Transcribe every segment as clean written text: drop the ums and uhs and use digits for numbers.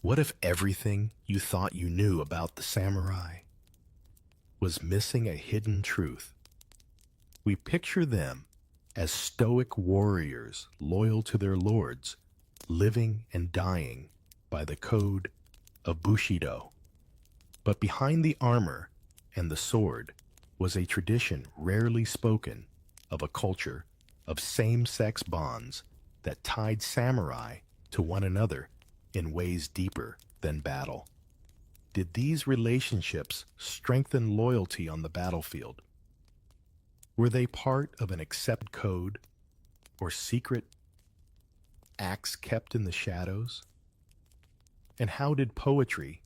What if everything you thought you knew about the samurai was missing a hidden truth? We picture them as stoic warriors loyal to their lords, living and dying by the code of Bushido. But behind the armor and the sword was a tradition rarely spoken of, a culture of same-sex bonds that tied samurai to one another in ways deeper than battle. Did these relationships strengthen loyalty on the battlefield? Were they part of an accepted code or secret acts kept in the shadows? And how did poetry,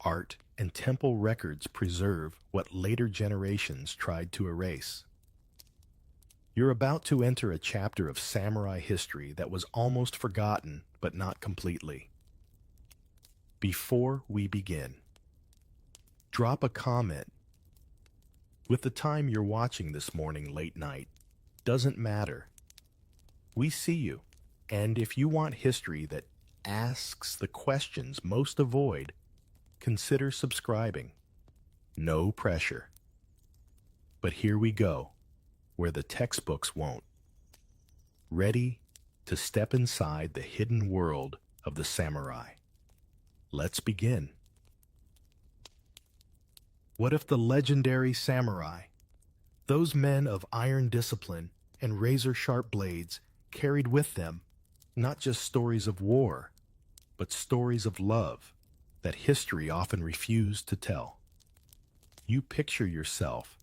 art, and temple records preserve what later generations tried to erase? You're about to enter a chapter of samurai history that was almost forgotten, but not completely. Before we begin, drop a comment. With the time you're watching this morning late night, doesn't matter. We see you, and if you want history that asks the questions most avoid, consider subscribing. No pressure. But here we go, where the textbooks won't. Ready to step inside the hidden world of the samurai. Let's begin. What if the legendary samurai, those men of iron discipline and razor-sharp blades, carried with them not just stories of war, but stories of love that history often refused to tell? You picture yourself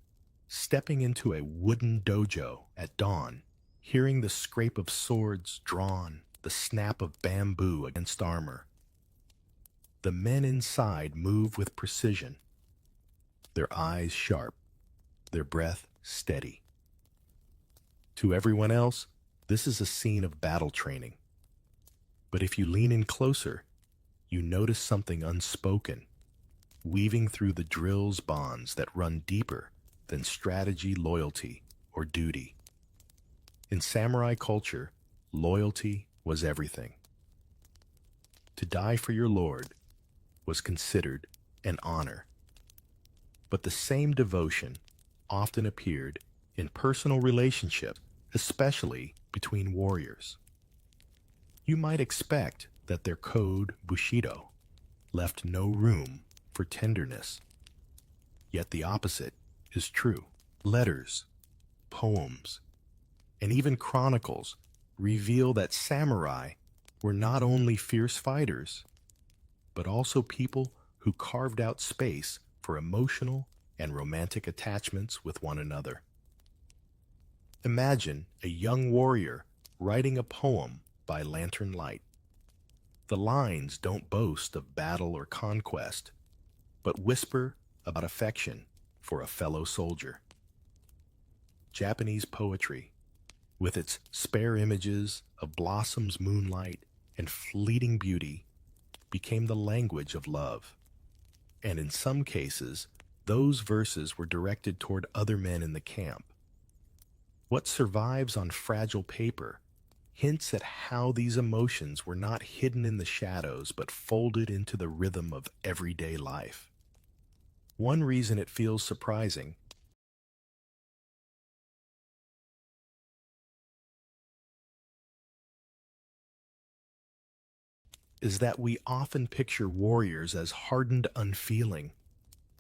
stepping into a wooden dojo at dawn, hearing the scrape of swords drawn, the snap of bamboo against armor. The men inside move with precision, their eyes sharp, their breath steady. To everyone else, this is a scene of battle training. But if you lean in closer, you notice something unspoken, weaving through the drill's bonds that run deeper than strategy, loyalty, or duty. In samurai culture, loyalty was everything. To die for your lord was considered an honor. But the same devotion often appeared in personal relationships, especially between warriors. You might expect that their code, Bushido, left no room for tenderness. Yet the opposite is true. Letters, poems, and even chronicles reveal that samurai were not only fierce fighters, but also people who carved out space for emotional and romantic attachments with one another. Imagine a young warrior writing a poem by lantern light. The lines don't boast of battle or conquest, but whisper about affection for a fellow soldier. Japanese poetry, with its spare images of blossoms, moonlight, and fleeting beauty, became the language of love. And in some cases, those verses were directed toward other men in the camp. What survives on fragile paper hints at how these emotions were not hidden in the shadows but folded into the rhythm of everyday life. One reason it feels surprising is that we often picture warriors as hardened, unfeeling.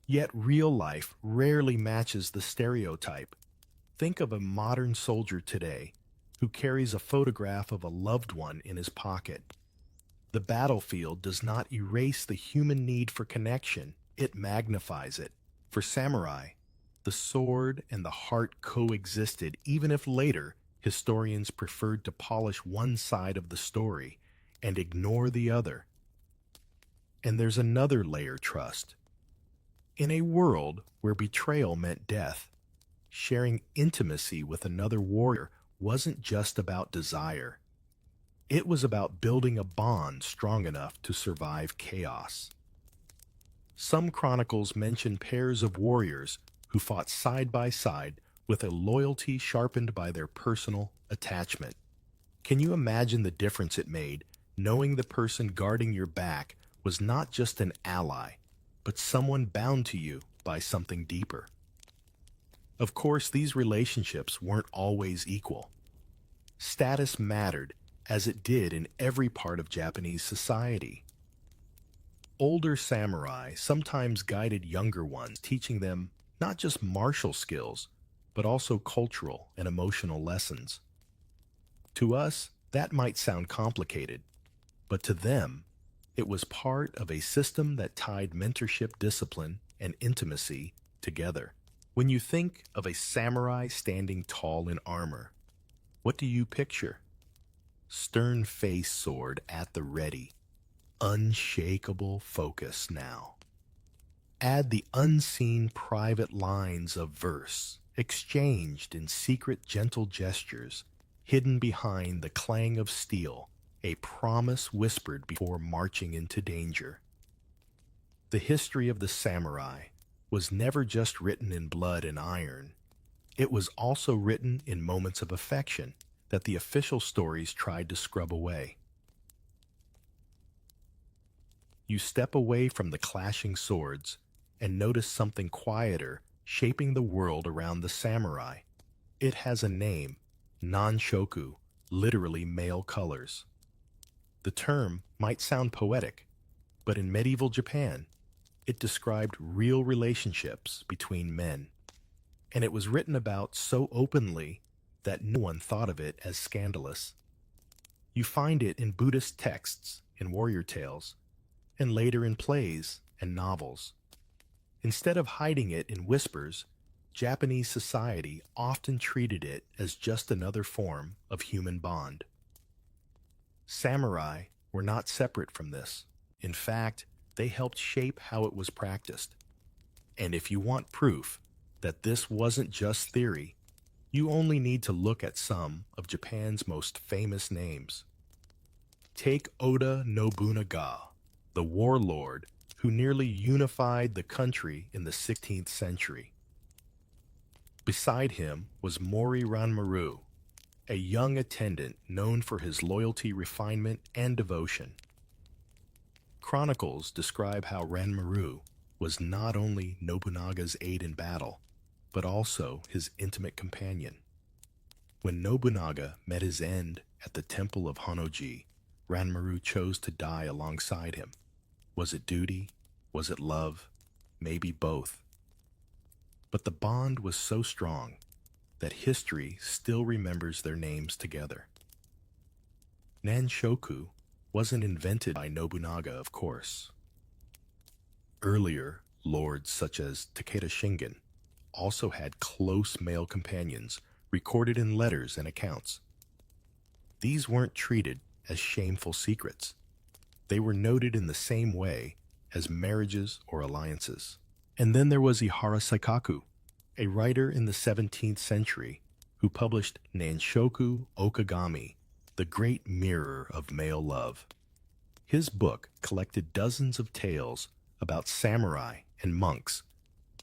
Yet real life rarely matches the stereotype. Think of a modern soldier today who carries a photograph of a loved one in his pocket. The battlefield does not erase the human need for connection, it magnifies it. For samurai, the sword and the heart coexisted, even if later historians preferred to polish one side of the story and ignore the other. And there's another layer: trust. In a world where betrayal meant death, sharing intimacy with another warrior wasn't just about desire. It was about building a bond strong enough to survive chaos. Some chronicles mention pairs of warriors who fought side by side with a loyalty sharpened by their personal attachment. Can you imagine the difference it made, knowing the person guarding your back was not just an ally, but someone bound to you by something deeper. Of course, these relationships weren't always equal. Status mattered, as it did in every part of Japanese society. Older samurai sometimes guided younger ones, teaching them not just martial skills, but also cultural and emotional lessons. To us, that might sound complicated, but to them, it was part of a system that tied mentorship, discipline, and intimacy together. When you think of a samurai standing tall in armor, what do you picture? Stern-faced sword at the ready, unshakable focus now. Add the unseen private lines of verse, exchanged in secret gentle gestures, hidden behind the clang of steel, a promise whispered before marching into danger. The history of the samurai was never just written in blood and iron. It was also written in moments of affection that the official stories tried to scrub away. You step away from the clashing swords and notice something quieter shaping the world around the samurai. It has a name, Nanshoku, literally male colors. The term might sound poetic, but in medieval Japan, it described real relationships between men, and it was written about so openly that no one thought of it as scandalous. You find it in Buddhist texts, in warrior tales, and later in plays and novels. Instead of hiding it in whispers, Japanese society often treated it as just another form of human bond. Samurai were not separate from this. In fact, they helped shape how it was practiced. And if you want proof that this wasn't just theory, you only need to look at some of Japan's most famous names. Take Oda Nobunaga, the warlord who nearly unified the country in the 16th century. Beside him was Mori Ranmaru, a young attendant known for his loyalty, refinement, and devotion. Chronicles describe how Ranmaru was not only Nobunaga's aide in battle, but also his intimate companion. When Nobunaga met his end at the temple of Honnoji, Ranmaru chose to die alongside him. Was it duty? Was it love? Maybe both. But the bond was so strong that history still remembers their names together. Nanshoku wasn't invented by Nobunaga, of course. Earlier lords such as Takeda Shingen also had close male companions recorded in letters and accounts. These weren't treated as shameful secrets. They were noted in the same way as marriages or alliances. And then there was Ihara Saikaku, a writer in the 17th century who published Nanshoku Okagami, the great mirror of male love. His book collected dozens of tales about samurai and monks,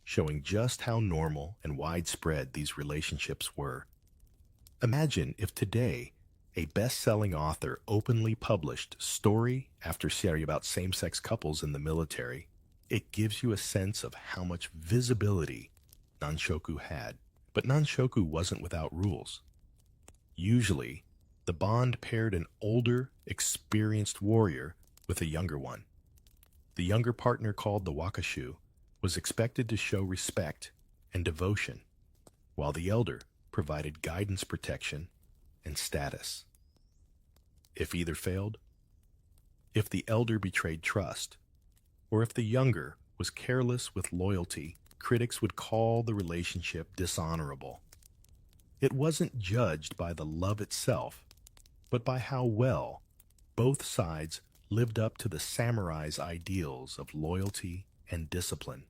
showing just how normal and widespread these relationships were. Imagine if today a best-selling author openly published story after story about same-sex couples in the military. It gives you a sense of how much visibility Nanshoku had. But Nanshoku wasn't without rules. Usually, the bond paired an older, experienced warrior with a younger one. The younger partner, called the wakashu, was expected to show respect and devotion, while the elder provided guidance, protection, and status. If either failed, if the elder betrayed trust, or if the younger was careless with loyalty, critics would call the relationship dishonorable. It wasn't judged by the love itself, but by how well both sides lived up to the samurai's ideals of loyalty and discipline.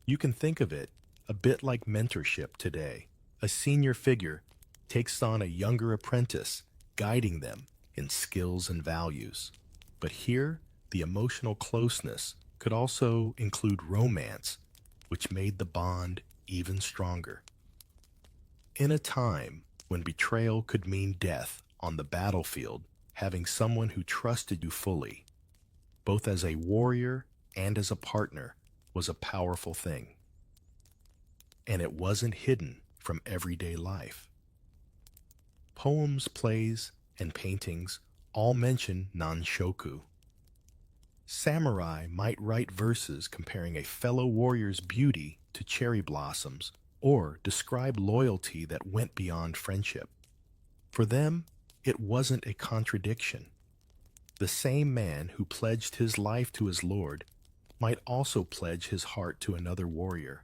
You can think of it a bit like mentorship today. A senior figure takes on a younger apprentice, guiding them in skills and values. But here, the emotional closeness could also include romance, which made the bond even stronger. In a time when betrayal could mean death on the battlefield, having someone who trusted you fully both as a warrior and as a partner, was a powerful thing. And it wasn't hidden from everyday life. Poems, plays, and paintings all mention nanshoku. Samurai might write verses comparing a fellow warrior's beauty to cherry blossoms or describe loyalty that went beyond friendship. For them, it wasn't a contradiction. The same man who pledged his life to his lord might also pledge his heart to another warrior.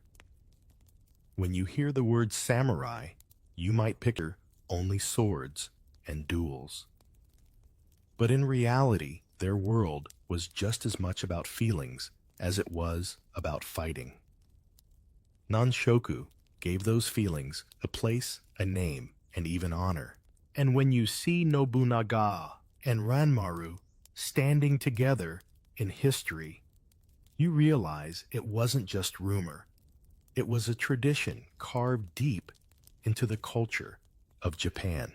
When you hear the word samurai, you might picture only swords and duels. But in reality, their world was just as much about feelings as it was about fighting. Nanshoku gave those feelings a place, a name, and even honor. And when you see Nobunaga and Ranmaru standing together in history, you realize it wasn't just rumor. It was a tradition carved deep into the culture of Japan.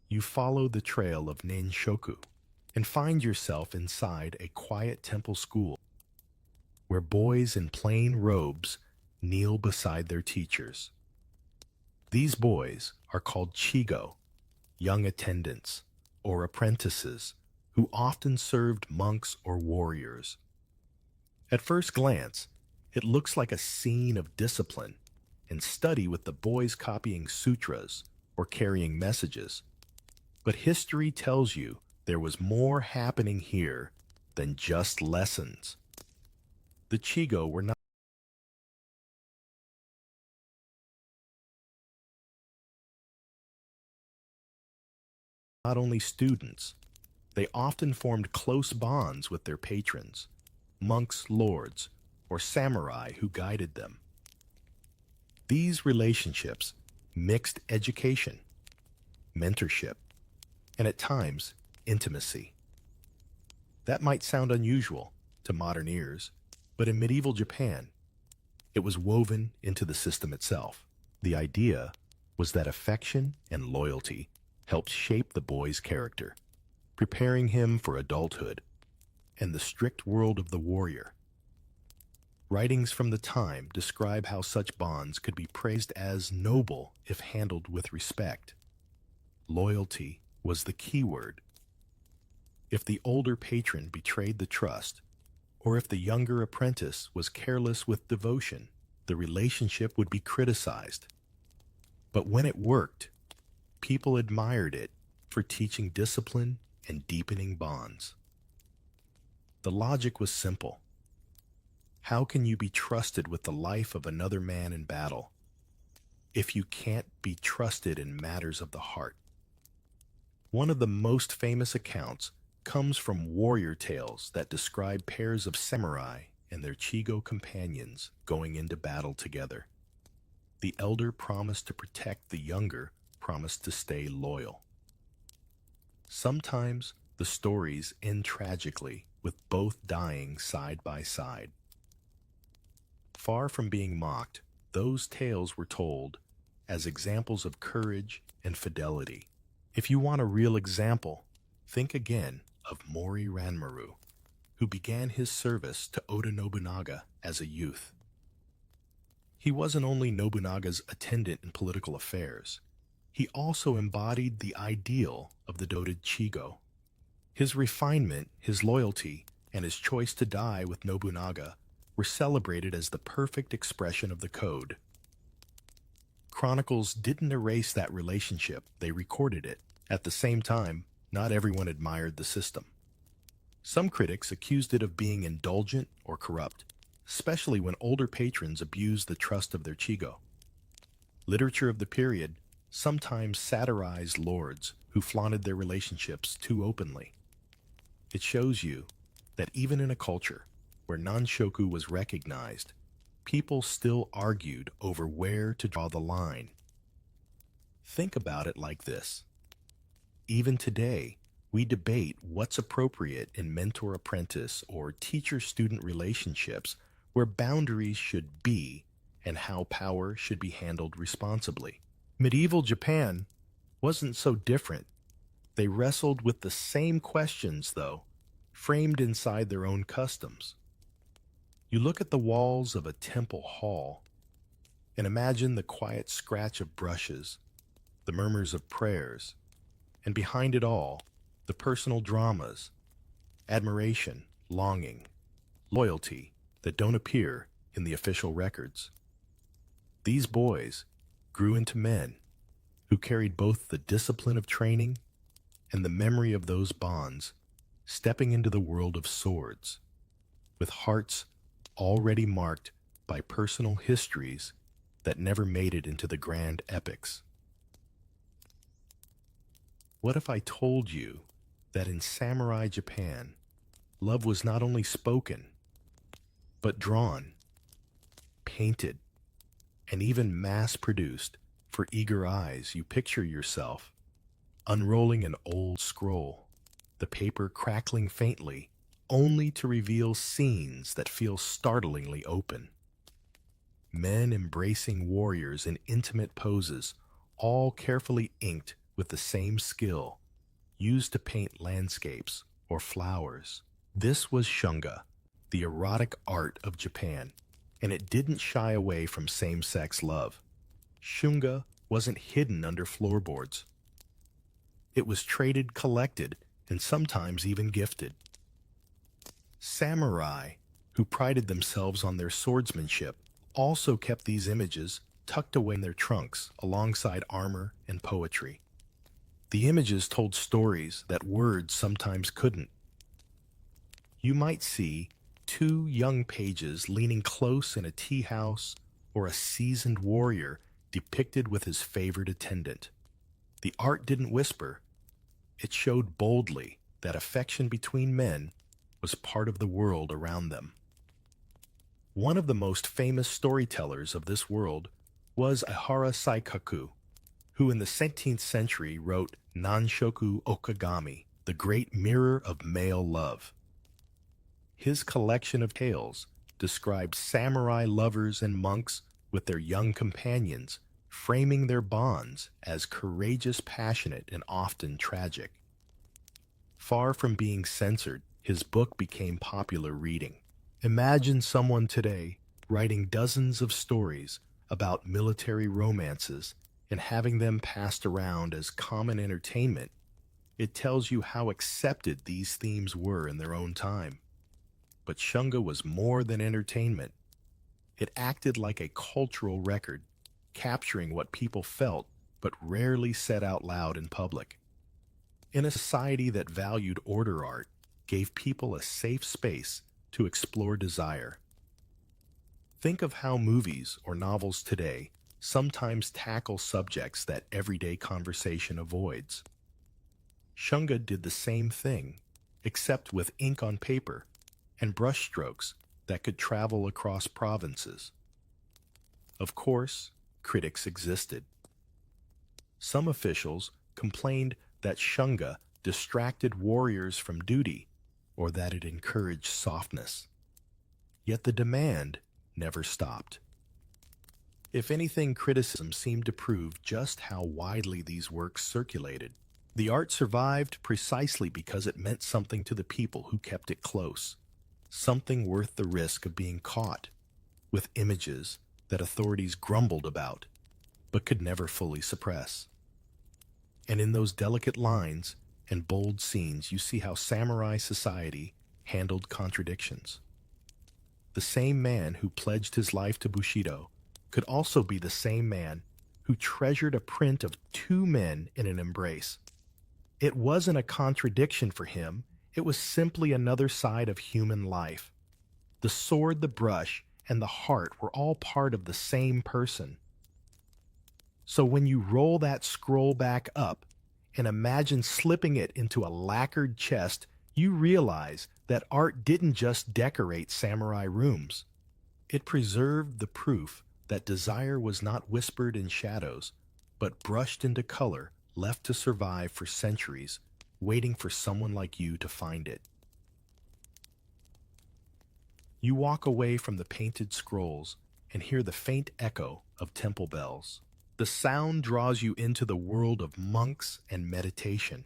You follow the trail of Nanshoku and find yourself inside a quiet temple school where boys in plain robes kneel beside their teachers. These boys are called chigo, young attendants, or apprentices, who often served monks or warriors. At first glance, it looks like a scene of discipline and study with the boys copying sutras or carrying messages. But history tells you there was more happening here than just lessons. The chigo were not only students. They often formed close bonds with their patrons, monks, lords, or samurai who guided them. These relationships mixed education, mentorship, and at times, intimacy. That might sound unusual to modern ears, but in medieval Japan, it was woven into the system itself. The idea was that affection and loyalty helped shape the boy's character, preparing him for adulthood and the strict world of the warrior. Writings from the time describe how such bonds could be praised as noble if handled with respect. Loyalty was the key word. If the older patron betrayed the trust, or if the younger apprentice was careless with devotion, the relationship would be criticized. But when it worked, people admired it for teaching discipline and deepening bonds. The logic was simple. How can you be trusted with the life of another man in battle if you can't be trusted in matters of the heart? One of the most famous accounts comes from warrior tales that describe pairs of samurai and their chigo companions going into battle together. The elder promised to protect the younger, promised to stay loyal. Sometimes the stories end tragically, with both dying side by side. Far from being mocked, those tales were told as examples of courage and fidelity. If you want a real example, think again of Mori Ranmaru, who began his service to Oda Nobunaga as a youth. He wasn't only Nobunaga's attendant in political affairs, he also embodied the ideal of the doted chigo. His refinement, his loyalty, and his choice to die with Nobunaga were celebrated as the perfect expression of the code. Chronicles didn't erase that relationship, they recorded it. At the same time, not everyone admired the system. Some critics accused it of being indulgent or corrupt, especially when older patrons abused the trust of their chigo. Literature of the period sometimes satirized lords who flaunted their relationships too openly. It shows you that even in a culture where nanshoku was recognized, people still argued over where to draw the line. Think about it like this. Even today, we debate what's appropriate in mentor-apprentice or teacher-student relationships, where boundaries should be and how power should be handled responsibly. Medieval Japan wasn't so different. They wrestled with the same questions, though, framed inside their own customs. You look at the walls of a temple hall and imagine the quiet scratch of brushes, the murmurs of prayers, and behind it all, the personal dramas, admiration, longing, loyalty that don't appear in the official records. These boys grew into men who carried both the discipline of training and the memory of those bonds, stepping into the world of swords, with hearts already marked by personal histories that never made it into the grand epics. What if I told you that in samurai Japan, love was not only spoken, but drawn, painted, and even mass-produced for eager eyes? You picture yourself unrolling an old scroll, the paper crackling faintly, only to reveal scenes that feel startlingly open. Men embracing warriors in intimate poses, all carefully inked with the same skill, used to paint landscapes or flowers. This was shunga, the erotic art of Japan, and it didn't shy away from same-sex love. Shunga wasn't hidden under floorboards. It was traded, collected, and sometimes even gifted. Samurai, who prided themselves on their swordsmanship, also kept these images tucked away in their trunks alongside armor and poetry. The images told stories that words sometimes couldn't. You might see two young pages leaning close in a tea house, or a seasoned warrior depicted with his favored attendant. The art didn't whisper. It showed boldly that affection between men was part of the world around them. One of the most famous storytellers of this world was Ihara Saikaku, who in the 17th century wrote Nanshoku Okagami, the great mirror of male love. His collection of tales described samurai lovers and monks with their young companions, framing their bonds as courageous, passionate, and often tragic. Far from being censored, his book became popular reading. Imagine someone today writing dozens of stories about military romances and having them passed around as common entertainment. It tells you how accepted these themes were in their own time. But shunga was more than entertainment. It acted like a cultural record, capturing what people felt but rarely said out loud in public. In a society that valued order, art gave people a safe space to explore desire. Think of how movies or novels today sometimes tackle subjects that everyday conversation avoids. Shunga did the same thing, except with ink on paper and brushstrokes that could travel across provinces. Of course, critics existed. Some officials complained that shunga distracted warriors from duty or that it encouraged softness. Yet the demand never stopped. If anything, criticism seemed to prove just how widely these works circulated. The art survived precisely because it meant something to the people who kept it close, something worth the risk of being caught, with images that authorities grumbled about, but could never fully suppress. And in those delicate lines and bold scenes, you see how samurai society handled contradictions. The same man who pledged his life to Bushido could also be the same man who treasured a print of two men in an embrace. It wasn't a contradiction for him, it was simply another side of human life. The sword, the brush, and the heart were all part of the same person. So when you roll that scroll back up and imagine slipping it into a lacquered chest, you realize that art didn't just decorate samurai rooms. It preserved the proof that desire was not whispered in shadows, but brushed into color, left to survive for centuries, waiting for someone like you to find it. You walk away from the painted scrolls and hear the faint echo of temple bells. The sound draws you into the world of monks and meditation.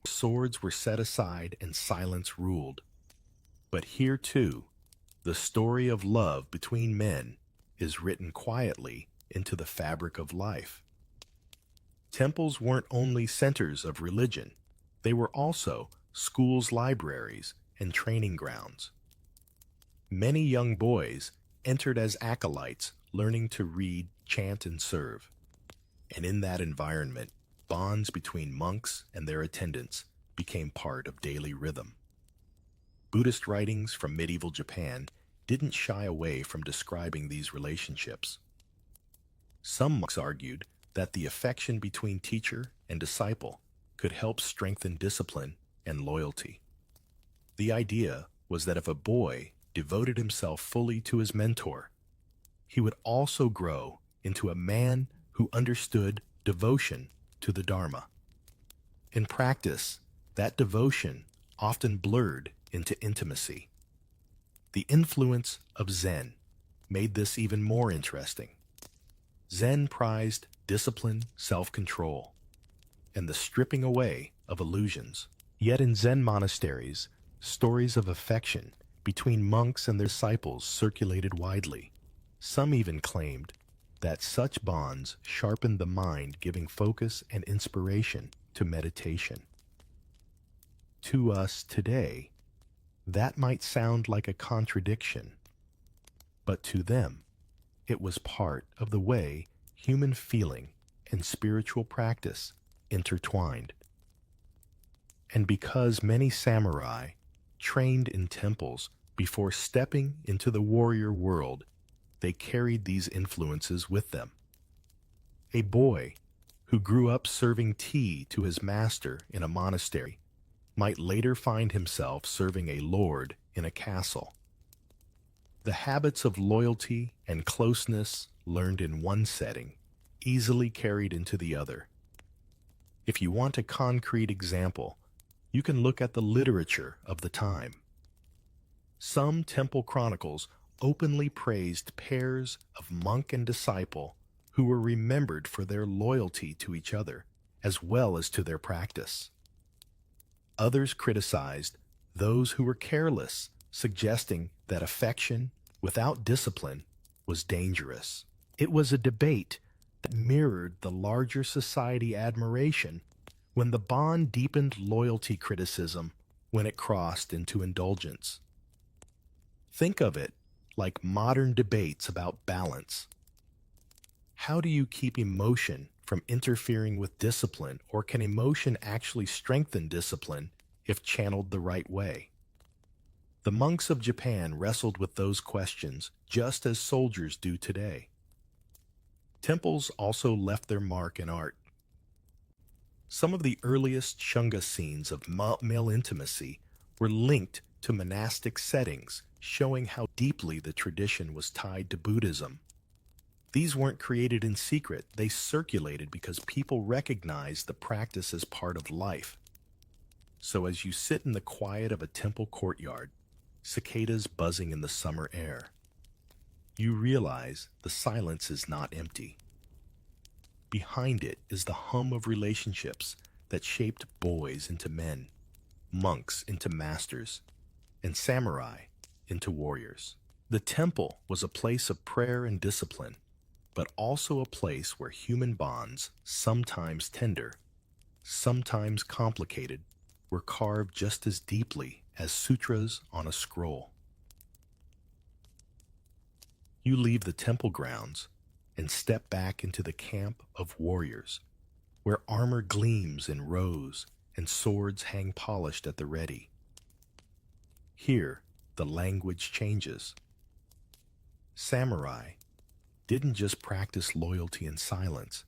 Swords were set aside and silence ruled. But here, too, the story of love between men is written quietly into the fabric of life. Temples weren't only centers of religion, they were also schools, libraries, and training grounds. Many young boys entered as acolytes, learning to read, chant, and serve. And in that environment, bonds between monks and their attendants became part of daily rhythm. Buddhist writings from medieval Japan didn't shy away from describing these relationships. Some monks argued that the affection between teacher and disciple could help strengthen discipline and loyalty. The idea was that if a boy devoted himself fully to his mentor, he would also grow into a man who understood devotion to the Dharma. In practice, that devotion often blurred into intimacy. The influence of Zen made this even more interesting. Zen prized discipline, self-control, and the stripping away of illusions. Yet in Zen monasteries, stories of affection between monks and their disciples circulated widely. Some even claimed that such bonds sharpened the mind, giving focus and inspiration to meditation. To us today, that might sound like a contradiction, but to them, it was part of the way human feeling and spiritual practice intertwined. And because many samurai trained in temples before stepping into the warrior world, they carried these influences with them. A boy who grew up serving tea to his master in a monastery might later find himself serving a lord in a castle. The habits of loyalty and closeness learned in one setting easily carried into the other. If you want a concrete example, you can look at the literature of the time. Some temple chronicles openly praised pairs of monk and disciple who were remembered for their loyalty to each other as well as to their practice. Others criticized those who were careless, suggesting that affection without discipline was dangerous. It was a debate that mirrored the larger society admiration when the bond deepened loyalty criticism when it crossed into indulgence. Think of it like modern debates about balance. How do you keep emotion from interfering with discipline, or can emotion actually strengthen discipline if channeled the right way? The monks of Japan wrestled with those questions just as soldiers do today. Temples also left their mark in art. Some of the earliest Shunga scenes of male intimacy were linked to monastic settings, showing how deeply the tradition was tied to Buddhism. These weren't created in secret, they circulated because people recognized the practice as part of life. So as you sit in the quiet of a temple courtyard, cicadas buzzing in the summer air, you realize the silence is not empty. Behind it is the hum of relationships that shaped boys into men, monks into masters, and samurai into warriors. The temple was a place of prayer and discipline, but also a place where human bonds, sometimes tender, sometimes complicated, were carved just as deeply as sutras on a scroll. You leave the temple grounds and step back into the camp of warriors, where armor gleams in rows and swords hang polished at the ready. Here, the language changes. Samurai didn't just practice loyalty in silence.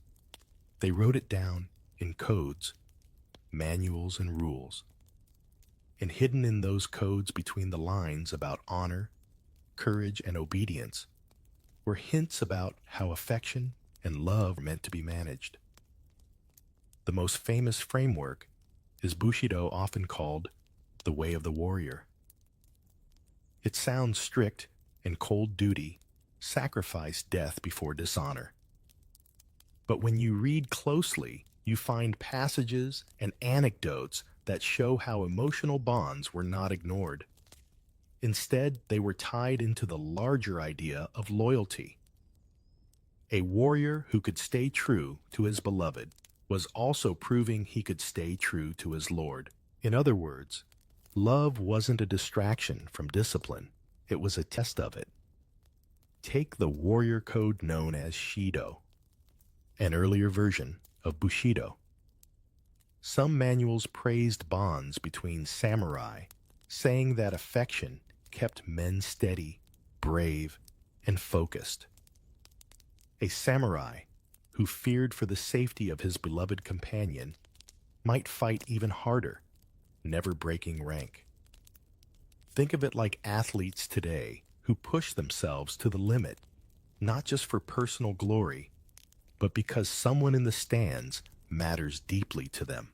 They wrote it down in codes, manuals, and rules. And hidden in those codes between the lines about honor, courage, and obedience were hints about how affection and love were meant to be managed. The most famous framework is Bushido, often called the way of the warrior. It sounds strict and cold duty, sacrifice death before dishonor. But when you read closely, you find passages and anecdotes that show how emotional bonds were not ignored. Instead, they were tied into the larger idea of loyalty. A warrior who could stay true to his beloved was also proving he could stay true to his lord. In other words, love wasn't a distraction from discipline, it was a test of it. Take the warrior code known as Shido, an earlier version of Bushido. Some manuals praised bonds between samurai, saying that affection kept men steady, brave, and focused. A samurai who feared for the safety of his beloved companion might fight even harder, never breaking rank. Think of it like athletes today who push themselves to the limit, not just for personal glory, but because someone in the stands matters deeply to them.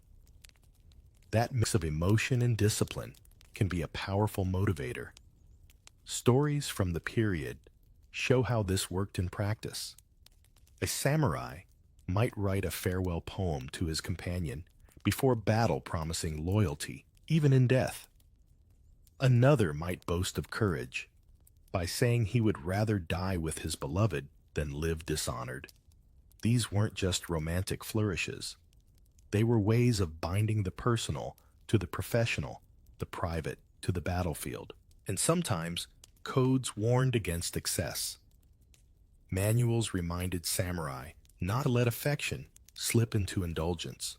That mix of emotion and discipline can be a powerful motivator. Stories from the period show how this worked in practice. A samurai might write a farewell poem to his companion before battle, promising loyalty, even in death. Another might boast of courage by saying he would rather die with his beloved than live dishonored. These weren't just romantic flourishes. They were ways of binding the personal to the professional, the private to the battlefield. And sometimes, codes warned against excess. Manuals reminded samurai not to let affection slip into indulgence.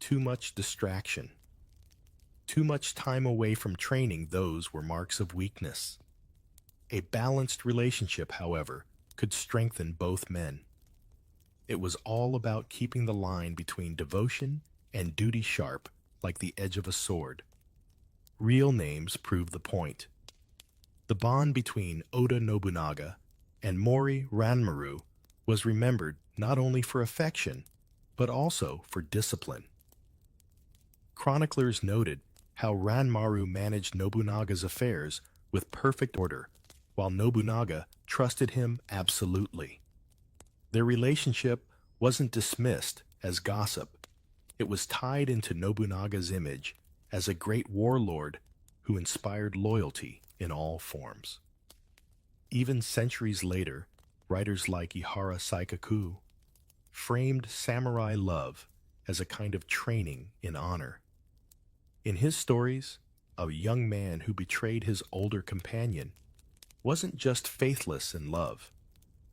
Too much distraction, too much time away from training, those were marks of weakness. A balanced relationship, however, could strengthen both men. It was all about keeping the line between devotion and duty sharp, like the edge of a sword. Real names prove the point. The bond between Oda Nobunaga and Mori Ranmaru was remembered not only for affection, but also for discipline. Chroniclers noted how Ranmaru managed Nobunaga's affairs with perfect order, while Nobunaga trusted him absolutely. Their relationship wasn't dismissed as gossip. It was tied into Nobunaga's image as a great warlord who inspired loyalty in all forms. Even centuries later, writers like Ihara Saikaku framed samurai love as a kind of training in honor. In his stories, a young man who betrayed his older companion wasn't just faithless in love,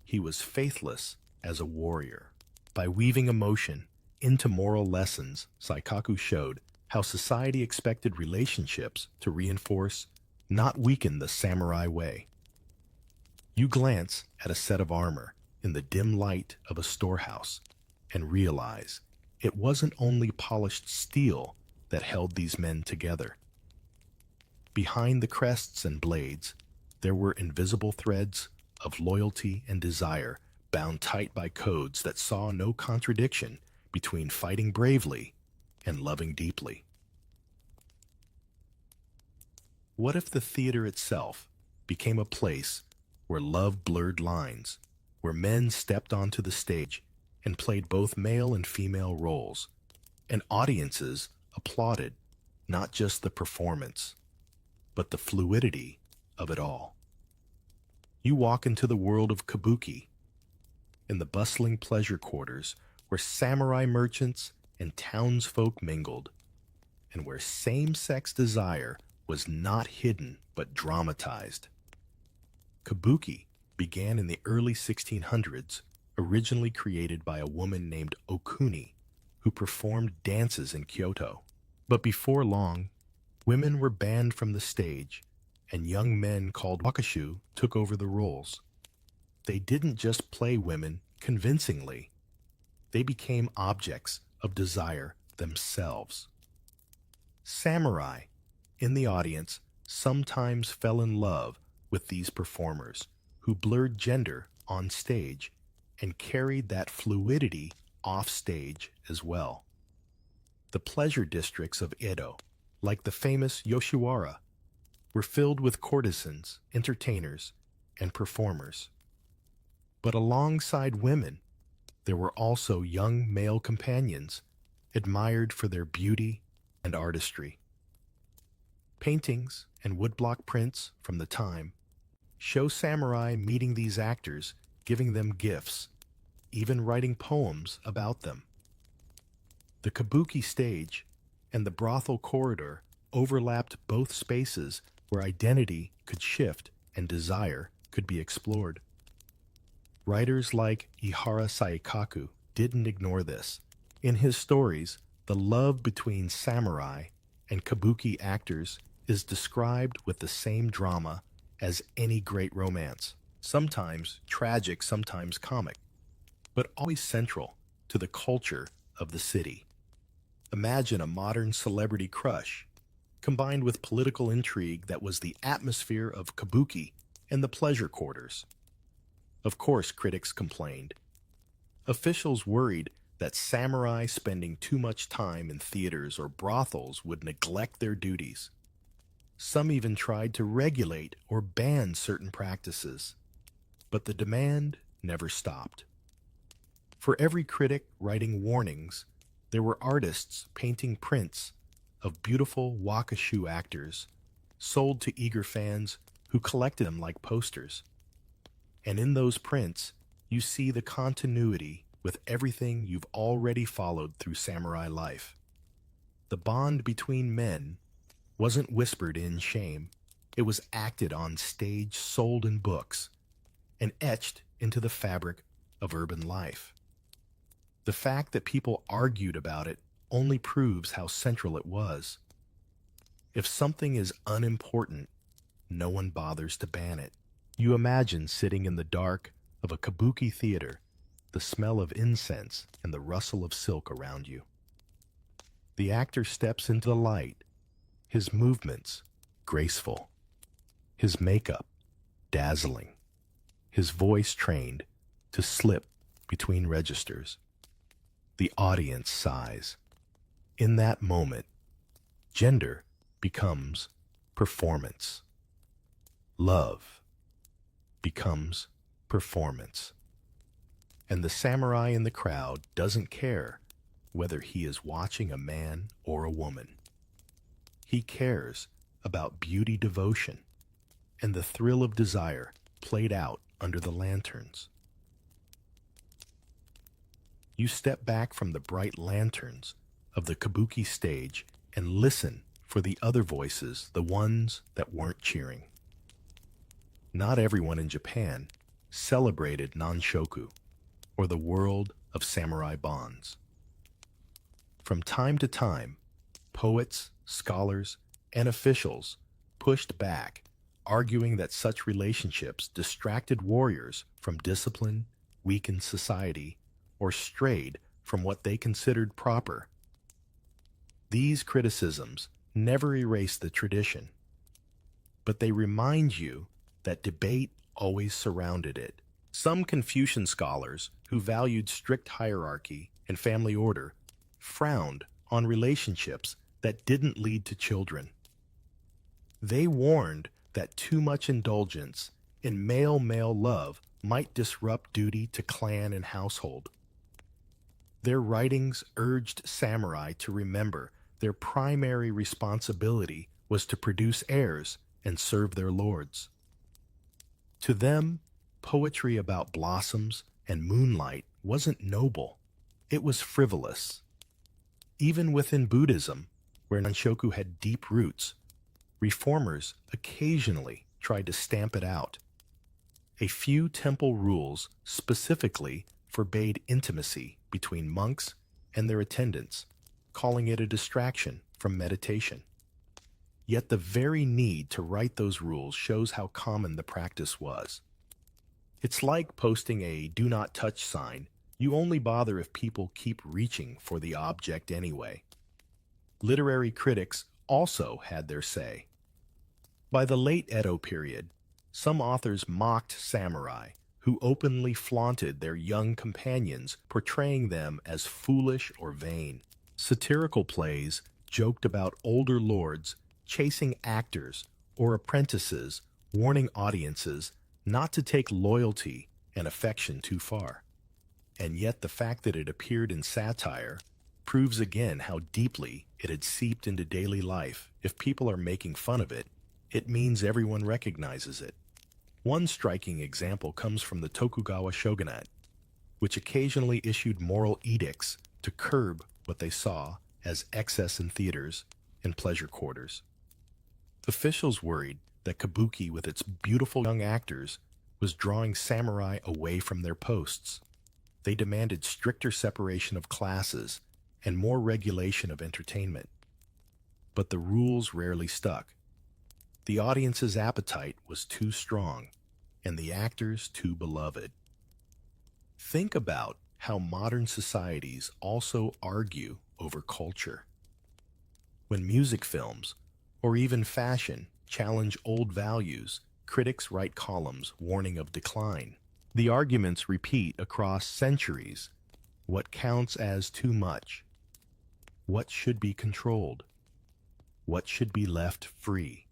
he was faithless as a warrior. By weaving emotion into moral lessons, Saikaku showed how society expected relationships to reinforce, not weaken the samurai way. You glance at a set of armor in the dim light of a storehouse and realize it wasn't only polished steel that held these men together. Behind the crests and blades, there were invisible threads of loyalty and desire bound tight by codes that saw no contradiction between fighting bravely and loving deeply. What if the theater itself became a place where love blurred lines, where men stepped onto the stage and played both male and female roles, and audiences applauded not just the performance, but the fluidity of it all? You walk into the world of kabuki, in the bustling pleasure quarters where samurai merchants and townsfolk mingled, and where same-sex desire was not hidden but dramatized. Kabuki began in the early 1600s, originally created by a woman named Okuni, who performed dances in Kyoto. But before long, women were banned from the stage, and young men called wakashu took over the roles. They didn't just play women convincingly, they became objects of desire themselves. Samurai, in the audience, sometimes fell in love with these performers, who blurred gender on stage and carried that fluidity off stage as well. The pleasure districts of Edo, like the famous Yoshiwara, were filled with courtesans, entertainers, and performers. But alongside women, there were also young male companions, admired for their beauty and artistry. Paintings and woodblock prints from the time show samurai meeting these actors, giving them gifts, even writing poems about them. The kabuki stage and the brothel corridor overlapped both spaces where identity could shift and desire could be explored. Writers like Ihara Saikaku didn't ignore this. In his stories, the love between samurai and kabuki actors is described with the same drama as any great romance, sometimes tragic, sometimes comic, but always central to the culture of the city. Imagine a modern celebrity crush combined with political intrigue that was the atmosphere of kabuki and the pleasure quarters. Of course, critics complained. Officials worried that samurai spending too much time in theaters or brothels would neglect their duties. Some even tried to regulate or ban certain practices, but the demand never stopped. For every critic writing warnings, there were artists painting prints of beautiful wakashu actors, sold to eager fans who collected them like posters. And in those prints, you see the continuity with everything you've already followed through samurai life. The bond between men wasn't whispered in shame. It was acted on stage, sold in books, and etched into the fabric of urban life. The fact that people argued about it only proves how central it was. If something is unimportant, no one bothers to ban it. You imagine sitting in the dark of a kabuki theater, the smell of incense and the rustle of silk around you. The actor steps into the light, his movements graceful, his makeup dazzling, his voice trained to slip between registers. The audience sighs. In that moment, gender becomes performance. Love becomes performance. And the samurai in the crowd doesn't care whether he is watching a man or a woman. He cares about beauty devotion and the thrill of desire played out under the lanterns. You step back from the bright lanterns of the kabuki stage and listen for the other voices, the ones that weren't cheering. Not everyone in Japan celebrated nanshoku, or the world of samurai bonds. From time to time, poets, scholars, and officials pushed back, arguing that such relationships distracted warriors from discipline, weakened society, or strayed from what they considered proper. These criticisms never erase the tradition, but they remind you that debate always surrounded it. Some Confucian scholars who valued strict hierarchy and family order frowned on relationships that didn't lead to children. They warned that too much indulgence in male-male love might disrupt duty to clan and household. Their writings urged samurai to remember their primary responsibility was to produce heirs and serve their lords. To them, poetry about blossoms and moonlight wasn't noble. It was frivolous. Even within Buddhism, where nanshoku had deep roots, reformers occasionally tried to stamp it out. A few temple rules specifically forbade intimacy between monks and their attendants, calling it a distraction from meditation. Yet the very need to write those rules shows how common the practice was. It's like posting a "do not touch" sign. You only bother if people keep reaching for the object anyway. Literary critics also had their say. By the late Edo period, some authors mocked samurai who openly flaunted their young companions, portraying them as foolish or vain. Satirical plays joked about older lords chasing actors or apprentices, warning audiences not to take loyalty and affection too far. And yet the fact that it appeared in satire proves again how deeply it had seeped into daily life. If people are making fun of it, it means everyone recognizes it. One striking example comes from the Tokugawa shogunate, which occasionally issued moral edicts to curb what they saw as excess in theaters and pleasure quarters. Officials worried that kabuki, with its beautiful young actors, was drawing samurai away from their posts. They demanded stricter separation of classes and more regulation of entertainment. But the rules rarely stuck. The audience's appetite was too strong, and the actors too beloved. Think about how modern societies also argue over culture. When music films, or even fashion, challenge old values, critics write columns warning of decline. The arguments repeat across centuries. What counts as too much? What should be controlled? What should be left free?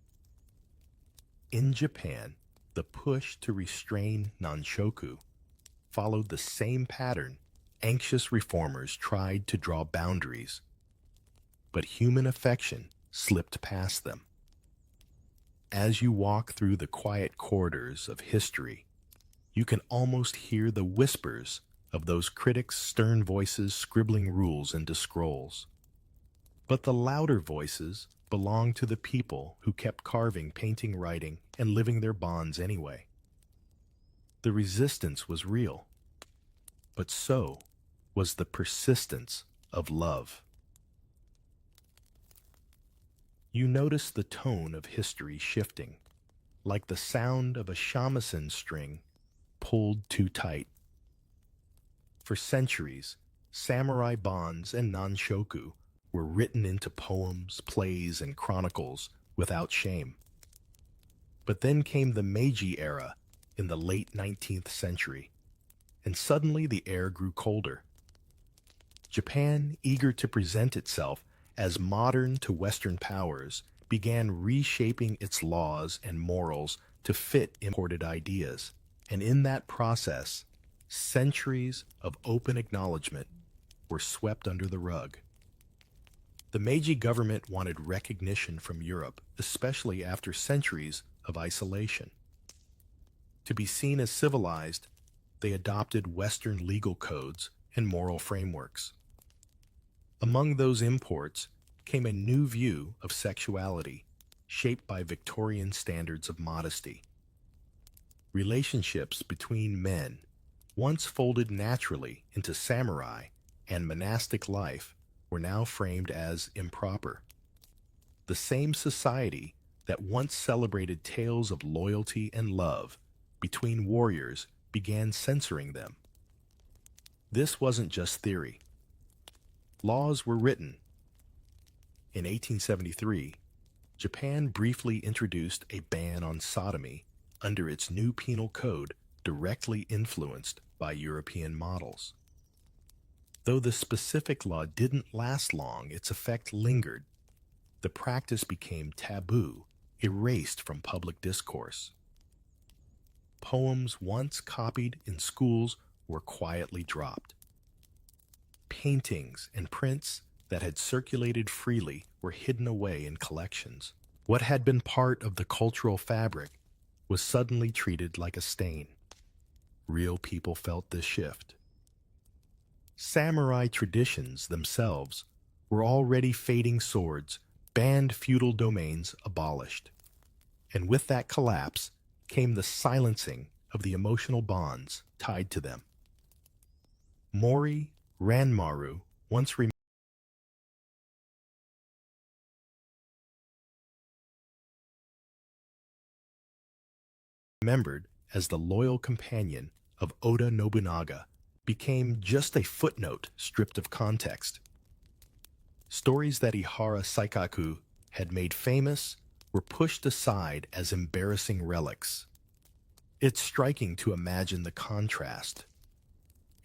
In Japan, the push to restrain nanshoku followed the same pattern. Anxious reformers tried to draw boundaries, but human affection slipped past them. As you walk through the quiet corridors of history, you can almost hear the whispers of those critics' stern voices scribbling rules into scrolls. But the louder voices belong to the people who kept carving, painting, writing, and living their bonds anyway. The resistance was real, but so was the persistence of love. You notice the tone of history shifting, like the sound of a shamisen string pulled too tight. For centuries, samurai bonds and nanshoku were written into poems, plays, and chronicles without shame. But then came the Meiji era in the late 19th century, and suddenly the air grew colder. Japan, eager to present itself as modern to Western powers, began reshaping its laws and morals to fit imported ideas. And in that process, centuries of open acknowledgement were swept under the rug. The Meiji government wanted recognition from Europe, especially after centuries of isolation. To be seen as civilized, they adopted Western legal codes and moral frameworks. Among those imports came a new view of sexuality, shaped by Victorian standards of modesty. Relationships between men, once folded naturally into samurai and monastic life, were now framed as improper. The same society that once celebrated tales of loyalty and love between warriors began censoring them. This wasn't just theory. Laws were written. In 1873, Japan briefly introduced a ban on sodomy under its new penal code, directly influenced by European models. Though the specific law didn't last long, its effect lingered. The practice became taboo, erased from public discourse. Poems once copied in schools were quietly dropped. Paintings and prints that had circulated freely were hidden away in collections. What had been part of the cultural fabric was suddenly treated like a stain. Real people felt this shift. Samurai traditions themselves were already fading swords, banned feudal domains abolished. And with that collapse came the silencing of the emotional bonds tied to them. Mori Ranmaru once remembered as the loyal companion of Oda Nobunaga, became just a footnote stripped of context. Stories that Ihara Saikaku had made famous were pushed aside as embarrassing relics. It's striking to imagine the contrast.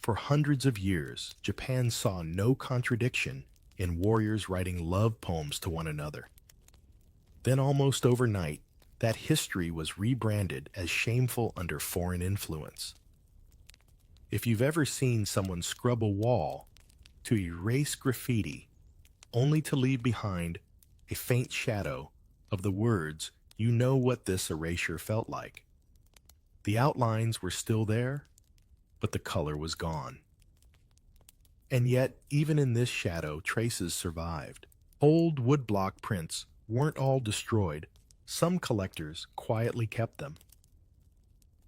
For hundreds of years, Japan saw no contradiction in warriors writing love poems to one another. Then almost overnight, that history was rebranded as shameful under foreign influence. If you've ever seen someone scrub a wall to erase graffiti, only to leave behind a faint shadow of the words you know what this erasure felt like. The outlines were still there, but the color was gone. And yet, even in this shadow, traces survived. Old woodblock prints weren't all destroyed. Some collectors quietly kept them.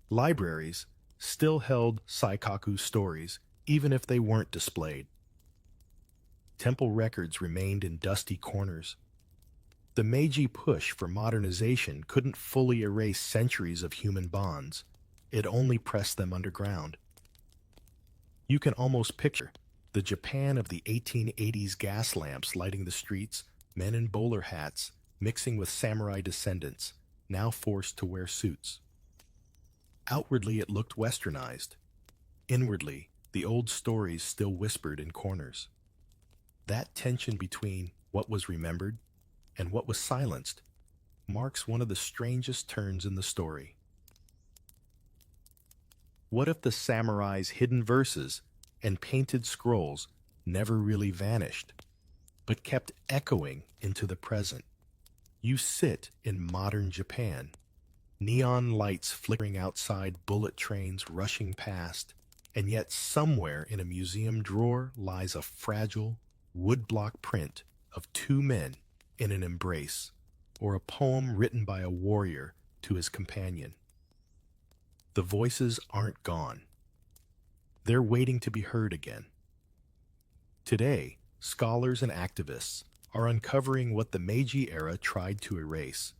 Libraries still held Saikaku stories, even if they weren't displayed. Temple records remained in dusty corners. The Meiji push for modernization couldn't fully erase centuries of human bonds. It only pressed them underground. You can almost picture the Japan of the 1880s, gas lamps lighting the streets, men in bowler hats mixing with samurai descendants, now forced to wear suits. Outwardly, it looked westernized. Inwardly, the old stories still whispered in corners. That tension between what was remembered and what was silenced marks one of the strangest turns in the story. What if the samurai's hidden verses and painted scrolls never really vanished, but kept echoing into the present? You sit in modern Japan, neon lights flickering outside, bullet trains rushing past, and yet somewhere in a museum drawer lies a fragile, woodblock print of two men in an embrace, or a poem written by a warrior to his companion. The voices aren't gone. They're waiting to be heard again. Today, scholars and activists are uncovering what the Meiji era tried to erase.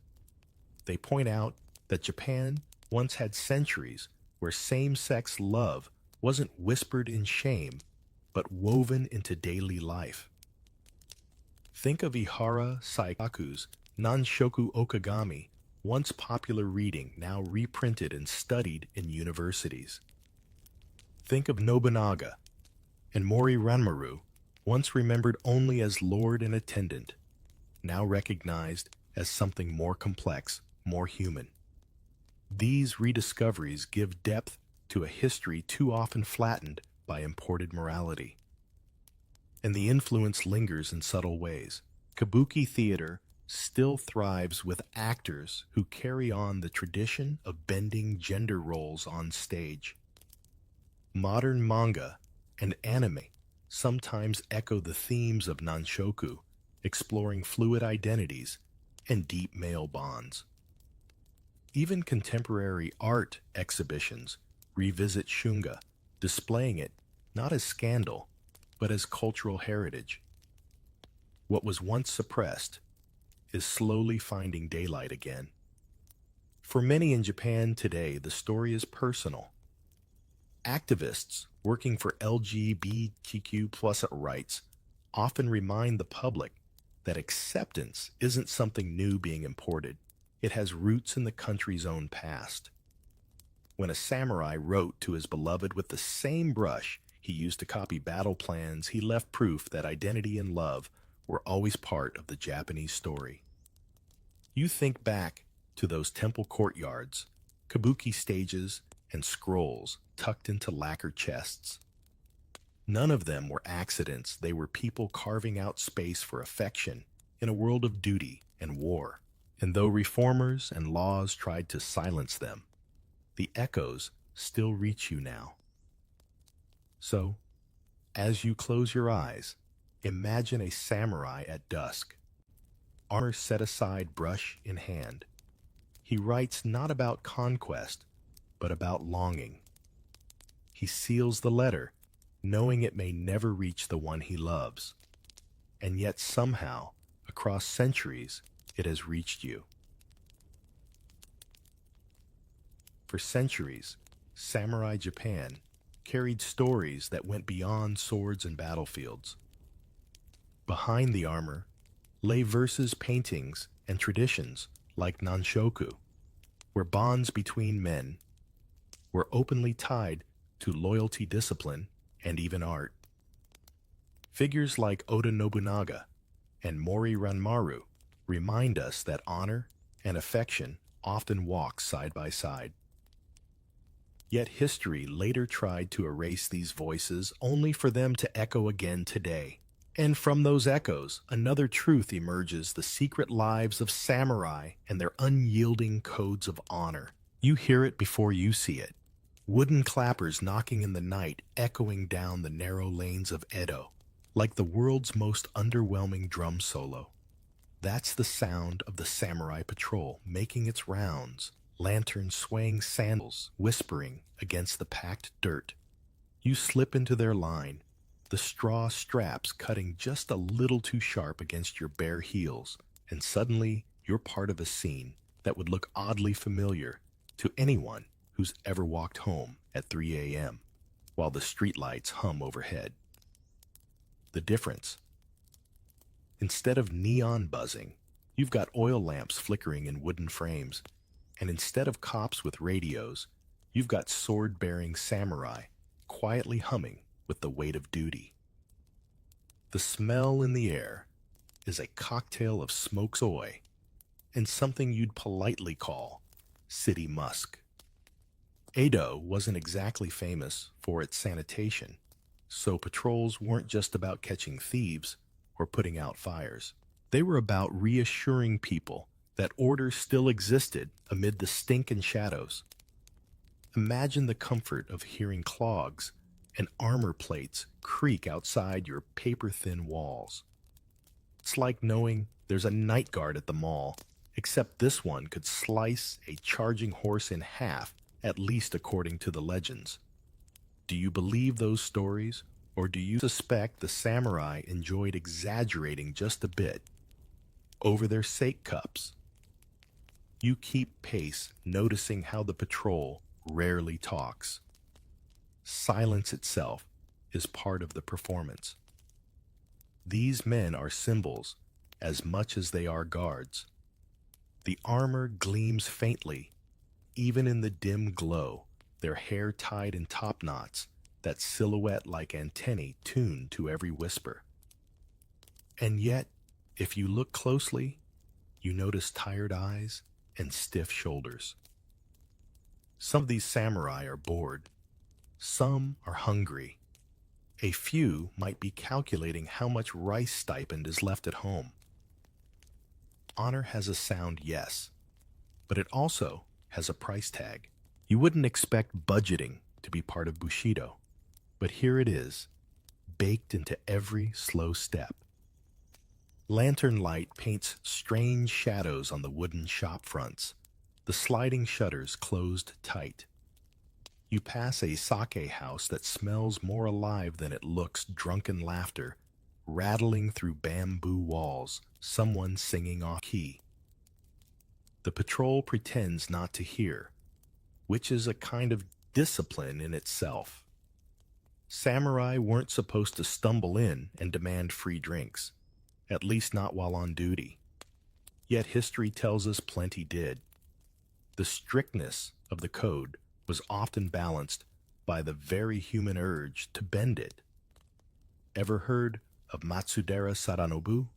They point out that Japan once had centuries where same-sex love wasn't whispered in shame, but woven into daily life. Think of Ihara Saikaku's Nanshoku Okagami, once popular reading, now reprinted and studied in universities. Think of Nobunaga and Mori Ranmaru, once remembered only as lord and attendant, now recognized as something more complex, more human. These rediscoveries give depth to a history too often flattened by imported morality. And the influence lingers in subtle ways. Kabuki theater still thrives with actors who carry on the tradition of bending gender roles on stage. Modern manga and anime sometimes echo the themes of Nanshoku, exploring fluid identities and deep male bonds. Even contemporary art exhibitions revisit shunga, displaying it not as scandal, but as cultural heritage. What was once suppressed is slowly finding daylight again. For many in Japan today, the story is personal. Activists working for LGBTQ+ rights often remind the public that acceptance isn't something new being imported. It has roots in the country's own past. When a samurai wrote to his beloved with the same brush he used to copy battle plans, he left proof that identity and love were always part of the Japanese story. You think back to those temple courtyards, kabuki stages, and scrolls tucked into lacquer chests. None of them were accidents. They were people carving out space for affection in a world of duty and war. And though reformers and laws tried to silence them, the echoes still reach you now. So, as you close your eyes, imagine a samurai at dusk, armor set aside, brush in hand. He writes not about conquest, but about longing. He seals the letter, knowing it may never reach the one he loves. And yet somehow, across centuries, it has reached you. For centuries, samurai Japan carried stories that went beyond swords and battlefields. Behind the armor lay verses, paintings, and traditions like Nanshoku, where bonds between men were openly tied to loyalty, discipline, and even art. Figures like Oda Nobunaga and Mori Ranmaru remind us that honor and affection often walk side by side. Yet history later tried to erase these voices only for them to echo again today. And from those echoes, another truth emerges: the secret lives of samurai and their unyielding codes of honor. You hear it before you see it. Wooden clappers knocking in the night, echoing down the narrow lanes of Edo, like the world's most underwhelming drum solo. That's the sound of the samurai patrol making its rounds, lanterns swaying, sandals whispering against the packed dirt. You slip into their line, the straw straps cutting just a little too sharp against your bare heels, and suddenly you're part of a scene that would look oddly familiar to anyone who's ever walked home at 3 a.m. while the streetlights hum overhead. The difference: instead of neon buzzing, you've got oil lamps flickering in wooden frames, and instead of cops with radios, you've got sword-bearing samurai quietly humming with the weight of duty. The smell in the air is a cocktail of smoke, soy, and something you'd politely call city musk. Edo wasn't exactly famous for its sanitation, so patrols weren't just about catching thieves or putting out fires. They were about reassuring people that order still existed amid the stink and shadows. Imagine the comfort of hearing clogs and armor plates creak outside your paper-thin walls. It's like knowing there's a night guard at the mall, except this one could slice a charging horse in half, at least according to the legends. Do you believe those stories, or do you suspect the samurai enjoyed exaggerating just a bit over their sake cups? You keep pace, noticing how the patrol rarely talks. Silence itself is part of the performance. These men are symbols as much as they are guards. The armor gleams faintly, even in the dim glow, their hair tied in top knots, that silhouette like antennae tuned to every whisper. And yet, if you look closely, you notice tired eyes and stiff shoulders. Some of these samurai are bored. Some are hungry. A few might be calculating how much rice stipend is left at home. Honor has a sound, yes, but it also has a price tag. You wouldn't expect budgeting to be part of Bushido, but here it is, baked into every slow step. Lantern light paints strange shadows on the wooden shop fronts, the sliding shutters closed tight. You pass a sake house that smells more alive than it looks, drunken laughter rattling through bamboo walls, someone singing off key. The patrol pretends not to hear, which is a kind of discipline in itself. Samurai weren't supposed to stumble in and demand free drinks, at least not while on duty. Yet history tells us plenty did. The strictness of the code was often balanced by the very human urge to bend it. Ever heard of Matsudera Sadanobu?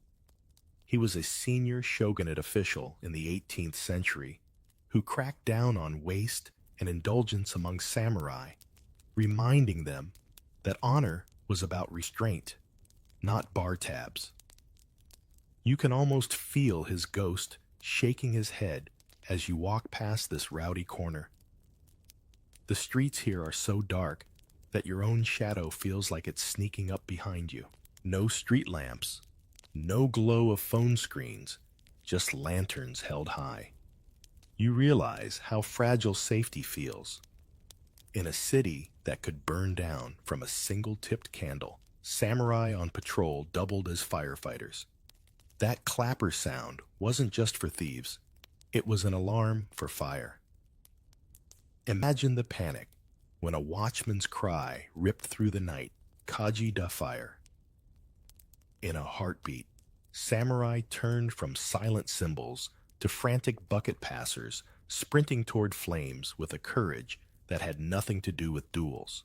He was a senior shogunate official in the 18th century who cracked down on waste and indulgence among samurai, reminding them that honor was about restraint, not bar tabs. You can almost feel his ghost shaking his head as you walk past this rowdy corner. The streets here are so dark that your own shadow feels like it's sneaking up behind you. No street lamps, no glow of phone screens, just lanterns held high. You realize how fragile safety feels. In a city that could burn down from a single tipped candle, samurai on patrol doubled as firefighters. That clapper sound wasn't just for thieves, it was an alarm for fire. Imagine the panic when a watchman's cry ripped through the night, Kaji da fire. In a heartbeat, samurai turned from silent symbols to frantic bucket passers, sprinting toward flames with a courage that had nothing to do with duels.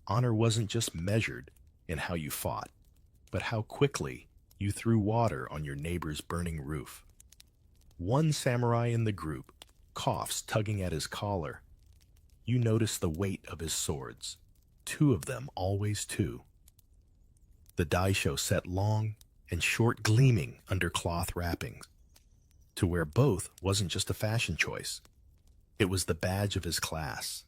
Honor wasn't just measured in how you fought, but how quickly you threw water on your neighbor's burning roof. One samurai in the group coughs, tugging at his collar. You notice the weight of his swords. Two of them, always two. The daisho set long and short, gleaming under cloth wrappings. To wear both wasn't just a fashion choice. It was the badge of his class.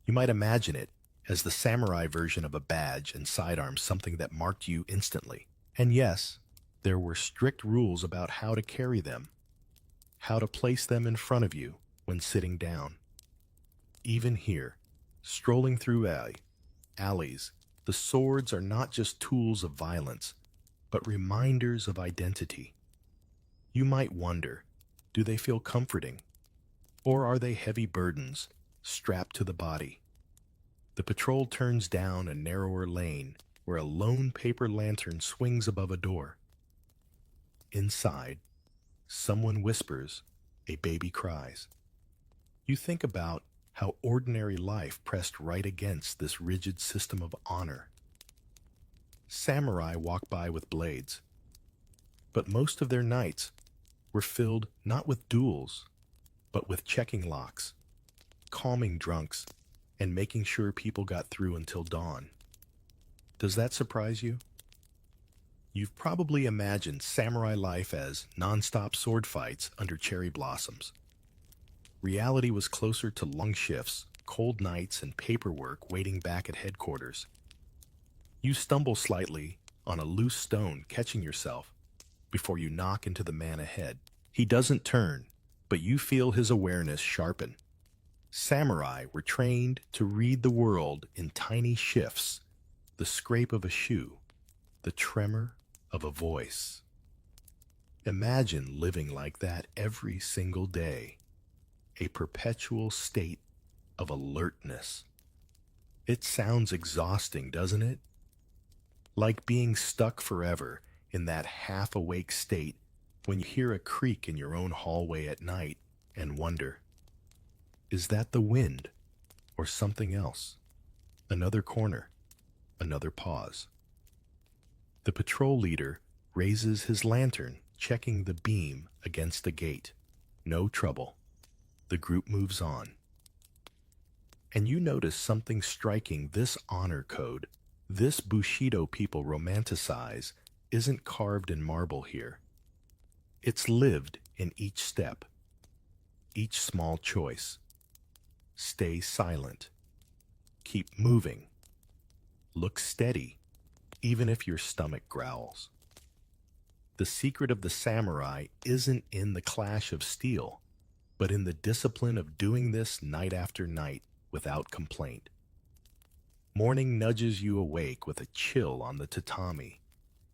You might imagine it as the samurai version of a badge and sidearms, something that marked you instantly. And yes, there were strict rules about how to carry them, how to place them in front of you when sitting down. Even here, strolling through alleys, the swords are not just tools of violence, but reminders of identity. You might wonder, do they feel comforting? Or are they heavy burdens strapped to the body? The patrol turns down a narrower lane where a lone paper lantern swings above a door. Inside, someone whispers, a baby cries. You think about how ordinary life pressed right against this rigid system of honor. Samurai walk by with blades, but most of their nights were filled not with duels, but with checking locks, calming drunks, and making sure people got through until dawn. Does that surprise you? You've probably imagined samurai life as non-stop sword fights under cherry blossoms. Reality was closer to long shifts, cold nights, and paperwork waiting back at headquarters. You stumble slightly on a loose stone, catching yourself before you knock into the man ahead. He doesn't turn, but you feel his awareness sharpen. Samurai were trained to read the world in tiny shifts, the scrape of a shoe, the tremor of a voice. Imagine living like that every single day, a perpetual state of alertness. It sounds exhausting, doesn't it? Like being stuck forever in that half-awake state when you hear a creak in your own hallway at night and wonder, is that the wind or something else? Another corner, another pause. The patrol leader raises his lantern, checking the beam against the gate. No trouble. The group moves on. And you notice something striking. This honor code, this Bushido people romanticize, isn't carved in marble here. It's lived in each step, each small choice. Stay silent. Keep moving. Look steady, even if your stomach growls. The secret of the samurai isn't in the clash of steel, but in the discipline of doing this night after night without complaint. Morning nudges you awake with a chill on the tatami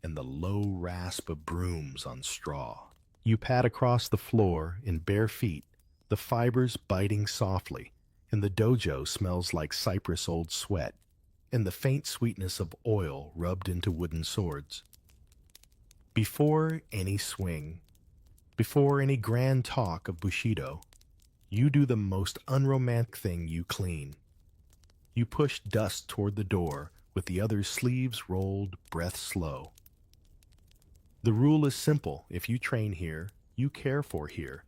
and the low rasp of brooms on straw. You pad across the floor in bare feet, the fibers biting softly, and the dojo smells like cypress old sweat and the faint sweetness of oil rubbed into wooden swords. Before any swing, before any grand talk of Bushido, you do the most unromantic thing. You clean. You push dust toward the door with the other's sleeves rolled, breath slow. The rule is simple. If you train here, you care for here.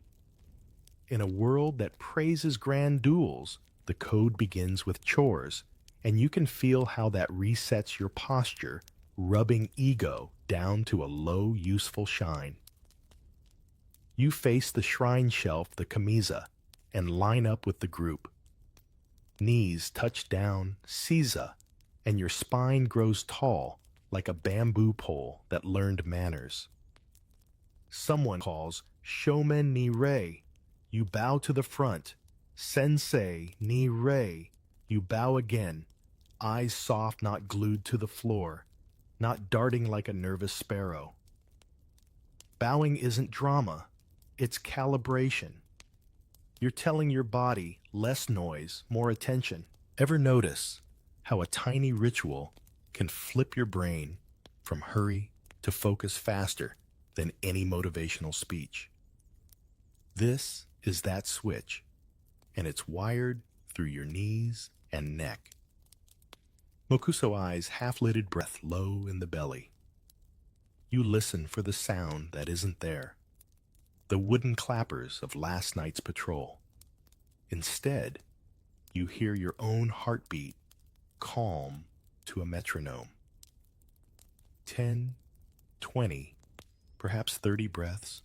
In a world that praises grand duels, the code begins with chores, and you can feel how that resets your posture, rubbing ego down to a low, useful shine. You face the shrine shelf, the kamiza, and line up with the group. Knees touch down, seiza, and your spine grows tall like a bamboo pole that learned manners. Someone calls shomen ni rei. You bow to the front. Sensei ni rei. You bow again, eyes soft, not glued to the floor, not darting like a nervous sparrow. Bowing isn't drama, it's calibration. You're telling your body, less noise, more attention. Ever notice how a tiny ritual can flip your brain from hurry to focus faster than any motivational speech? This is that switch, and it's wired through your knees and neck. Mokuso eyes half-lidded, breath low in the belly. You listen for the sound that isn't there, the wooden clappers of last night's patrol. Instead, You hear your own heartbeat, calm to a metronome. 10, 20, perhaps 30 breaths,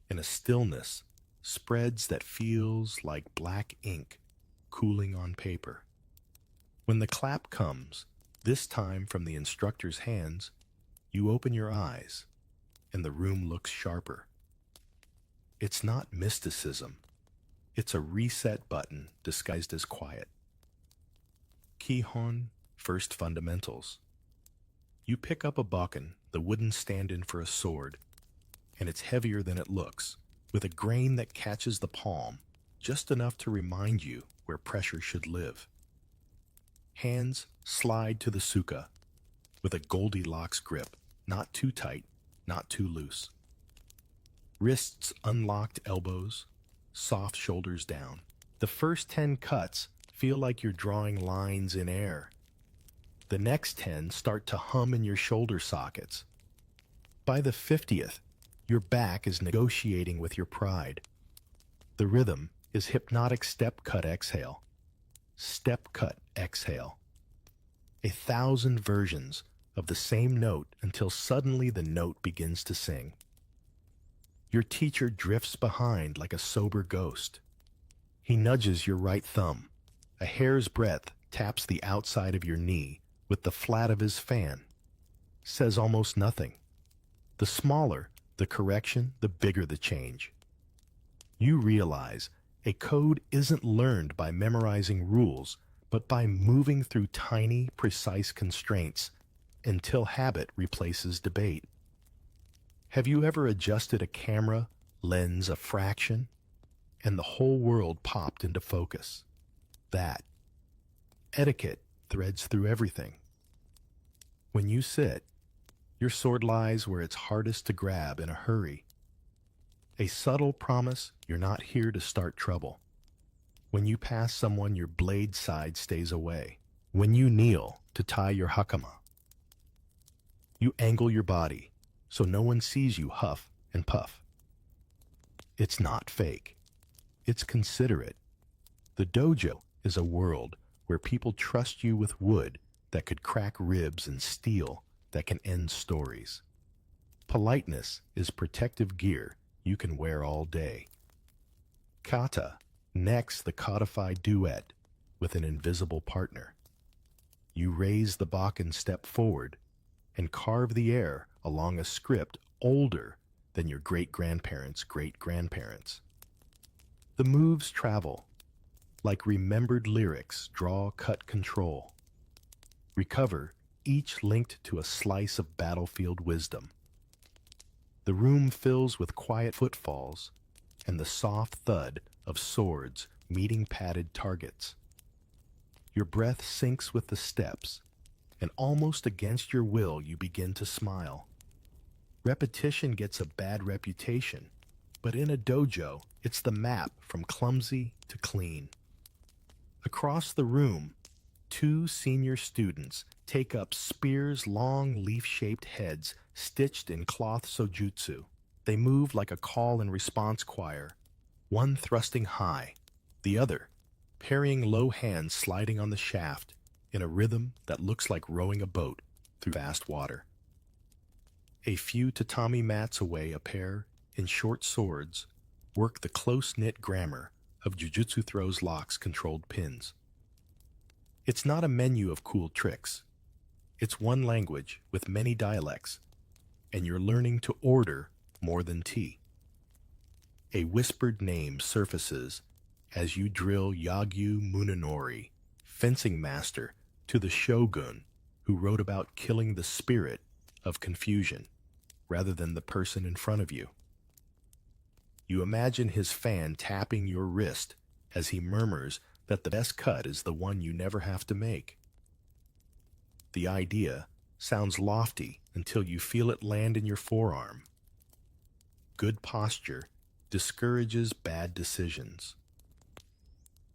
and a stillness spreads that feels like black ink cooling on paper. When the clap comes, this time from the instructor's hands, you open your eyes, and the room looks sharper. It's not mysticism. It's a reset button disguised as quiet. Kihon, first fundamentals. You pick up a bakken, the wooden stand-in for a sword, and it's heavier than it looks, with a grain that catches the palm, just enough to remind you where pressure should live. Hands slide to the suka, with a Goldilocks grip, not too tight, not too loose. Wrists unlocked, elbows, soft shoulders down. The first 10 cuts feel like you're drawing lines in air. The next 10 start to hum in your shoulder sockets. By the 50th, your back is negotiating with your pride. The rhythm is hypnotic step cut exhale. Step cut exhale. 1,000 versions of the same note until suddenly the note begins to sing. Your teacher drifts behind like a sober ghost. He nudges your right thumb. A hair's breadth taps the outside of your knee with the flat of his fan. Says almost nothing. The smaller the correction, the bigger the change. You realize a code isn't learned by memorizing rules, but by moving through tiny, precise constraints until habit replaces debate. Have you ever adjusted a camera lens a fraction and the whole world popped into focus? That etiquette threads through everything. When you sit, your sword lies where it's hardest to grab in a hurry. A subtle promise you're not here to start trouble. When you pass someone, your blade side stays away. When you kneel to tie your hakama, you angle your body so no one sees you huff and puff. It's not fake. It's considerate. The dojo is a world where people trust you with wood that could crack ribs and steel that can end stories. Politeness is protective gear you can wear all day. Kata necks the codified duet with an invisible partner. You raise the bakken step forward and carve the air along a script older than your great-grandparents' great-grandparents. The moves travel like remembered lyrics, draw, cut, control. Recover, each linked to a slice of battlefield wisdom. The room fills with quiet footfalls and the soft thud of swords meeting padded targets. Your breath syncs with the steps, and almost against your will you begin to smile. Repetition gets a bad reputation, but in a dojo, it's the map from clumsy to clean. Across the room, 2 senior students take up spears' long leaf-shaped heads stitched in cloth sojutsu. They move like a call and response choir, one thrusting high, the other parrying low hands sliding on the shaft in a rhythm that looks like rowing a boat through vast water. A few tatami mats away, a pair, in short swords, work the close-knit grammar of jujutsu throws, locks, controlled pins. It's not a menu of cool tricks. It's one language with many dialects, and you're learning to order more than tea. A whispered name surfaces as you drill Yagyu Munenori, fencing master to the shogun who wrote about killing the spirit of confusion rather than the person in front of you. You imagine his fan tapping your wrist as he murmurs that the best cut is the one you never have to make. The idea sounds lofty until you feel it land in your forearm. Good posture discourages bad decisions.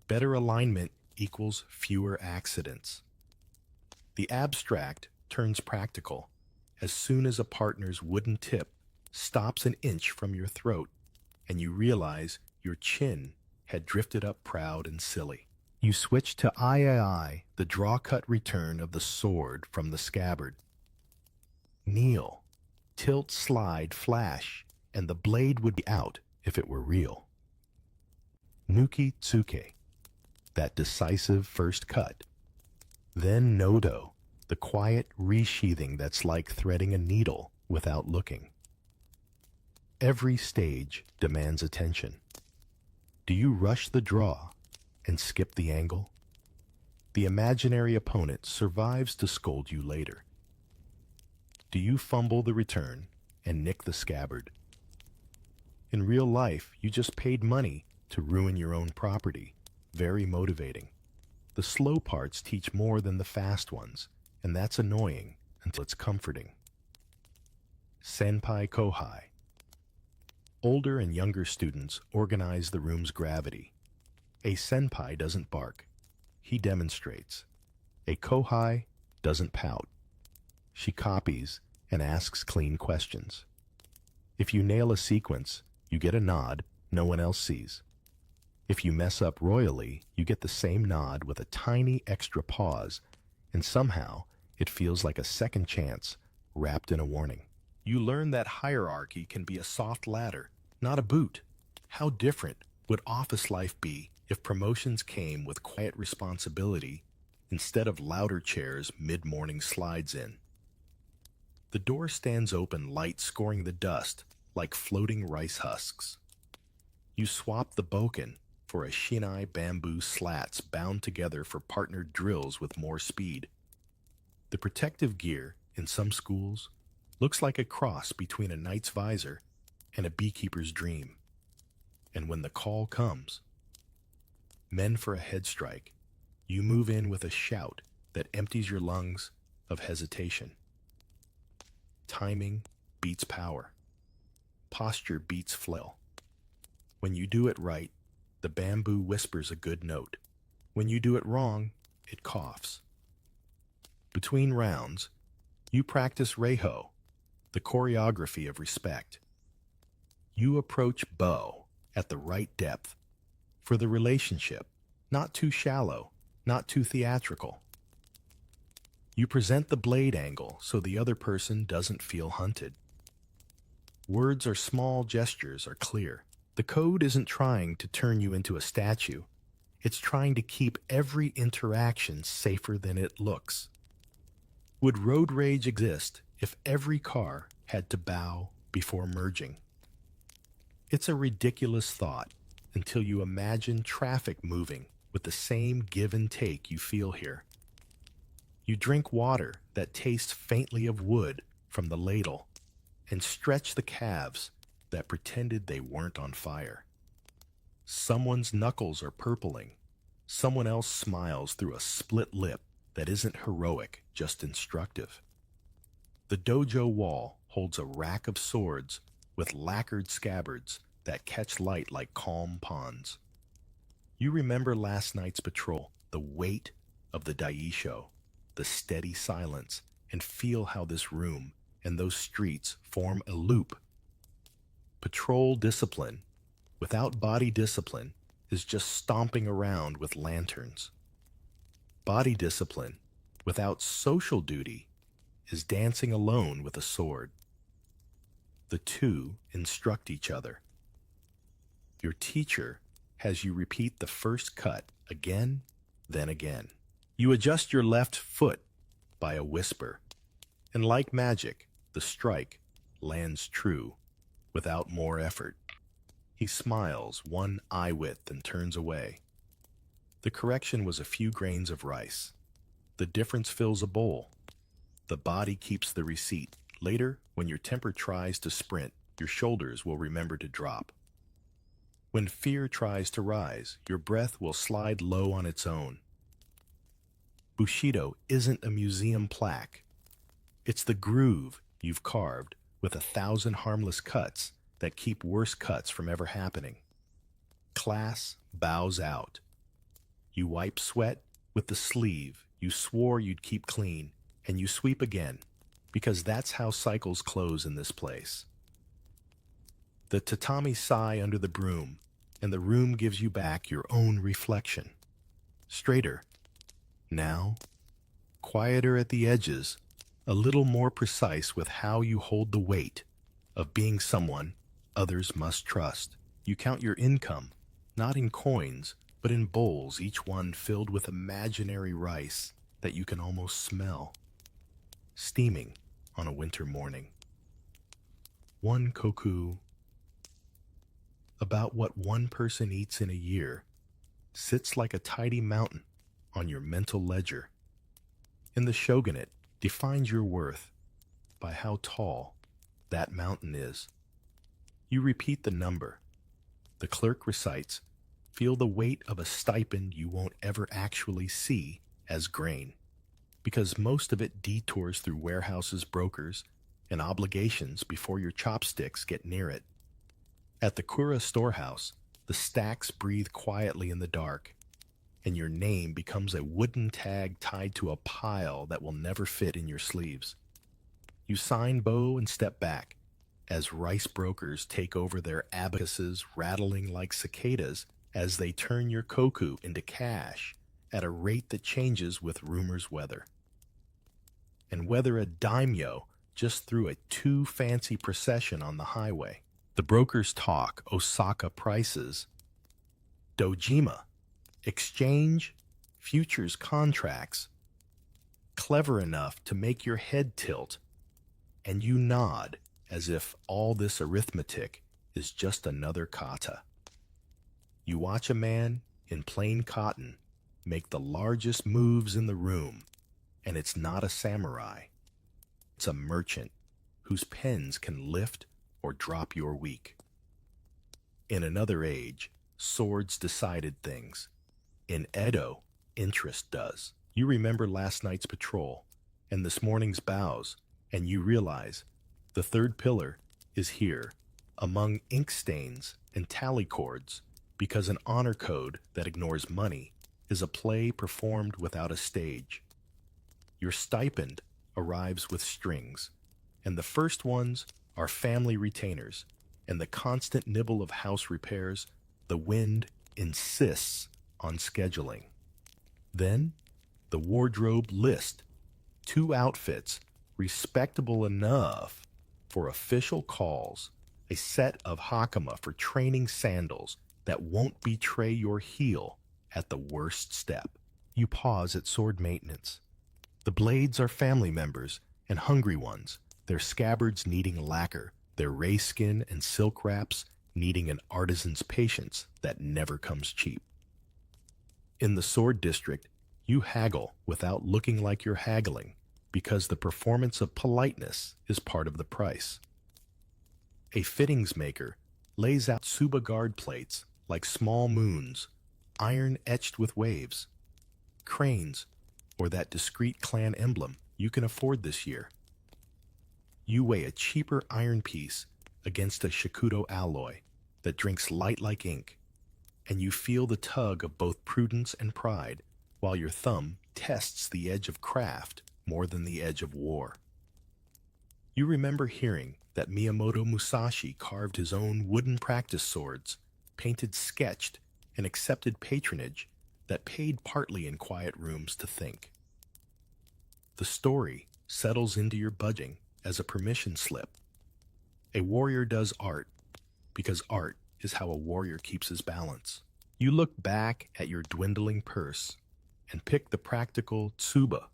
Better alignment equals fewer accidents. The abstract turns practical as soon as a partner's wooden tip stops an inch from your throat and you realize your chin had drifted up proud and silly. You switch to I, the draw-cut return of the sword from the scabbard. Kneel, tilt, slide, flash, and the blade would be out if it were real. Nuki tsuke, that decisive first cut. Then nodo, the quiet resheathing that's like threading a needle without looking. Every stage demands attention. Do you rush the draw and skip the angle? The imaginary opponent survives to scold you later. Do you fumble the return and nick the scabbard? In real life, you just paid money to ruin your own property. Very motivating. The slow parts teach more than the fast ones, and that's annoying until it's comforting. Senpai Kohai. Older and younger students organize the room's gravity. A senpai doesn't bark. He demonstrates. A kohai doesn't pout. She copies and asks clean questions. If you nail a sequence, you get a nod no one else sees. If you mess up royally, you get the same nod with a tiny extra pause, and somehow it feels like a second chance wrapped in a warning. You learn that hierarchy can be a soft ladder, not a boot. How different would office life be if promotions came with quiet responsibility instead of louder chairs mid-morning slides in? The door stands open, light scoring the dust like floating rice husks. You swap the boken for a shinai bamboo slats bound together for partnered drills with more speed. The protective gear, in some schools, looks like a cross between a knight's visor and a beekeeper's dream. And when the call comes, men for a head strike, you move in with a shout that empties your lungs of hesitation. Timing beats power. Posture beats flail. When you do it right, the bamboo whispers a good note. When you do it wrong, it coughs. Between rounds, you practice reiho, the choreography of respect. You approach bow at the right depth for the relationship, not too shallow, not too theatrical. You present the blade angle so the other person doesn't feel hunted. Words or small gestures are clear. The code isn't trying to turn you into a statue. It's trying to keep every interaction safer than it looks. Would road rage exist if every car had to bow before merging? It's a ridiculous thought until you imagine traffic moving with the same give and take you feel here. You drink water that tastes faintly of wood from the ladle and stretch the calves that pretended they weren't on fire. Someone's knuckles are purpling. Someone else smiles through a split lip that isn't heroic, just instructive. The dojo wall holds a rack of swords with lacquered scabbards that catch light like calm ponds. You remember last night's patrol, the weight of the daisho, the steady silence, and feel how this room and those streets form a loop. Patrol discipline, without body discipline, is just stomping around with lanterns. Body discipline, without social duty, is dancing alone with a sword. The two instruct each other. Your teacher has you repeat the first cut again, then again. You adjust your left foot by a whisper, and like magic, the strike lands true without more effort. He smiles one eye width and turns away. The correction was a few grains of rice. The difference fills a bowl. The body keeps the receipt. Later, when your temper tries to sprint, your shoulders will remember to drop. When fear tries to rise, your breath will slide low on its own. Bushido isn't a museum plaque. It's the groove you've carved with 1,000 harmless cuts that keep worse cuts from ever happening. Class bows out. You wipe sweat with the sleeve you swore you'd keep clean, and you sweep again, because that's how cycles close in this place. The tatami sigh under the broom, and the room gives you back your own reflection. straighter. Now, quieter at the edges, a little more precise with how you hold the weight of being someone others must trust. You count your income, not in coins, but in bowls, each one filled with imaginary rice that you can almost smell, steaming on a winter morning. One koku, about what one person eats in a year, sits like a tidy mountain on your mental ledger. In the shogunate, defines your worth by how tall that mountain is. You repeat the number. The clerk recites, feel the weight of a stipend you won't ever actually see as grain, because most of it detours through warehouses, brokers, and obligations before your chopsticks get near it. At the Kura storehouse, the stacks breathe quietly in the dark, and your name becomes a wooden tag tied to a pile that will never fit in your sleeves. You sign bow and step back, as rice brokers take over their abacuses, rattling like cicadas as they turn your koku into cash at a rate that changes with rumors weather. And whether a daimyo just threw a too fancy procession on the highway, the brokers talk Osaka prices, dojima, exchange, futures contracts, clever enough to make your head tilt, and you nod as if all this arithmetic is just another kata. You watch a man in plain cotton make the largest moves in the room, and it's not a samurai. It's a merchant whose pens can lift or drop your week. In another age, swords decided things. In Edo, interest does. You remember last night's patrol and this morning's bows, and you realize the third pillar is here, among ink stains and tally cords, because an honor code that ignores money is a play performed without a stage. Your stipend arrives with strings, and the first ones are family retainers, and the constant nibble of house repairs. The wind insists on scheduling. Then, the wardrobe list, 2 outfits, respectable enough for official calls, a set of hakama for training sandals that won't betray your heel at the worst step. You pause at sword maintenance. The blades are family members and hungry ones, their scabbards needing lacquer, their ray skin and silk wraps needing an artisan's patience that never comes cheap. In the sword district, you haggle without looking like you're haggling, because the performance of politeness is part of the price. A fittings maker lays out tsuba guard plates like small moons, iron etched with waves. Cranes, or that discreet clan emblem you can afford this year. You weigh a cheaper iron piece against a shakudo alloy that drinks light like ink, and you feel the tug of both prudence and pride while your thumb tests the edge of craft more than the edge of war. You remember hearing that Miyamoto Musashi carved his own wooden practice swords, painted, sketched, and accepted patronage that paid partly in quiet rooms to think. The story settles into your budgeting as a permission slip. A warrior does art because art is how a warrior keeps his balance. You look back at your dwindling purse and pick the practical tsuba,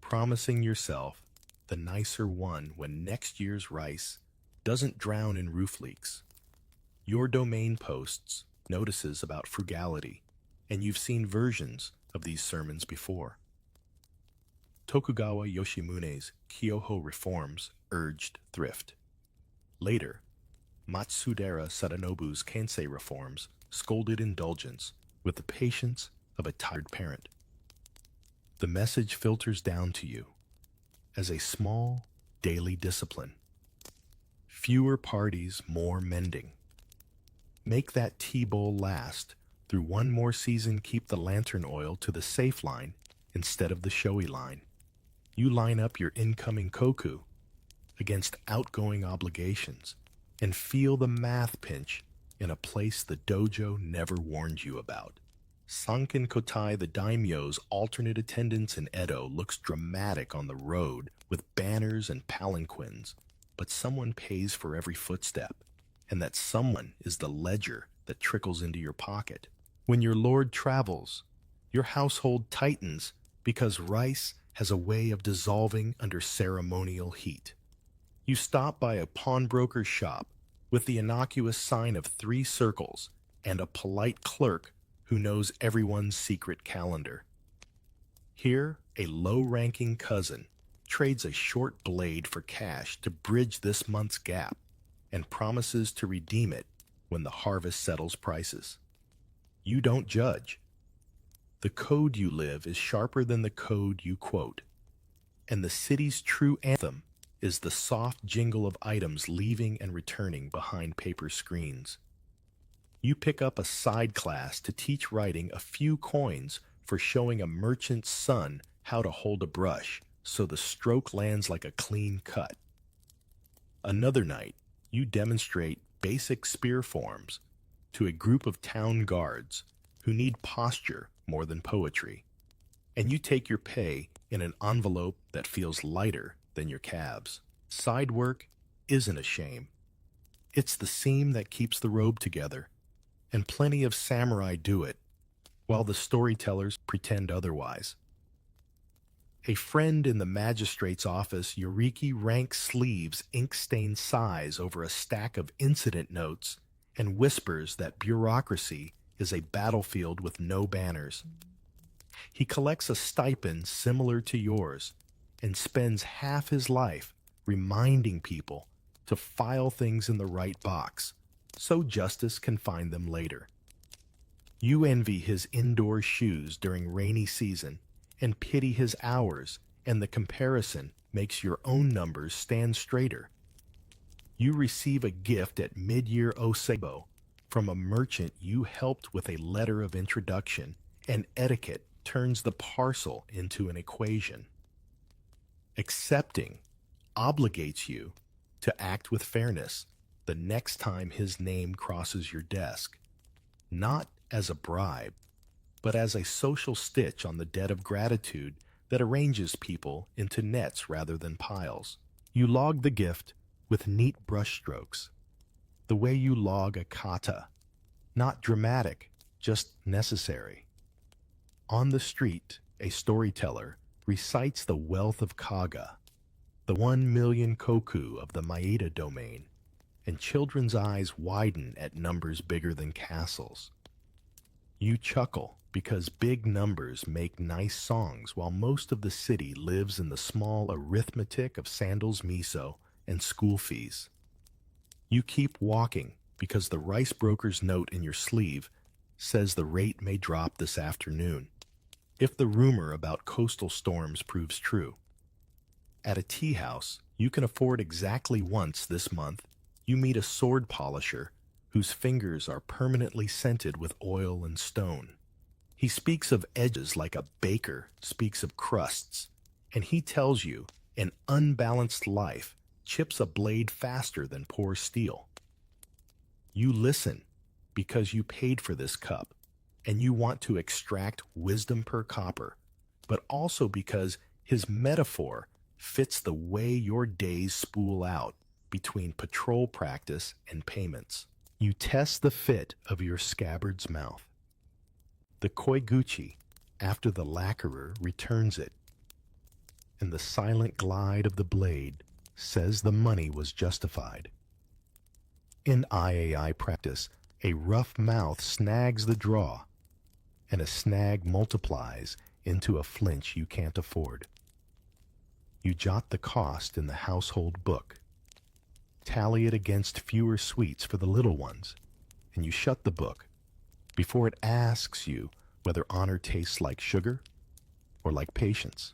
promising yourself the nicer one when next year's rice doesn't drown in roof leaks. Your domain posts notices about frugality, and you've seen versions of these sermons before. Tokugawa Yoshimune's Kyoho reforms urged thrift. Later, Matsudera Sadanobu's Kensei reforms scolded indulgence with the patience of a tired parent. The message filters down to you as a small, daily discipline. Fewer parties, more mending. Make that tea bowl last. Through one more season, keep the lantern oil to the safe line instead of the showy line. You line up your incoming koku against outgoing obligations and feel the math pinch in a place the dojo never warned you about. Sanken Kotai, the daimyo's alternate attendance in Edo, looks dramatic on the road with banners and palanquins, but someone pays for every footstep, and that someone is the ledger that trickles into your pocket. When your lord travels, your household tightens because rice has a way of dissolving under ceremonial heat. You stop by a pawnbroker's shop with the innocuous sign of 3 circles and a polite clerk who knows everyone's secret calendar. Here, a low-ranking cousin trades a short blade for cash to bridge this month's gap and promises to redeem it when the harvest settles prices. You don't judge. The code you live is sharper than the code you quote, and the city's true anthem is the soft jingle of items leaving and returning behind paper screens. You pick up a side class to teach writing a few coins for showing a merchant's son how to hold a brush so the stroke lands like a clean cut. Another night, you demonstrate basic spear forms to a group of town guards who need posture more than poetry, and you take your pay in an envelope that feels lighter than your calves. Side work isn't a shame. It's the seam that keeps the robe together, and plenty of samurai do it, while the storytellers pretend otherwise. A friend in the magistrate's office, Yoriki ranks sleeves ink-stained sighs over a stack of incident notes and whispers that bureaucracy is a battlefield with no banners. He collects a stipend similar to yours and spends half his life reminding people to file things in the right box so justice can find them later. You envy his indoor shoes during rainy season and pity his hours, and the comparison makes your own numbers stand straighter. You receive a gift at mid-year Osebo from a merchant you helped with a letter of introduction, and etiquette turns the parcel into an equation. Accepting obligates you to act with fairness the next time his name crosses your desk, not as a bribe, but as a social stitch on the debt of gratitude that arranges people into nets rather than piles. You log the gift with neat brushstrokes, the way you log a kata, not dramatic, just necessary. On the street, a storyteller recites the wealth of Kaga, the 1,000,000 koku of the Maeda domain, and children's eyes widen at numbers bigger than castles. You chuckle because big numbers make nice songs while most of the city lives in the small arithmetic of sandals miso and school fees. You keep walking because the rice broker's note in your sleeve says the rate may drop this afternoon, if the rumor about coastal storms proves true. At a tea house you can afford exactly once this month, you meet a sword polisher whose fingers are permanently scented with oil and stone. He speaks of edges like a baker speaks of crusts, and he tells you an unbalanced life chips a blade faster than poor steel. You listen because you paid for this cup, and you want to extract wisdom per copper, but also because his metaphor fits the way your days spool out between patrol practice and payments. You test the fit of your scabbard's mouth. The koiguchi, after the lacquerer, returns it, and the silent glide of the blade says the money was justified. In IAI practice, a rough mouth snags the draw, and a snag multiplies into a flinch you can't afford. You jot the cost in the household book, tally it against fewer sweets for the little ones, and you shut the book before it asks you whether honor tastes like sugar or like patience.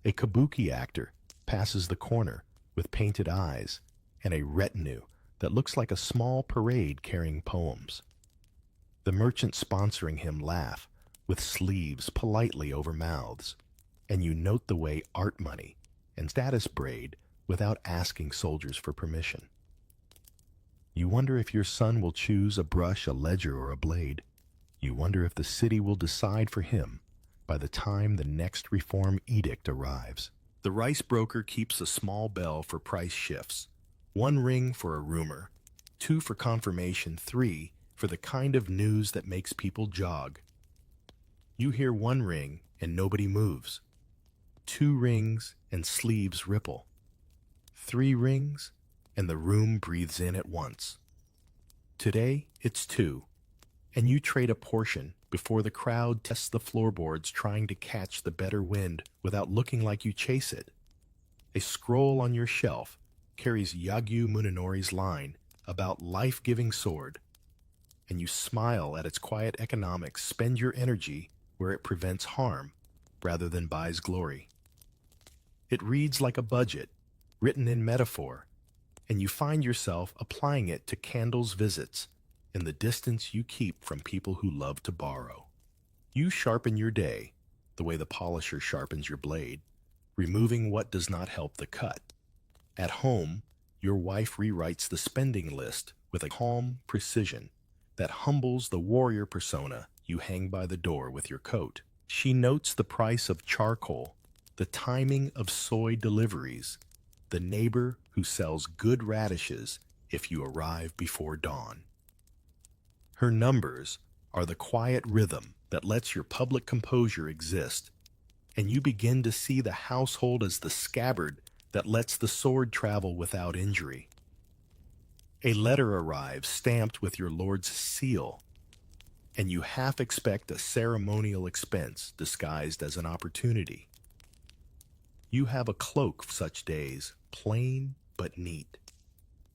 A kabuki actor passes the corner with painted eyes and a retinue that looks like a small parade carrying poems. The merchants sponsoring him laugh with sleeves politely over mouths, and you note the way art money and status braid without asking soldiers for permission. You wonder if your son will choose a brush, a ledger, or a blade. You wonder if the city will decide for him by the time the next reform edict arrives. The rice broker keeps a small bell for price shifts, 1 ring for a rumor, 2 for confirmation, 3 for the kind of news that makes people jog. You hear 1 ring and nobody moves. 2 rings and sleeves ripple. 3 rings and the room breathes in at once. Today, it's 2, and you trade a portion before the crowd tests the floorboards trying to catch the better wind without looking like you chase it. A scroll on your shelf carries Yagyu Munenori's line about life-giving sword, and you smile at its quiet economics. Spend your energy where it prevents harm rather than buys glory. It reads like a budget, written in metaphor, and you find yourself applying it to candles visits in the distance you keep from people who love to borrow. You sharpen your day the way the polisher sharpens your blade, removing what does not help the cut. At home, your wife rewrites the spending list with a calm precision that humbles the warrior persona you hang by the door with your coat. She notes the price of charcoal, the timing of soy deliveries, the neighbor who sells good radishes if you arrive before dawn. Her numbers are the quiet rhythm that lets your public composure exist, and you begin to see the household as the scabbard that lets the sword travel without injury. A letter arrives stamped with your lord's seal, and you half expect a ceremonial expense disguised as an opportunity. You have a cloak for such days, plain but neat,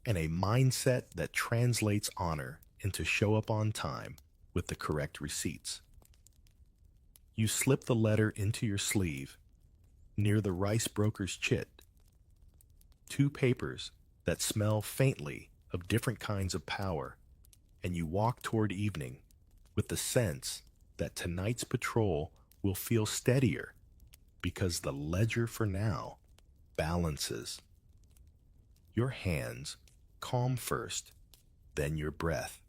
and a mindset that translates honor into show up on time with the correct receipts. You slip the letter into your sleeve near the rice broker's chit. 2 papers that smell faintly of different kinds of power, and you walk toward evening with the sense that tonight's patrol will feel steadier because the ledger for now balances. Your hands calm first, then your breath,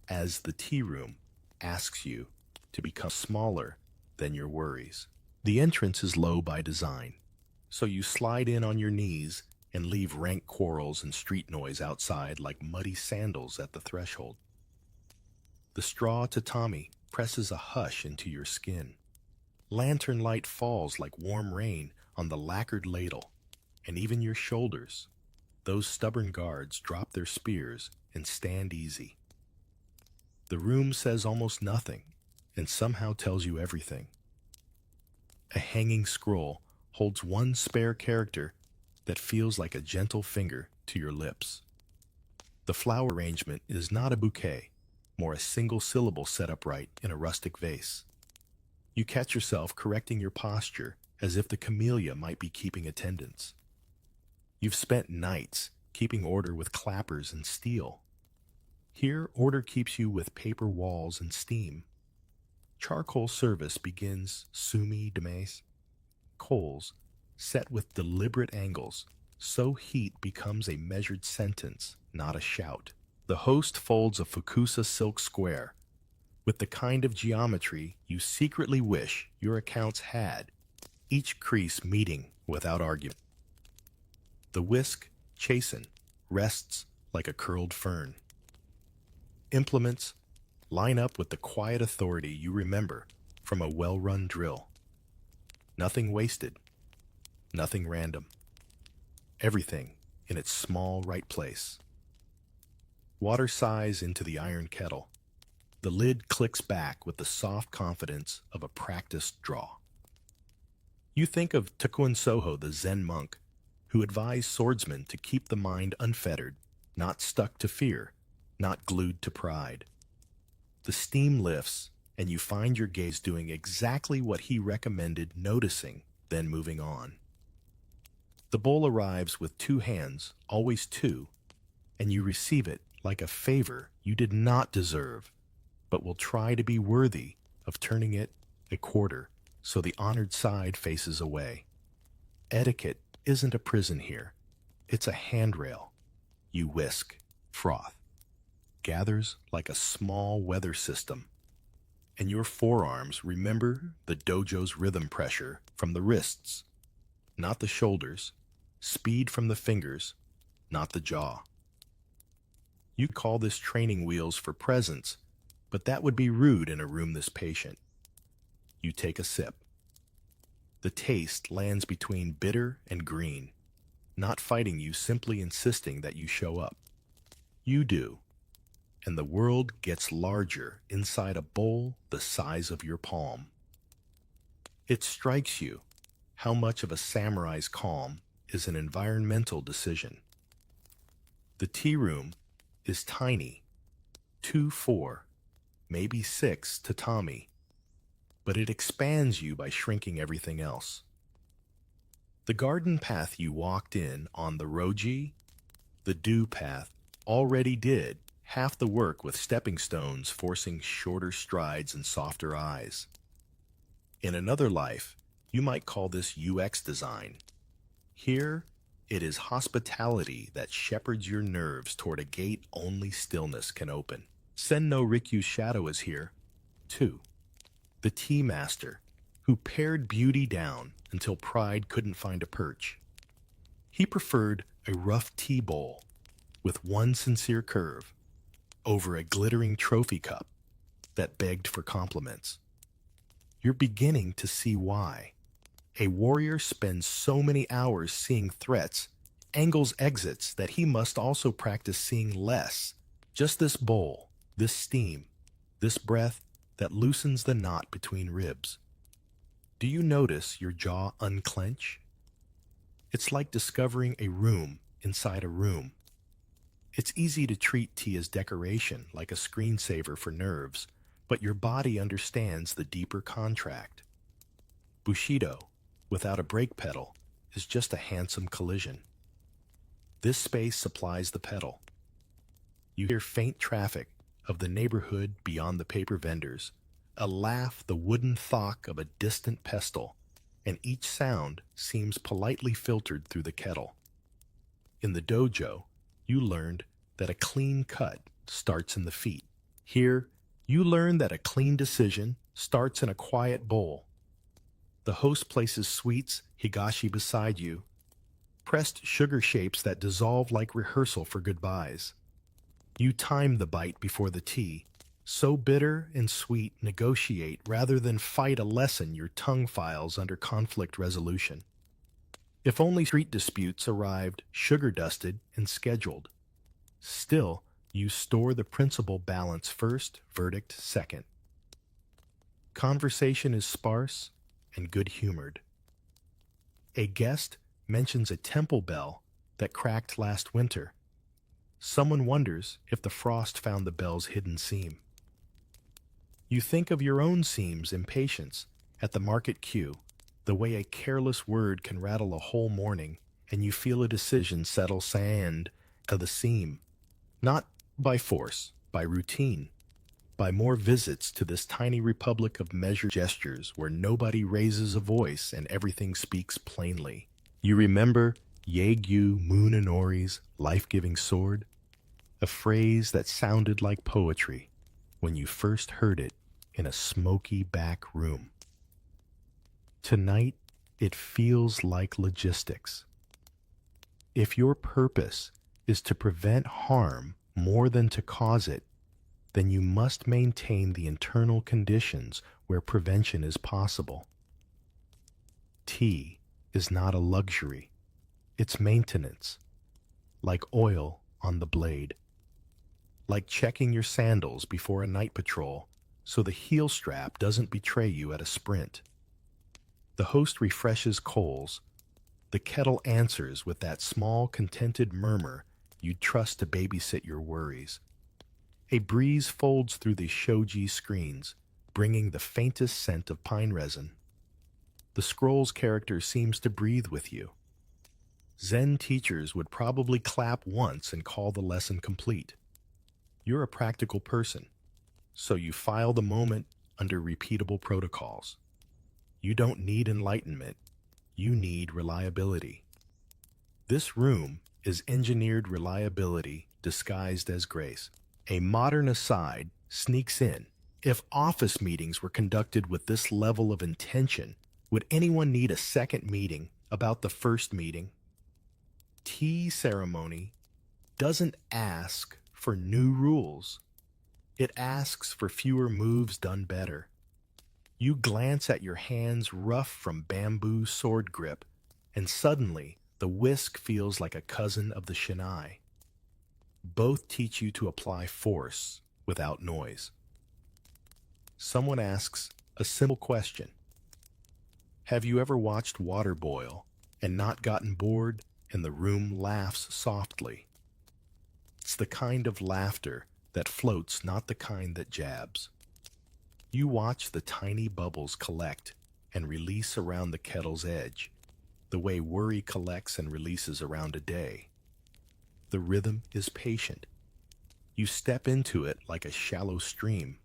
as the tea room asks you to become smaller than your worries. The entrance is low by design, so you slide in on your knees and leave rank quarrels and street noise outside like muddy sandals at the threshold. The straw tatami presses a hush into your skin. Lantern light falls like warm rain on the lacquered ladle, and even your shoulders. Those stubborn guards drop their spears and stand easy. The room says almost nothing, and somehow tells you everything. A hanging scroll holds 1 spare character that feels like a gentle finger to your lips. The flower arrangement is not a bouquet, more a single syllable set upright in a rustic vase. You catch yourself correcting your posture as if the camellia might be keeping attendance. You've spent nights keeping order with clappers and steel. Here, order keeps you with paper walls and steam. Charcoal service begins sumi demes, coals set with deliberate angles, so heat becomes a measured sentence, not a shout. The host folds a fukusa silk square, with the kind of geometry you secretly wish your accounts had, each crease meeting without argument. The whisk, chasten, rests like a curled fern. Implements line up with the quiet authority you remember from a well-run drill. Nothing wasted, nothing random. Everything in its small right place. Water sighs into the iron kettle. The lid clicks back with the soft confidence of a practiced draw. You think of Takun Soho, the Zen monk, who advised swordsmen to keep the mind unfettered, not stuck to fear, not glued to pride. The steam lifts, and you find your gaze doing exactly what he recommended, noticing, then moving on. The bowl arrives with 2 hands, always 2, and you receive it like a favor you did not deserve, but will try to be worthy of turning it a quarter so the honored side faces away. Etiquette isn't a prison here. It's a handrail. You whisk, froth, gathers like a small weather system and your forearms remember the dojo's rhythm pressure from the wrists, not the shoulders, speed from the fingers, not the jaw. You call this training wheels for presence, but that would be rude in a room this patient. You take a sip. The taste lands between bitter and green, not fighting you, simply insisting that you show up. You do, and the world gets larger inside a bowl the size of your palm. It strikes you how much of a samurai's calm is an environmental decision. The tea room is tiny, 2-4, maybe 6 tatami, but it expands you by shrinking everything else. The garden path you walked in on the roji, the dew path, already did half the work with stepping stones forcing shorter strides and softer eyes. In another life, you might call this UX design. Here, it is hospitality that shepherds your nerves toward a gate only stillness can open. Sen no Rikyu's shadow is here, too. The tea master, who pared beauty down until pride couldn't find a perch. He preferred a rough tea bowl with one sincere curve over a glittering trophy cup that begged for compliments. You're beginning to see why. A warrior spends so many hours seeing threats, angles exits, that he must also practice seeing less. Just this bowl, this steam, this breath that loosens the knot between ribs. Do you notice your jaw unclench? It's like discovering a room inside a room. It's easy to treat tea as decoration, like a screensaver for nerves, but your body understands the deeper contract. Bushido, without a brake pedal, is just a handsome collision. This space supplies the pedal. You hear faint traffic of the neighborhood beyond the paper vendors, a laugh, the wooden thock of a distant pestle, and each sound seems politely filtered through the kettle. In the dojo, you learned that a clean cut starts in the feet. Here, you learn that a clean decision starts in a quiet bowl. The host places sweets, higashi, beside you, pressed sugar shapes that dissolve like rehearsal for goodbyes. You time the bite before the tea, so bitter and sweet negotiate rather than fight a lesson your tongue files under conflict resolution. If only street disputes arrived sugar-dusted and scheduled. Still, you store the principle balance first, verdict second. Conversation is sparse and good-humored. A guest mentions a temple bell that cracked last winter. Someone wonders if the frost found the bell's hidden seam. You think of your own seams impatience at the market queue, the way a careless word can rattle a whole morning, and you feel a decision settle sand to the seam. Not by force, by routine, by more visits to this tiny republic of measured gestures where nobody raises a voice and everything speaks plainly. You remember Yagyu Munenori's life-giving sword? A phrase that sounded like poetry when you first heard it in a smoky back room. Tonight, it feels like logistics. If your purpose is to prevent harm more than to cause it, then you must maintain the internal conditions where prevention is possible. Tea is not a luxury. It's maintenance, like oil on the blade. Like checking your sandals before a night patrol so the heel strap doesn't betray you at a sprint. The host refreshes coals. The kettle answers with that small, contented murmur you'd trust to babysit your worries. A breeze folds through the shoji screens, bringing the faintest scent of pine resin. The scroll's character seems to breathe with you. Zen teachers would probably clap once and call the lesson complete. You're a practical person, so you file the moment under repeatable protocols. You don't need enlightenment, you need reliability. This room is engineered reliability disguised as grace. A modern aside sneaks in If office meetings were conducted with this level of intention, would anyone need a second meeting about the first meeting? Tea ceremony doesn't ask for new rules. It asks for fewer moves done better. You glance at your hands rough from bamboo sword grip, and suddenly the whisk feels like a cousin of the shinai. Both teach you to apply force without noise. Someone asks a simple question. Have you ever watched water boil and not gotten bored and the room laughs softly? It's the kind of laughter that floats, not the kind that jabs. You watch the tiny bubbles collect and release around the kettle's edge, the way worry collects and releases around a day. The rhythm is patient. You step into it like a shallow stream.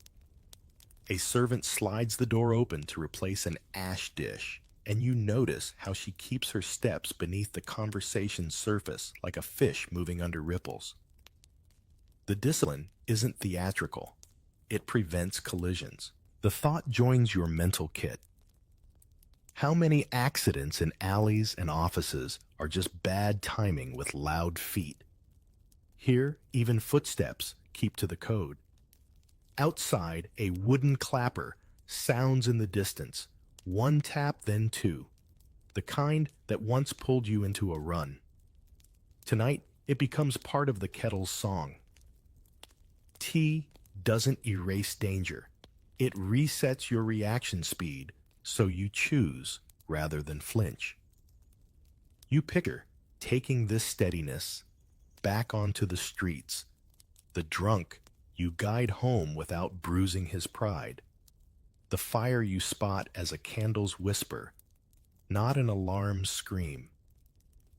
A servant slides the door open to replace an ash dish, and you notice how she keeps her steps beneath the conversation's surface like a fish moving under ripples. The discipline isn't theatrical. It prevents collisions. The thought joins your mental kit. How many accidents in alleys and offices are just bad timing with loud feet? Here, even footsteps keep to the code. Outside, a wooden clapper sounds in the distance, one tap, then two, the kind that once pulled you into a run. Tonight, it becomes part of the kettle's song. Tea doesn't erase danger. It resets your reaction speed so you choose rather than flinch. You picture taking this steadiness back onto the streets, the drunk you guide home without bruising his pride, the fire you spot as a candle's whisper, not an alarm scream,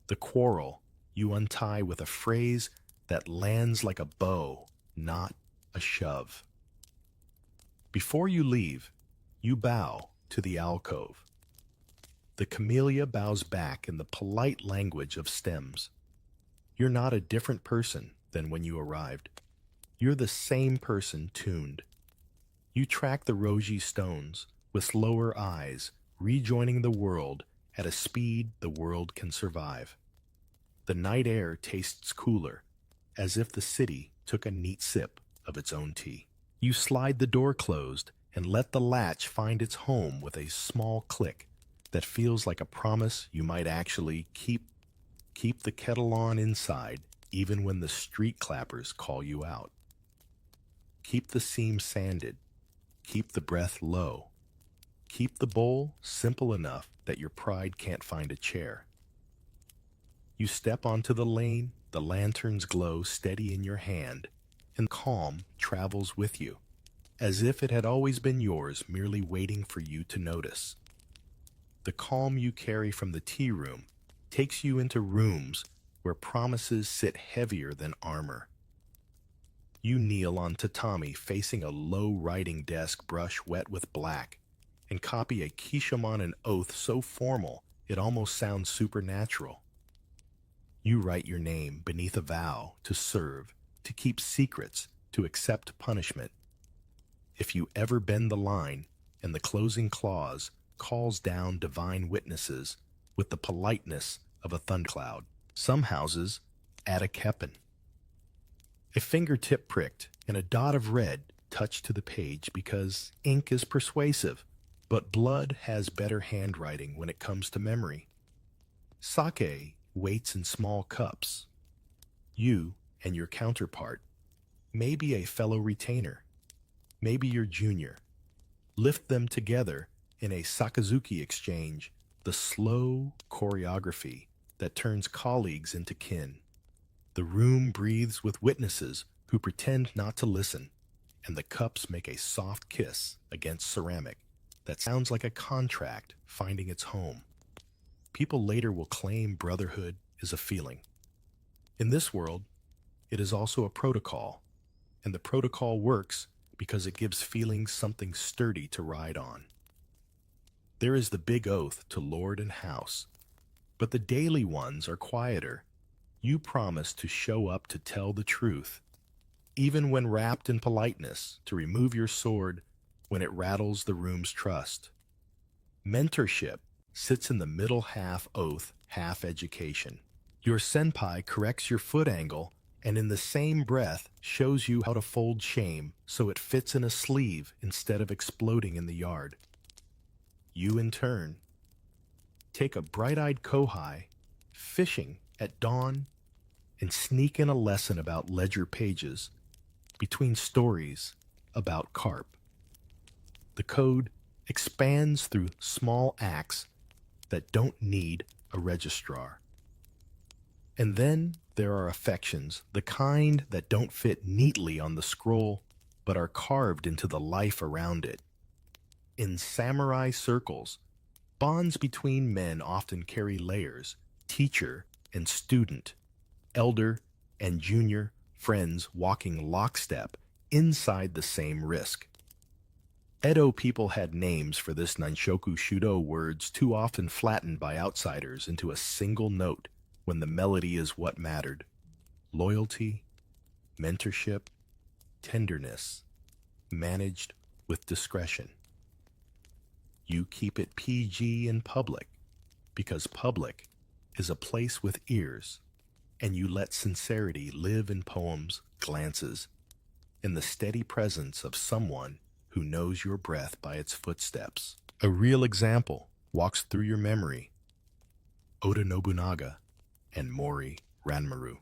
the quarrel you untie with a phrase that lands like a bow, not a shove. Before you leave, you bow to the alcove. The camellia bows back in the polite language of stems. You're not a different person than when you arrived. You're the same person tuned. You track the rosy stones with slower eyes, rejoining the world at a speed the world can survive. The night air tastes cooler, as if the city took a neat sip of its own tea. You slide the door closed and let the latch find its home with a small click that feels like a promise you might actually keep the kettle on inside even when the street clappers call you out. Keep the seam sanded. Keep the breath low. Keep the bowl simple enough that your pride can't find a chair. You step onto the lane, the lanterns glow steady in your hand, and calm travels with you, as if it had always been yours, merely waiting for you to notice. The calm you carry from the tea room takes you into rooms where promises sit heavier than armor. You kneel on tatami facing a low writing desk brush wet with black and copy a kishamon, an oath so formal it almost sounds supernatural. You write your name beneath a vow to serve, to keep secrets, to accept punishment. If you ever bend the line and the closing clause calls down divine witnesses with the politeness of a thundercloud, some houses add a keppen. A fingertip pricked and a dot of red touched to the page because ink is persuasive, but blood has better handwriting when it comes to memory. Sake waits in small cups. You and your counterpart, maybe a fellow retainer, maybe your junior, lift them together in a Sakazuki exchange, the slow choreography that turns colleagues into kin. The room breathes with witnesses who pretend not to listen, and the cups make a soft kiss against ceramic that sounds like a contract finding its home. People later will claim brotherhood is a feeling. In this world, it is also a protocol, and the protocol works because it gives feelings something sturdy to ride on. There is the big oath to lord and house, but the daily ones are quieter. You promise to show up to tell the truth, even when wrapped in politeness, to remove your sword when it rattles the room's trust. Mentorship sits in the middle, half oath, half education. Your senpai corrects your foot angle and in the same breath shows you how to fold shame so it fits in a sleeve instead of exploding in the yard. You, in turn, take a bright-eyed kohai fishing at dawn and sneak in a lesson about ledger pages between stories about carp. The code expands through small acts that don't need a registrar. And then there are affections, the kind that don't fit neatly on the scroll, but are carved into the life around it. In samurai circles, bonds between men often carry layers, teacher and student, elder and junior, friends walking lockstep inside the same risk. Edo people had names for this Nanshoku Shudo words too often flattened by outsiders into a single note when the melody is what mattered. Loyalty, mentorship, tenderness, managed with discretion. You keep it PG in public because public is a place with ears, and you let sincerity live in poems, glances, in the steady presence of someone who knows your breath by its footsteps. A real example walks through your memory. Oda Nobunaga and Mori Ranmaru.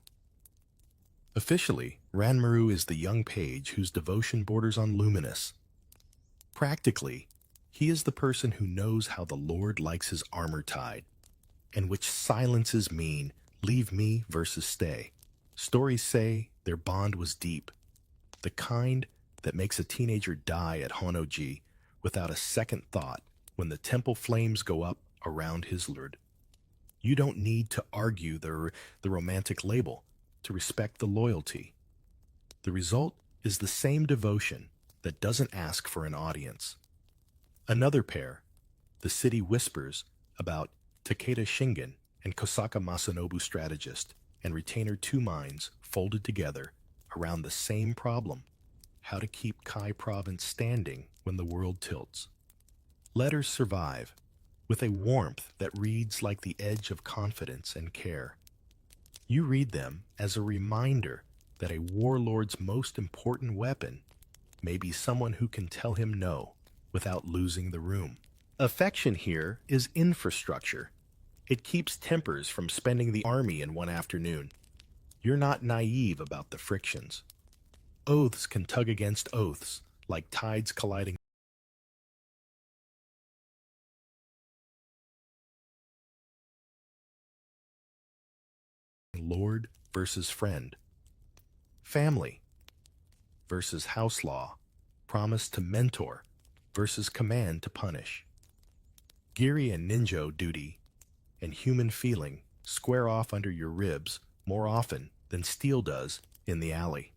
Officially, Ranmaru is the young page whose devotion borders on luminous. Practically, he is the person who knows how the Lord likes his armor tied, and which silences mean leave me versus stay. Stories say their bond was deep, the kind that makes a teenager die at Honoji without a second thought when the temple flames go up around his lord. You don't need to argue the romantic label to respect the loyalty. The result is the same devotion that doesn't ask for an audience. Another pair, The City Whispers, about Takeda Shingen and Kosaka Masanobu, strategist and retainer, two minds folded together around the same problem: how to keep Kai Province standing when the world tilts. Letters survive, with a warmth that reads like the edge of confidence and care. You read them as a reminder that a warlord's most important weapon may be someone who can tell him no without losing the room. Affection here is infrastructure. It keeps tempers from spending the army in one afternoon. You're not naive about the frictions. Oaths can tug against oaths, like tides colliding. Lord versus friend. Family versus house law. Promise to mentor versus command to punish. Giri and ninjo duty and human feeling square off under your ribs more often than steel does in the alley.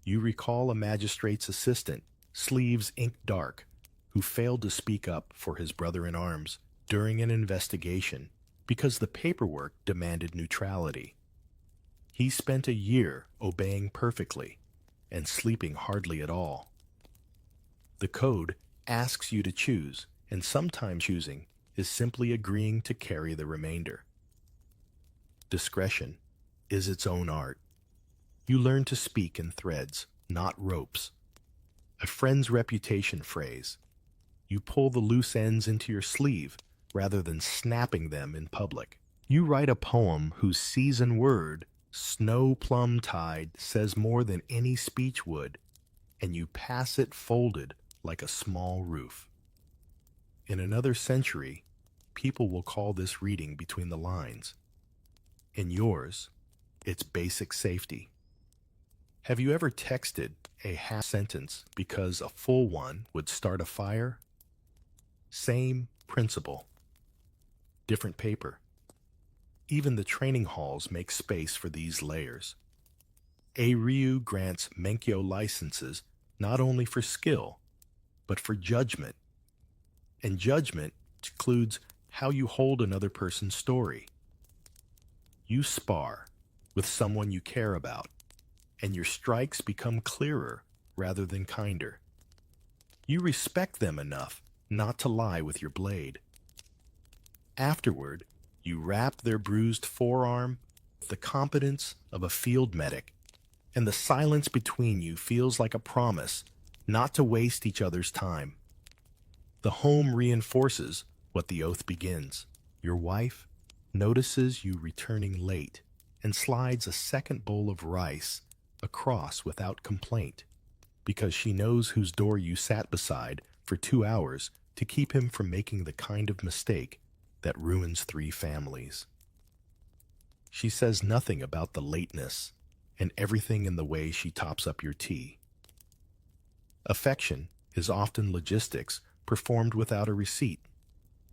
You recall a magistrate's assistant, sleeves inked dark, who failed to speak up for his brother-in-arms during an investigation because the paperwork demanded neutrality. He spent a year obeying perfectly and sleeping hardly at all. The code asks you to choose, and sometimes choosing is simply agreeing to carry the remainder. Discretion is its own art. You learn to speak in threads, not ropes. A friend's reputation phrase. You pull the loose ends into your sleeve rather than snapping them in public. You write a poem whose season word, snow plum tide, says more than any speech would, and you pass it folded like a small roof. In another century, people will call this reading between the lines. In yours, it's basic safety. Have you ever texted a half sentence because a full one would start a fire? Same principle. Different paper. Even the training halls make space for these layers. A Ryu grants Menkyo licenses not only for skill, but for judgment. And judgment includes how you hold another person's story. You spar with someone you care about, and your strikes become clearer rather than kinder. You respect them enough not to lie with your blade. Afterward, you wrap their bruised forearm with the competence of a field medic, and the silence between you feels like a promise not to waste each other's time. The home reinforces what the oath begins. Your wife notices you returning late and slides a second bowl of rice across without complaint, because she knows whose door you sat beside for 2 hours to keep him from making the kind of mistake that ruins 3 families. She says nothing about the lateness and everything in the way she tops up your tea. Affection is often logistics performed without a receipt.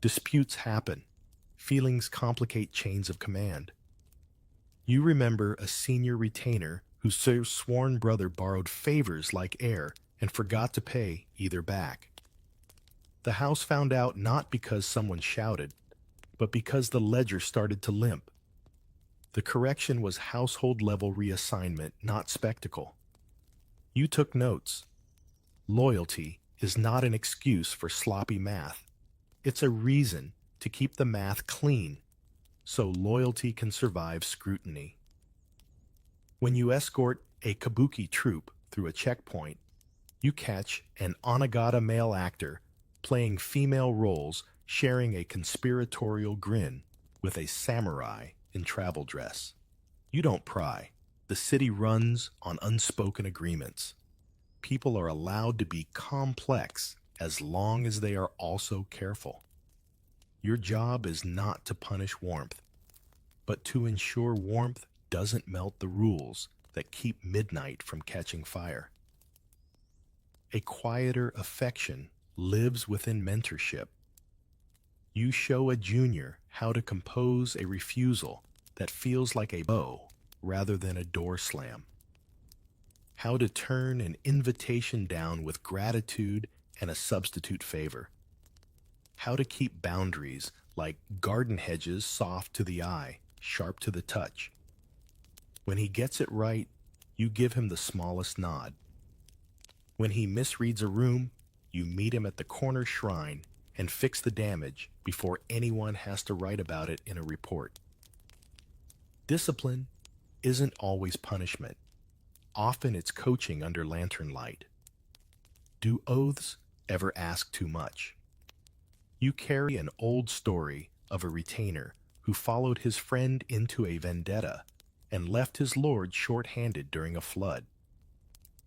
Disputes happen. Feelings complicate chains of command. You remember a senior retainer whose sworn brother borrowed favors like air and forgot to pay either back. The house found out not because someone shouted, but because the ledger started to limp. The correction was household-level reassignment, not spectacle. You took notes. Loyalty is not an excuse for sloppy math. It's a reason to keep the math clean, so loyalty can survive scrutiny. When you escort a kabuki troupe through a checkpoint, you catch an Onagata male actor playing female roles, sharing a conspiratorial grin with a samurai in travel dress. You don't pry. The city runs on unspoken agreements. People are allowed to be complex as long as they are also careful. Your job is not to punish warmth, but to ensure warmth doesn't melt the rules that keep midnight from catching fire. A quieter affection lives within mentorship. You show a junior how to compose a refusal that feels like a bow rather than a door slam. How to turn an invitation down with gratitude and a substitute favor. How to keep boundaries like garden hedges soft to the eye, sharp to the touch. When he gets it right, you give him the smallest nod. When he misreads a room, you meet him at the corner shrine and fix the damage before anyone has to write about it in a report. Discipline isn't always punishment. Often it's coaching under lantern light. Do oaths ever ask too much? You carry an old story of a retainer who followed his friend into a vendetta and left his lord short-handed during a flood.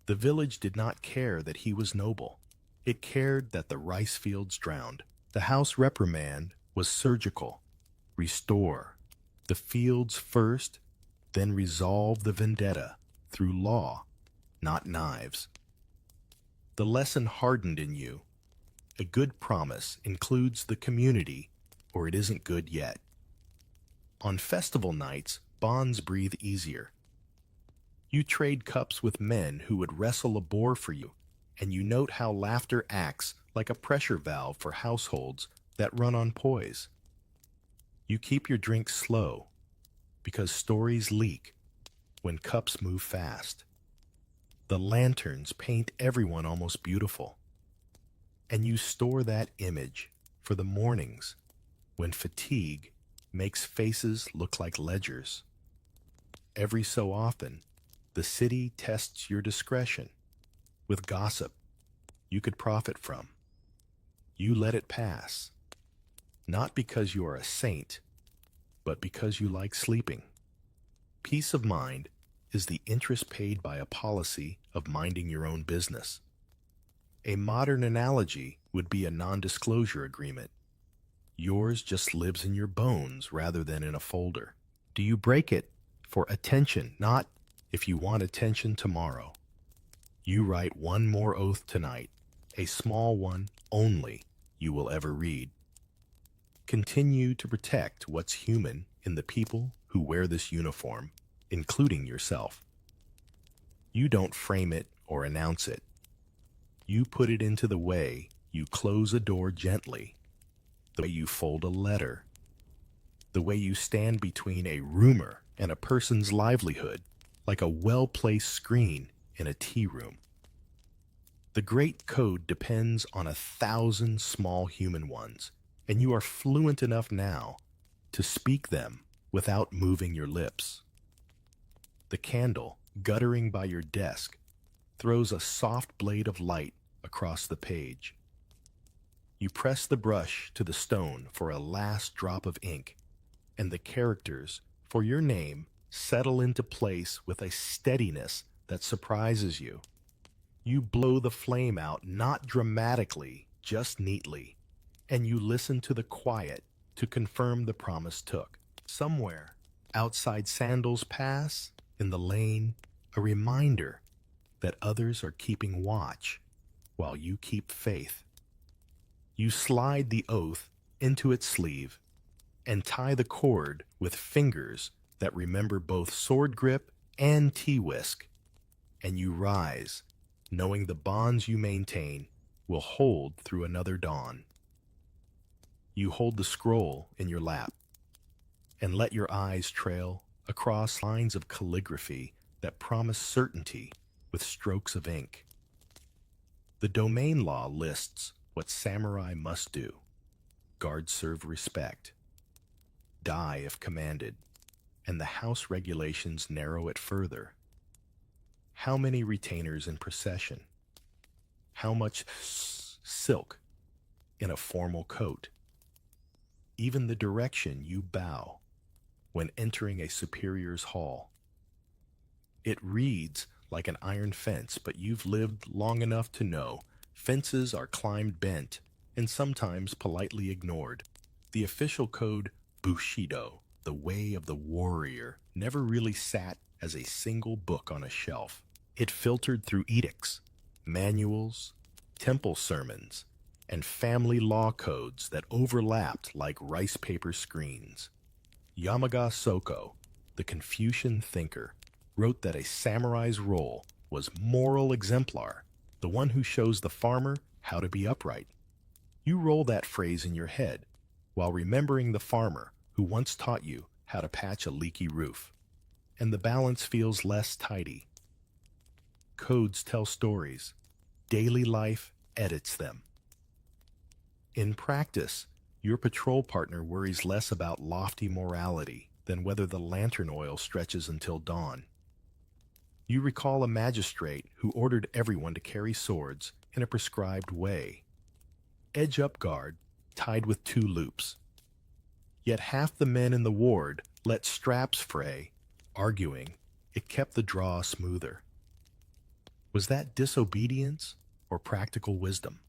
The village did not care that he was noble. It cared that the rice fields drowned. The house reprimand was surgical. Restore the fields first, then resolve the vendetta through law, not knives. The lesson hardened in you. A good promise includes the community, or it isn't good yet. On festival nights, bonds breathe easier. You trade cups with men who would wrestle a boar for you, and you note how laughter acts like a pressure valve for households that run on poise. You keep your drink slow, because stories leak when cups move fast. The lanterns paint everyone almost beautiful, and you store that image for the mornings when fatigue makes faces look like ledgers. Every so often, the city tests your discretion with gossip you could profit from. You let it pass, not because you are a saint, but because you like sleeping. Peace of mind is the interest paid by a policy of minding your own business. A modern analogy would be a non-disclosure agreement. Yours just lives in your bones rather than in a folder. Do you break it for attention, not if you want attention tomorrow? You write one more oath tonight, a small one only you will ever read. Continue to protect what's human in the people who wear this uniform, including yourself. You don't frame it or announce it. You put it into the way you close a door gently, the way you fold a letter, the way you stand between a rumor and a person's livelihood, like a well-placed screen in a tea room. The great code depends on 1,000 small human ones, and you are fluent enough now to speak them without moving your lips. The candle, guttering by your desk, throws a soft blade of light across the page. You press the brush to the stone for a last drop of ink, and the characters for your name settle into place with a steadiness that surprises you. You blow the flame out, not dramatically, just neatly, and you listen to the quiet to confirm the promise took. Somewhere, outside sandals pass, in the lane, a reminder that others are keeping watch while you keep faith. You slide the oath into its sleeve and tie the cord with fingers that remember both sword grip and tea whisk, and you rise, knowing the bonds you maintain will hold through another dawn. You hold the scroll in your lap and let your eyes trail across lines of calligraphy that promise certainty with strokes of ink. The domain law lists what samurai must do: guard serve respect, die if commanded, and the house regulations narrow it further. How many retainers in procession? How much silk in a formal coat? Even the direction you bow when entering a superior's hall. It reads like an iron fence, but you've lived long enough to know fences are climbed bent and sometimes politely ignored. The official code, Bushido, the way of the warrior, never really sat as a single book on a shelf. It filtered through edicts, manuals, temple sermons, and family law codes that overlapped like rice paper screens. Yamaga Soko, the Confucian thinker, wrote that a samurai's role was moral exemplar, the one who shows the farmer how to be upright. You roll that phrase in your head while remembering the farmer who once taught you how to patch a leaky roof, and the balance feels less tidy. Codes tell stories. Daily life edits them. In practice, your patrol partner worries less about lofty morality than whether the lantern oil stretches until dawn. You recall a magistrate who ordered everyone to carry swords in a prescribed way. Edge up guard, tied with 2 loops. Yet half the men in the ward let straps fray, arguing it kept the draw smoother. Was that disobedience or practical wisdom?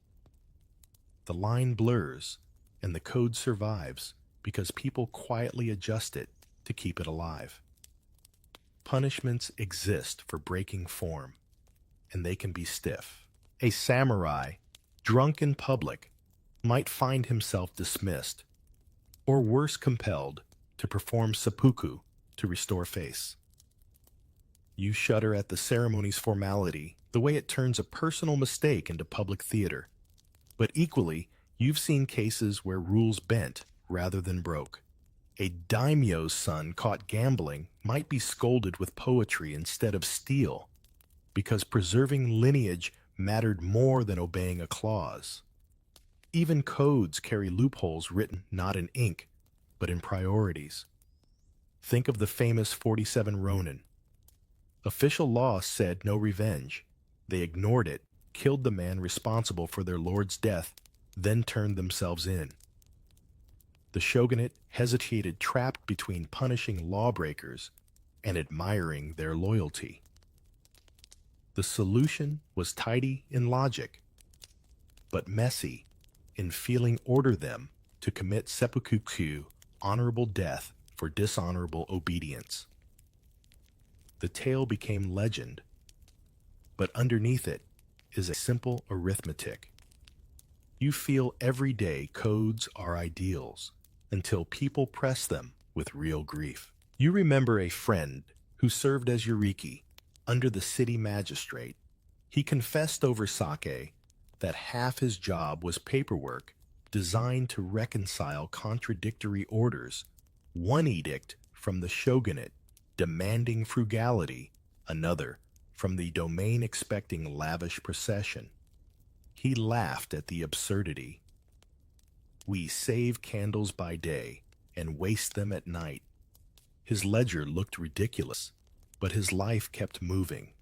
The line blurs, and the code survives because people quietly adjust it to keep it alive. Punishments exist for breaking form, and they can be stiff. A samurai, drunk in public, might find himself dismissed, or worse, compelled to perform seppuku to restore face. You shudder at the ceremony's formality, the way it turns a personal mistake into public theater. But equally, you've seen cases where rules bent rather than broke. A daimyo's son caught gambling might be scolded with poetry instead of steel, because preserving lineage mattered more than obeying a clause. Even codes carry loopholes written not in ink, but in priorities. Think of the famous 47 Ronin. Official law said no revenge. They ignored it, killed the man responsible for their lord's death, then turned themselves in. The shogunate hesitated, trapped between punishing lawbreakers and admiring their loyalty. The solution was tidy in logic, but messy in feeling order them to commit seppuku, honorable death for dishonorable obedience. The tale became legend, but underneath it is a simple arithmetic. You feel every day codes are ideals until people press them with real grief. You remember a friend who served as Yuriki under the city magistrate. He confessed over sake that half his job was paperwork designed to reconcile contradictory orders. One edict from the shogunate demanding frugality, another from the domain expecting lavish procession. He laughed at the absurdity. We save candles by day and waste them at night. His ledger looked ridiculous, but his life kept moving.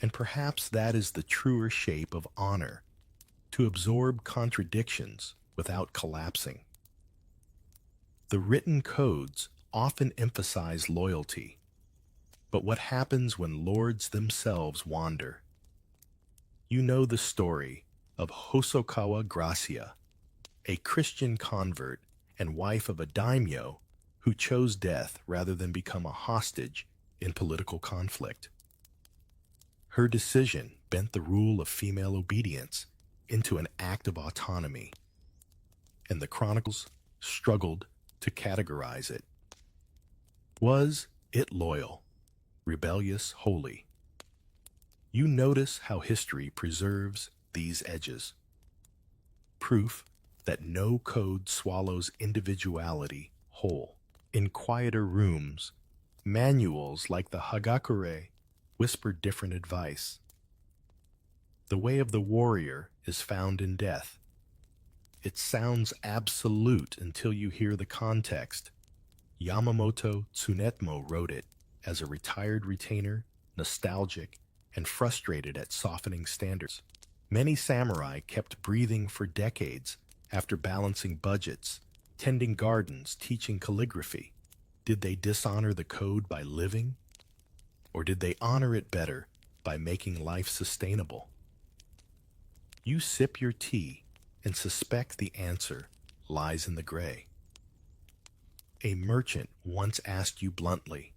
And perhaps that is the truer shape of honor, to absorb contradictions without collapsing. The written codes often emphasize loyalty, but what happens when lords themselves wander? You know the story of Hosokawa Gracia, a Christian convert and wife of a daimyo who chose death rather than become a hostage in political conflict. Her decision bent the rule of female obedience into an act of autonomy, and the chronicles struggled to categorize it. Was it loyal, rebellious, holy? You notice how history preserves these edges. Proof that no code swallows individuality whole. In quieter rooms, manuals like the Hagakure whisper different advice. The way of the warrior is found in death. It sounds absolute until you hear the context. Yamamoto Tsunetmo wrote it as a retired retainer, nostalgic, and frustrated at softening standards. Many samurai kept breathing for decades after balancing budgets, tending gardens, teaching calligraphy. Did they dishonor the code by living? Or did they honor it better by making life sustainable? You sip your tea and suspect the answer lies in the gray. A merchant once asked you bluntly,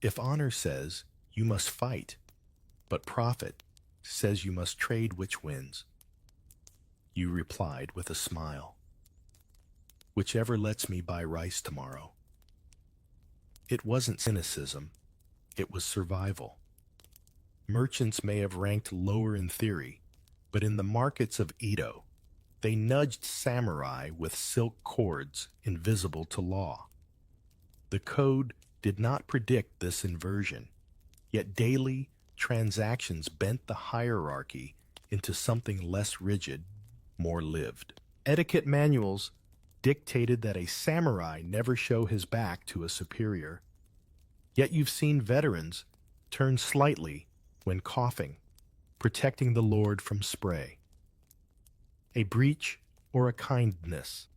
if honor says you must fight, but profit says you must trade, which wins? You replied with a smile, whichever lets me buy rice tomorrow. It wasn't cynicism, it was survival. Merchants may have ranked lower in theory, but in the markets of Edo, they nudged samurai with silk cords invisible to law. The code did not predict this inversion, yet daily transactions bent the hierarchy into something less rigid, more lived. Etiquette manuals dictated that a samurai never show his back to a superior, yet you've seen veterans turn slightly when coughing, protecting the lord from spray. A breach or a kindness.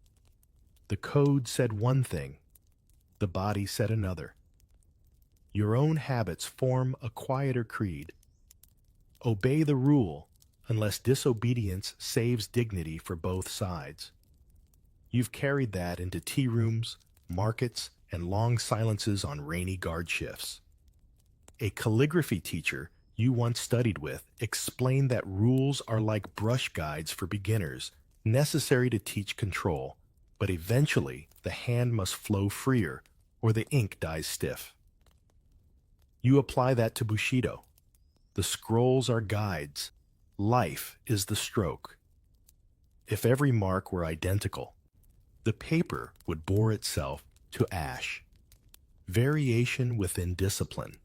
The code said one thing, the body said another. Your own habits form a quieter creed. Obey the rule unless disobedience saves dignity for both sides. You've carried that into tea rooms, markets, and long silences on rainy guard shifts. A calligraphy teacher you once studied with explained that rules are like brush guides for beginners, necessary to teach control, but eventually the hand must flow freer or the ink dies stiff. You apply that to Bushido. The scrolls are guides. Life is the stroke. If every mark were identical, the paper would bore itself to ash. Variation within discipline.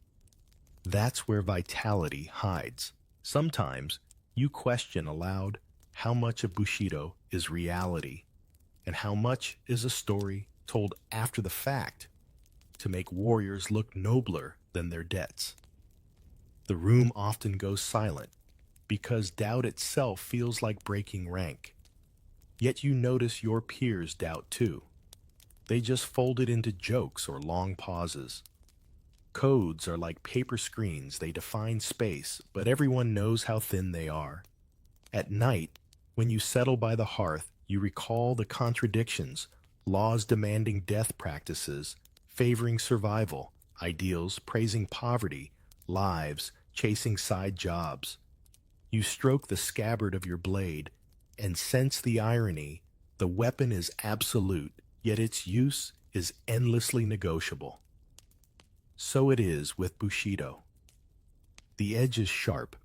That's where vitality hides. Sometimes you question aloud how much of Bushido is reality and how much is a story told after the fact to make warriors look nobler than their debts. The room often goes silent because doubt itself feels like breaking rank. Yet you notice your peers doubt too. They just fold it into jokes or long pauses. Codes are like paper screens. They define space, but everyone knows how thin they are. At night, when you settle by the hearth, you recall the contradictions, laws demanding death practices, favoring survival, ideals praising poverty, lives chasing side jobs. You stroke the scabbard of your blade and sense the irony. The weapon is absolute, yet its use is endlessly negotiable. So it is with Bushido. The edge is sharp,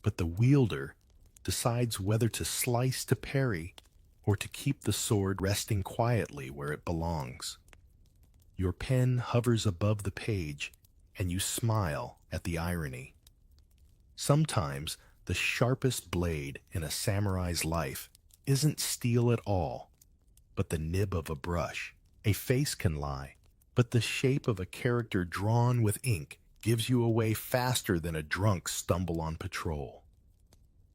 but the wielder decides whether to slice to parry or to keep the sword resting quietly where it belongs. Your pen hovers above the page, and you smile at the irony. Sometimes The sharpest blade in a samurai's life isn't steel at all, but the nib of a brush. A face can lie, but the shape of a character drawn with ink gives you away faster than a drunk stumble on patrol.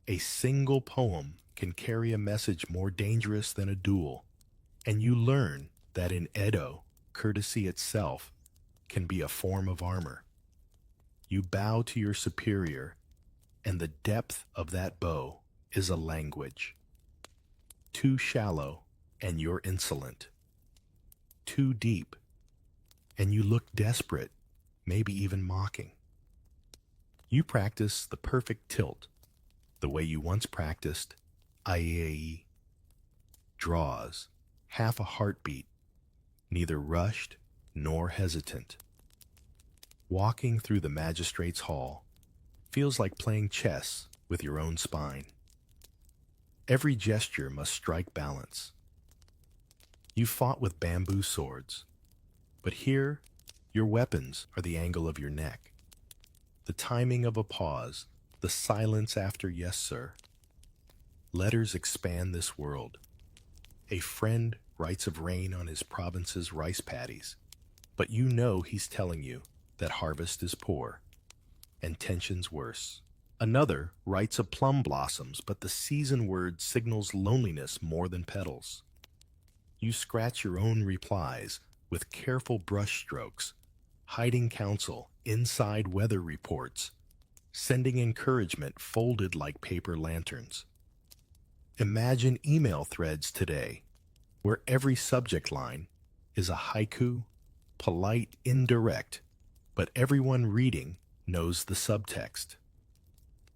A single poem can carry a message more dangerous than a duel, and you learn that in Edo, courtesy itself can be a form of armor. You bow to your superior, and the depth of that bow is a language. Too shallow, and you're insolent. Too deep, and you look desperate, maybe even mocking. You practice the perfect tilt, the way you once practiced Aiei. Draws, half a heartbeat, neither rushed nor hesitant. Walking through the magistrate's hall feels like playing chess with your own spine. Every gesture must strike balance. You fought with bamboo swords, but here your weapons are the angle of your neck, the timing of a pause, the silence after yes, sir. Letters expand this world. A friend writes of rain on his province's rice paddies, but you know he's telling you that harvest is poor and tensions worse. Another writes of plum blossoms, but the season word signals loneliness more than petals. You scratch your own replies with careful brush strokes, hiding counsel inside weather reports, sending encouragement folded like paper lanterns. Imagine email threads today, where every subject line is a haiku, polite, indirect, but everyone reading knows the subtext.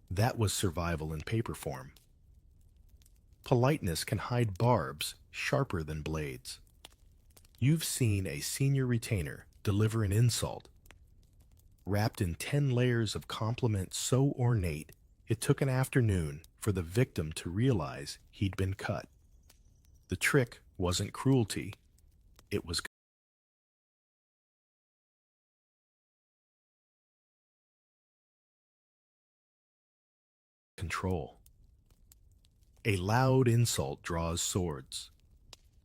That was survival in paper form. Politeness can hide barbs sharper than blades. You've seen a senior retainer deliver an insult, wrapped in 10 layers of compliment so ornate it took an afternoon for the victim to realize he'd been cut. The trick wasn't cruelty, it was control. A loud insult draws swords.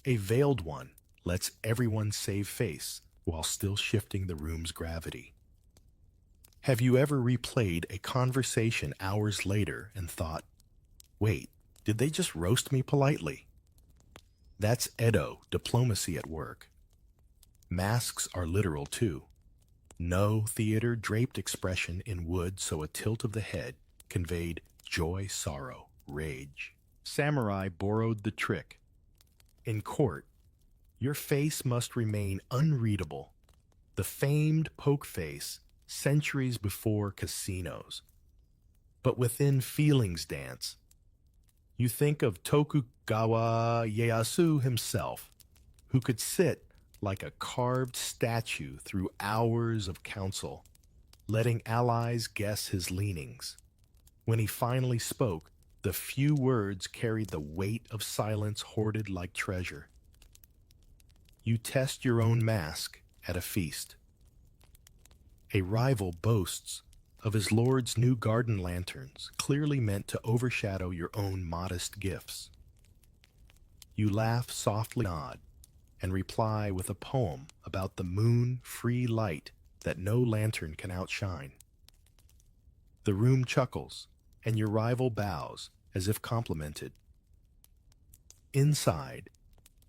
A veiled one lets everyone save face while still shifting the room's gravity. Have you ever replayed a conversation hours later and thought, wait, did they just roast me politely? That's Edo diplomacy at work. Masks are literal too. No theater draped expression in wood, so a tilt of the head conveyed joy, sorrow, rage. Samurai borrowed the trick. In court, your face must remain unreadable. The famed poke face centuries before casinos. But within feelings dance, you think of Tokugawa Ieyasu himself, who could sit like a carved statue through hours of counsel, letting allies guess his leanings. When he finally spoke, the few words carried the weight of silence hoarded like treasure. You test your own mask at a feast. A rival boasts of his lord's new garden lanterns, clearly meant to overshadow your own modest gifts. You laugh softly, nod, and reply with a poem about the moon-free light that no lantern can outshine. The room chuckles, and your rival bows as if complimented. Inside,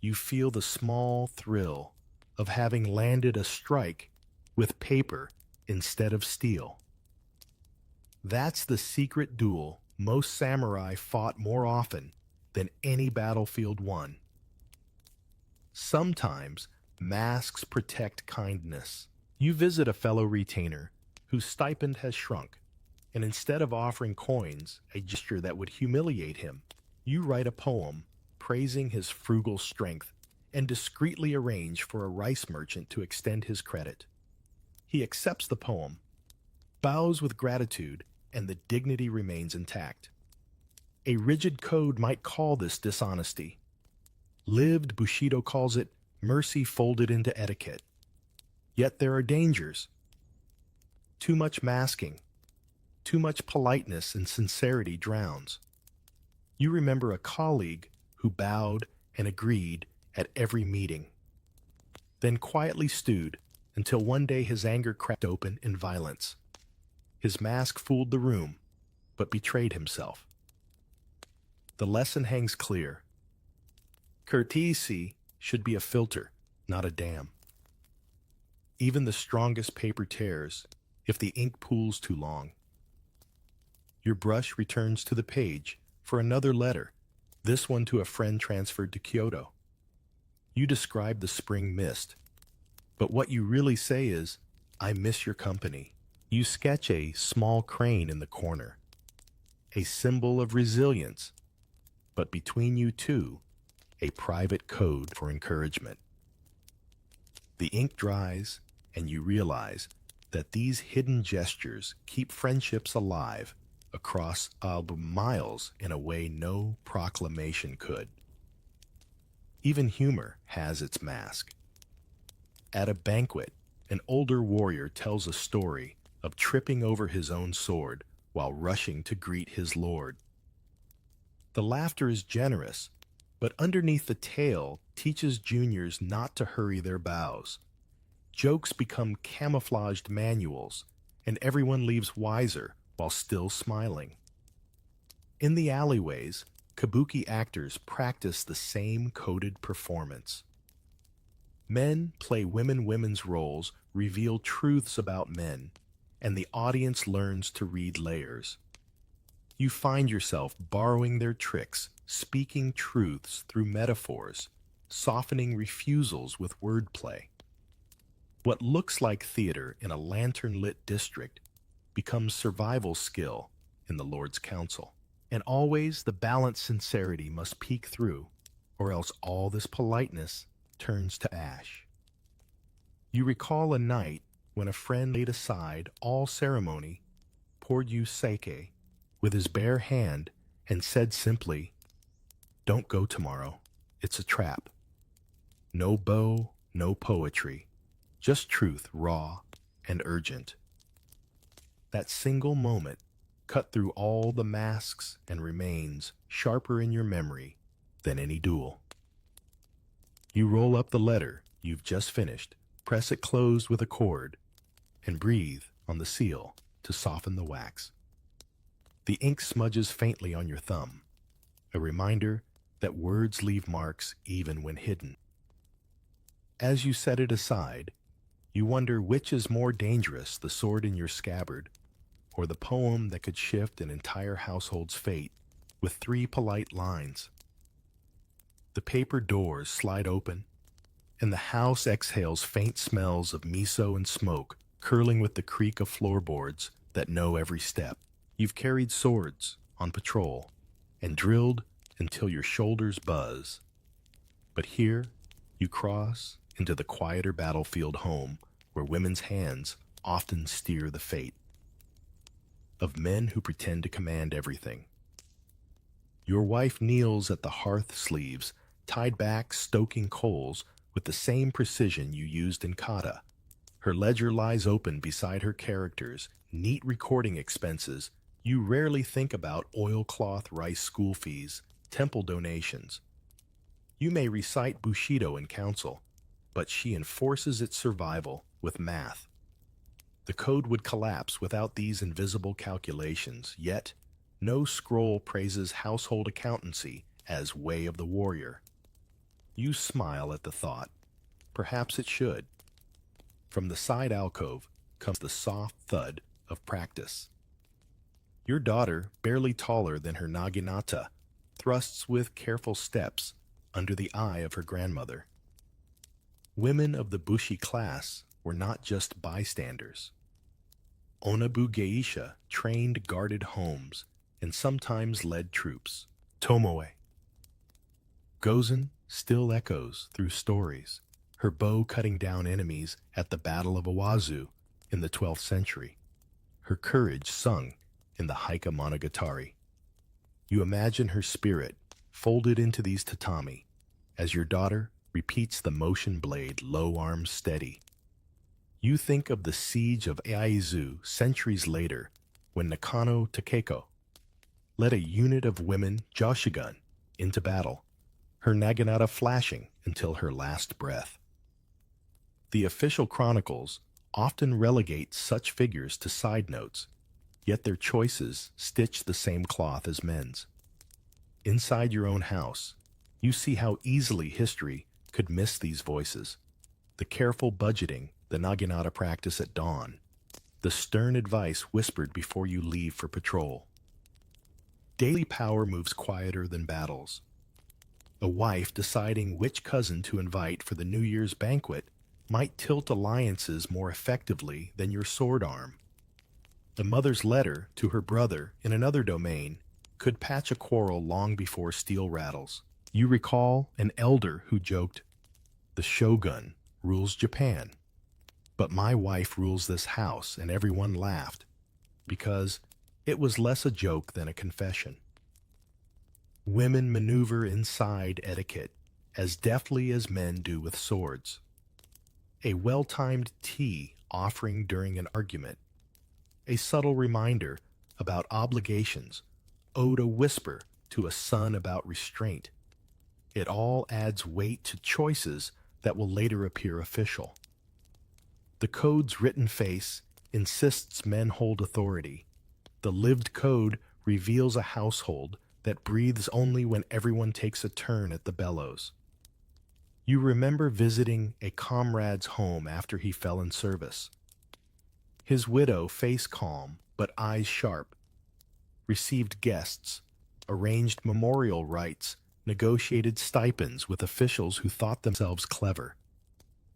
you feel the small thrill of having landed a strike with paper instead of steel. That's the secret duel most samurai fought more often than any battlefield won. Sometimes masks protect kindness. You visit a fellow retainer whose stipend has shrunk, and instead of offering coins, a gesture that would humiliate him, you write a poem praising his frugal strength and discreetly arrange for a rice merchant to extend his credit. He accepts the poem, bows with gratitude, and the dignity remains intact. A rigid code might call this dishonesty. Lived Bushido calls it mercy folded into etiquette. Yet there are dangers. Too much masking, Too much politeness and sincerity drowns. You remember a colleague who bowed and agreed at every meeting, then quietly stewed until one day his anger cracked open in violence. His mask fooled the room, but betrayed himself. The lesson hangs clear. Courtesy should be a filter, not a dam. Even the strongest paper tears if the ink pools too long. Your brush returns to the page for another letter, this one to a friend transferred to Kyoto. You describe the spring mist, but what you really say is, "I miss your company." You sketch a small crane in the corner, a symbol of resilience, but between you two, a private code for encouragement. The ink dries, and you realize that these hidden gestures keep friendships alive across miles in a way no proclamation could. Even humor has its mask. At a banquet, an older warrior tells a story of tripping over his own sword while rushing to greet his lord. The laughter is generous, but underneath the tale teaches juniors not to hurry their bows. Jokes become camouflaged manuals, and everyone leaves wiser while still smiling. In the alleyways, kabuki actors practice the same coded performance. Men play women's roles, reveal truths about men, and the audience learns to read layers. You find yourself borrowing their tricks, speaking truths through metaphors, softening refusals with wordplay. What looks like theater in a lantern-lit district becomes survival skill in the Lord's Council. And always the balanced sincerity must peek through, or else all this politeness turns to ash. You recall a night when a friend laid aside all ceremony, poured you sake with his bare hand, and said simply, "Don't go tomorrow. It's a trap." No bow, no poetry, just truth, raw and urgent. That single moment cut through all the masks and remains sharper in your memory than any duel. You roll up the letter you've just finished, press it closed with a cord, and breathe on the seal to soften the wax. The ink smudges faintly on your thumb, a reminder that words leave marks even when hidden. As you set it aside, you wonder which is more dangerous, the sword in your scabbard, or the poem that could shift an entire household's fate with 3 polite lines. The paper doors slide open, and the house exhales faint smells of miso and smoke, curling with the creak of floorboards that know every step. You've carried swords on patrol and drilled until your shoulders buzz. But here, you cross into the quieter battlefield home where women's hands often steer the fate of men who pretend to command everything. Your wife kneels at the hearth sleeves, tied back, stoking coals with the same precision you used in kata. Her ledger lies open beside her characters, neat recording expenses. You rarely think about oilcloth rice school fees, temple donations. You may recite Bushido in council, but she enforces its survival with math. The code would collapse without these invisible calculations, yet no scroll praises household accountancy as way of the warrior. You smile at the thought. Perhaps it should. From the side alcove comes the soft thud of practice. Your daughter, barely taller than her naginata, thrusts with careful steps under the eye of her grandmother. Women of the Bushi class were not just bystanders. Onabu geisha trained guarded homes and sometimes led troops. Tomoe. Gozen still echoes through stories, her bow cutting down enemies at the Battle of Awazu in the 12th century, her courage sung in the Haika Monogatari. You imagine her spirit folded into these tatami as your daughter repeats the motion blade, low arms steady. You think of the siege of Aizu centuries later, when Nakano Takeko led a unit of women Joshigun into battle, her naginata flashing until her last breath. The official chronicles often relegate such figures to side notes, yet their choices stitch the same cloth as men's. Inside your own house, you see how easily history could miss these voices. The careful budgeting the naginata practice at dawn, the stern advice whispered before you leave for patrol. Daily power moves quieter than battles. A wife deciding which cousin to invite for the New Year's banquet might tilt alliances more effectively than your sword arm. A mother's letter to her brother in another domain could patch a quarrel long before steel rattles. You recall an elder who joked, "The shogun rules Japan, but my wife rules this house," and everyone laughed, because it was less a joke than a confession. Women maneuver inside etiquette as deftly as men do with swords. A well-timed tea offering during an argument, a subtle reminder about obligations owed a whisper to a son about restraint. It all adds weight to choices that will later appear official. The code's written face insists men hold authority. The lived code reveals a household that breathes only when everyone takes a turn at the bellows. You remember visiting a comrade's home after he fell in service. His widow, face calm but eyes sharp, received guests, arranged memorial rites, negotiated stipends with officials who thought themselves clever.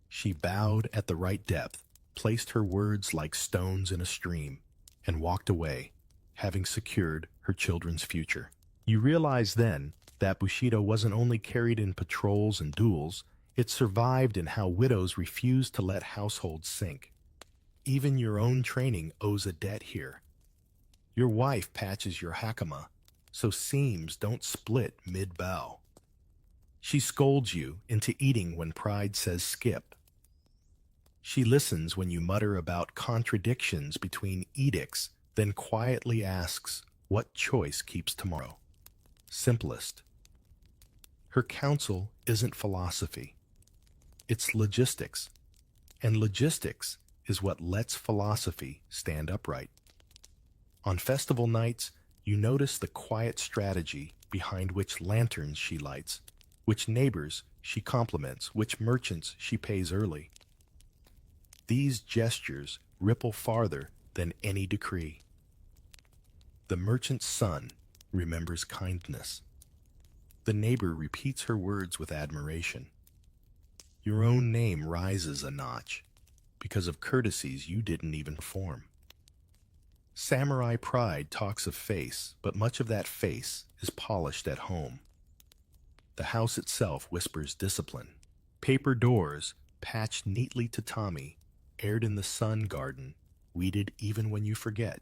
She bowed at the right depth, placed her words like stones in a stream, and walked away, having secured her children's future. You realize then that Bushido wasn't only carried in patrols and duels, it survived in how widows refused to let households sink. Even your own training owes a debt here. Your wife patches your hakama, so seams don't split mid-bow. She scolds you into eating when pride says skip. She listens when you mutter about contradictions between edicts, then quietly asks, what choice keeps tomorrow? Simplest. Her counsel isn't philosophy. It's logistics. And logistics is what lets philosophy stand upright. On festival nights, you notice the quiet strategy behind which lanterns she lights, which neighbors she compliments, which merchants she pays early. These gestures ripple farther than any decree. The merchant's son remembers kindness. The neighbor repeats her words with admiration. Your own name rises a notch because of courtesies you didn't even perform. Samurai pride talks of face, but much of that face is polished at home. The house itself whispers discipline. Paper doors, patched neatly to tatami, aired in the sun garden, weeded even when you forget.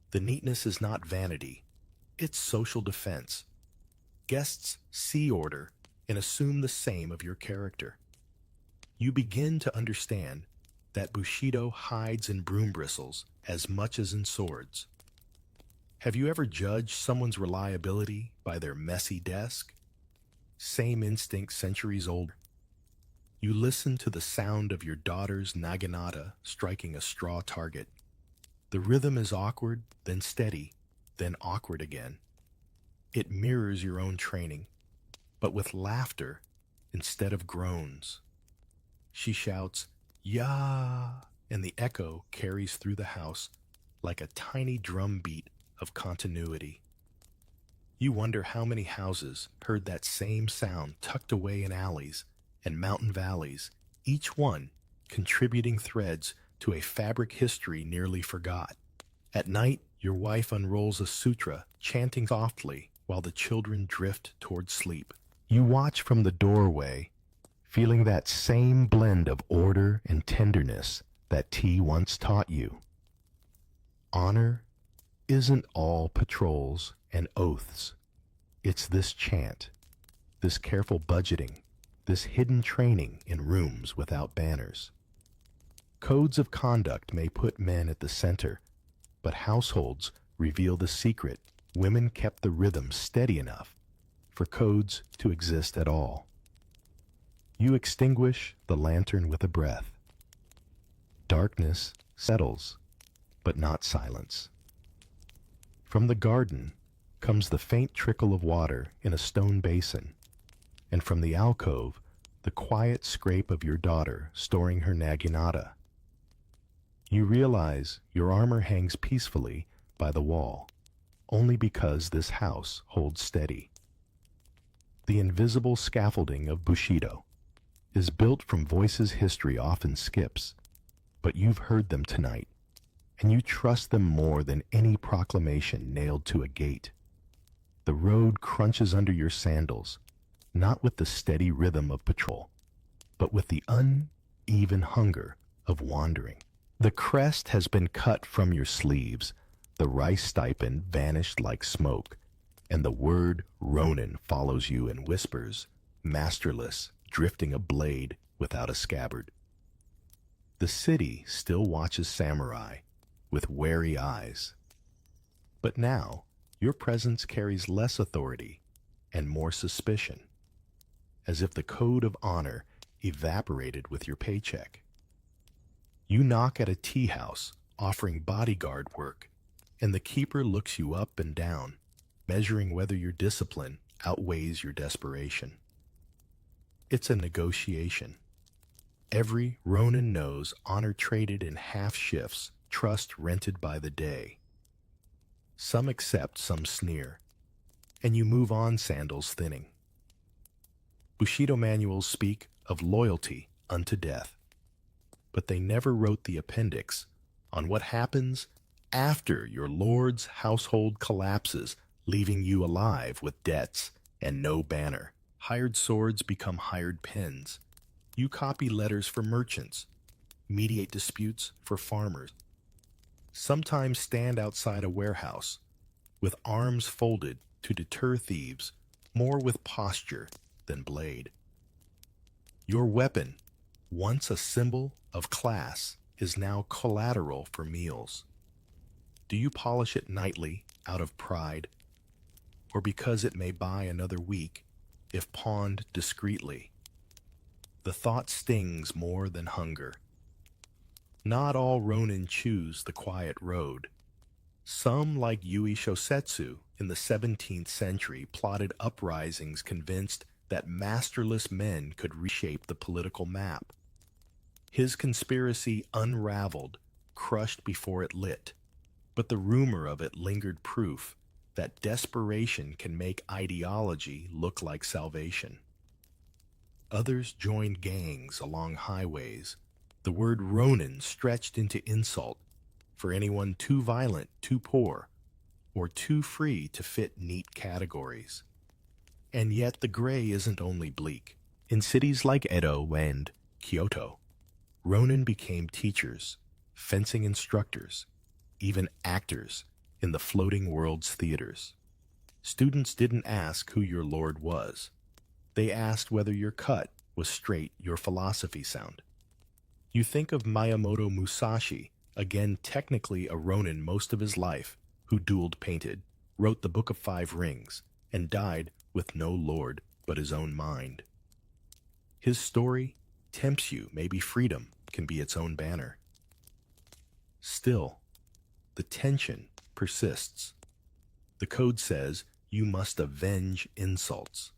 The neatness is not vanity, it's social defense. Guests see order and assume the same of your character. You begin to understand that Bushido hides in broom bristles as much as in swords. Have you ever judged someone's reliability by their messy desk? Same instinct centuries older. You listen to the sound of your daughter's naginata striking a straw target. The rhythm is awkward, then steady, then awkward again. It mirrors your own training, but with laughter instead of groans. She shouts, "Ya!" and the echo carries through the house like a tiny drum beat of continuity. You wonder how many houses heard that same sound tucked away in alleys and mountain valleys, each one contributing threads to a fabric history nearly forgot. At night, your wife unrolls a sutra, chanting softly while the children drift toward sleep. You watch from the doorway, feeling that same blend of order and tenderness that tea once taught you. Honor isn't all patrols and oaths. It's this chant, this careful budgeting, this hidden training in rooms without banners. Codes of conduct may put men at the center, But households reveal the secret. Women kept the rhythm steady enough for codes to exist at all. You extinguish the lantern with a breath. Darkness settles, but not silence. From the garden comes the faint trickle of water in a stone basin, and from the alcove, the quiet scrape of your daughter storing her naginata. You realize your armor hangs peacefully by the wall, only because this house holds steady. The invisible scaffolding of Bushido is built from voices history often skips, but you've heard them tonight, and you trust them more than any proclamation nailed to a gate. The road crunches under your sandals, not with the steady rhythm of patrol, but with the uneven hunger of wandering. The crest has been cut from your sleeves, the rice stipend vanished like smoke, and the word Ronin follows you in whispers, masterless, drifting a blade without a scabbard. The city still watches samurai with wary eyes. But now, your presence carries less authority and more suspicion, as if the code of honor evaporated with your paycheck. You knock at a tea house offering bodyguard work, and the keeper looks you up and down, measuring whether your discipline outweighs your desperation. It's a negotiation. Every Ronin knows honor traded in half shifts, trust rented by the day. Some accept, some sneer, and you move on, sandals thinning. Bushido manuals speak of loyalty unto death, but they never wrote the appendix on what happens after your lord's household collapses, leaving you alive with debts and no banner. Hired swords become hired pens. You copy letters for merchants, mediate disputes for farmers, sometimes stand outside a warehouse with arms folded to deter thieves, more with posture than blade. Your weapon, once a symbol of class, is now collateral for meals. Do you polish it nightly out of pride, or because it may buy another week if pawned discreetly? The thought stings more than hunger. Not all Ronin choose the quiet road. Some, like Yui Shosetsu in the 17th century, plotted uprisings convinced that masterless men could reshape the political map. His conspiracy unraveled, crushed before it lit, but the rumor of it lingered, proof that desperation can make ideology look like salvation. Others joined gangs along highways, the word Ronin stretched into insult for anyone too violent, too poor, or too free to fit neat categories. And yet the gray isn't only bleak. In cities like Edo and Kyoto, Ronin became teachers, fencing instructors, even actors in the floating world's theaters. Students didn't ask who your lord was. They asked whether your cut was straight, your philosophy sound. You think of Miyamoto Musashi, again technically a Ronin most of his life, who dueled painted, wrote the Book of Five Rings, and died with no lord but his own mind. His story tempts you, maybe freedom can be its own banner. Still, the tension persists. The code says you must avenge insults.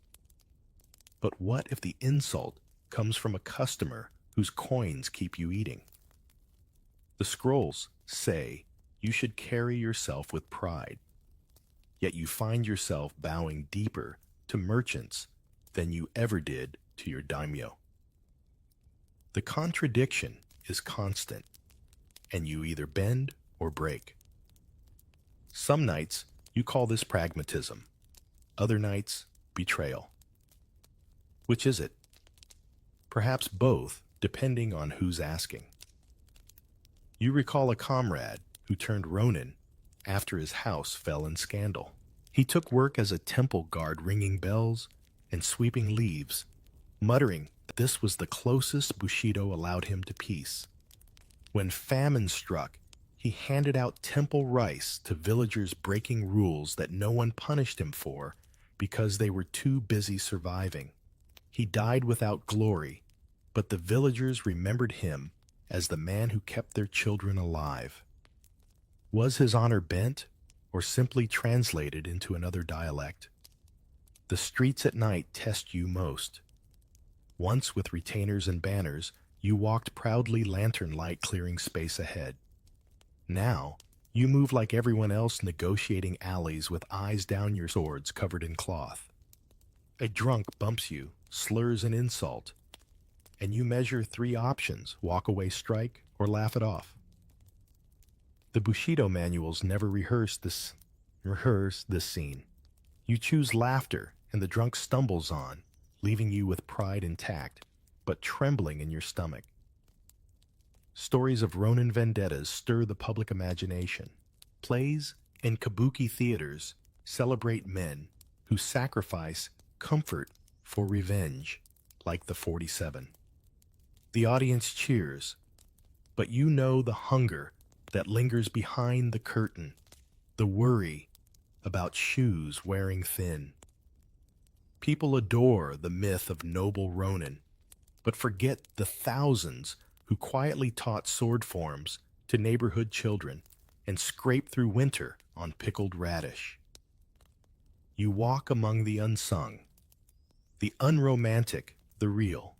But what if the insult comes from a customer whose coins keep you eating? The scrolls say you should carry yourself with pride, yet you find yourself bowing deeper to merchants than you ever did to your daimyo. The contradiction is constant, and you either bend or break. Some nights you call this pragmatism, other nights betrayal. Which is it? Perhaps both, depending on who's asking. You recall a comrade who turned Ronin after his house fell in scandal. He took work as a temple guard, ringing bells and sweeping leaves, muttering that this was the closest Bushido allowed him to peace. When famine struck, He handed out temple rice to villagers breaking rules that no one punished him for because they were too busy surviving. He died without glory, but the villagers remembered him as the man who kept their children alive. Was his honor bent or simply translated into another dialect? The streets at night test you most. Once with retainers and banners, you walked proudly, lantern light clearing space ahead. Now, you move like everyone else, negotiating alleys with eyes down your swords covered in cloth. A drunk bumps you, slurs an insult, and you measure three options: walk away, strike, or laugh it off. The Bushido manuals never rehearse this scene. You choose laughter, and the drunk stumbles on, leaving you with pride intact, but trembling in your stomach. Stories of Ronin vendettas stir the public imagination. Plays and kabuki theaters celebrate men who sacrifice comfort for revenge, like the 47. The audience cheers, but you know the hunger that lingers behind the curtain, the worry about shoes wearing thin. People adore the myth of noble Ronin, but forget the thousands who quietly taught sword forms to neighborhood children and scraped through winter on pickled radish. You walk among the unsung, the unromantic, the real.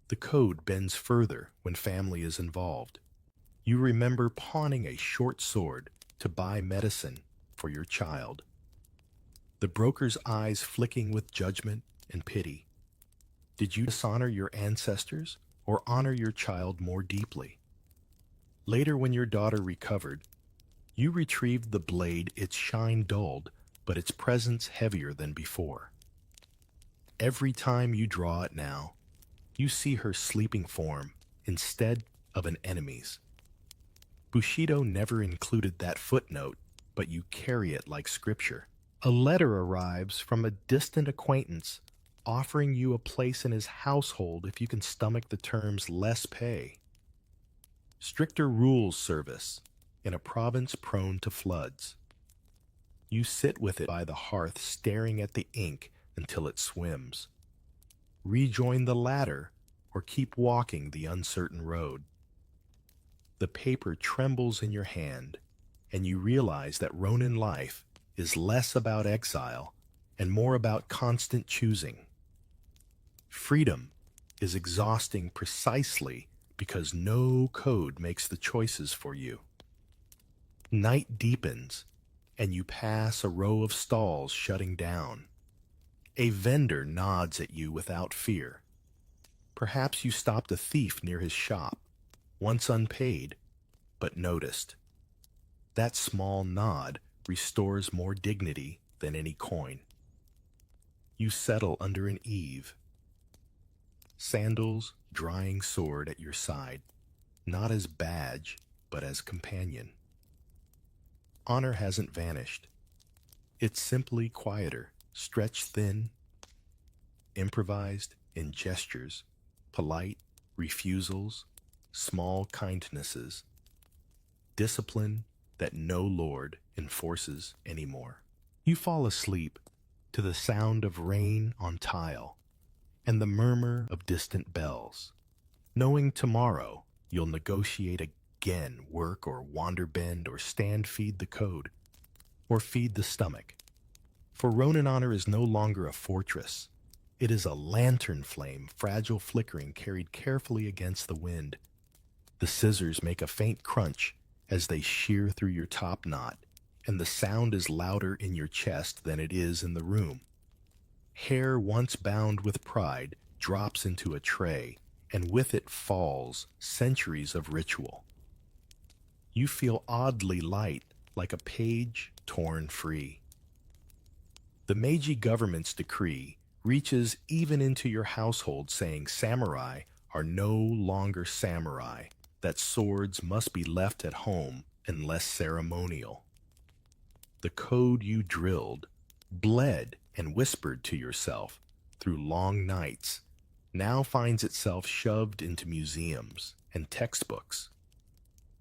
The code bends further when family is involved. You remember pawning a short sword to buy medicine for your child. The broker's eyes flicking with judgment and pity. Did you dishonor your ancestors or honor your child more deeply? Later, when your daughter recovered, you retrieved the blade, its shine dulled, but its presence heavier than before. Every time you draw it now, you see her sleeping form instead of an enemy's. Bushido never included that footnote, but you carry it like scripture. A letter arrives from a distant acquaintance offering you a place in his household if you can stomach the terms less pay. Stricter rules service in a province prone to floods. You sit with it by the hearth, staring at the ink until it swims. Rejoin the ladder or keep walking the uncertain road. The paper trembles in your hand, and you realize that Ronin life is less about exile and more about constant choosing. Freedom is exhausting precisely because no code makes the choices for you. Night deepens, and you pass a row of stalls shutting down. A vendor nods at you without fear. Perhaps you stopped a thief near his shop, once unpaid, but noticed. That small nod restores more dignity than any coin. You settle under an eave. Sandals, drying sword at your side, not as badge, but as companion. Honor hasn't vanished. It's simply quieter, stretched thin, improvised in gestures, polite refusals, small kindnesses, discipline that no lord enforces anymore. You fall asleep to the sound of rain on tile and the murmur of distant bells, knowing tomorrow you'll negotiate again, work or wander, bend or stand, feed the code, or feed the stomach. For Ronin honor is no longer a fortress. It is a lantern flame, fragile flickering, carried carefully against the wind. The scissors make a faint crunch as they shear through your top knot, and the sound is louder in your chest than it is in the room. Hair once bound with pride drops into a tray, and with it falls centuries of ritual. You feel oddly light, like a page torn free. The Meiji government's decree reaches even into your household, saying samurai are no longer samurai, that swords must be left at home unless ceremonial. The code you drilled, bled, and whispered to yourself through long nights now finds itself shoved into museums and textbooks.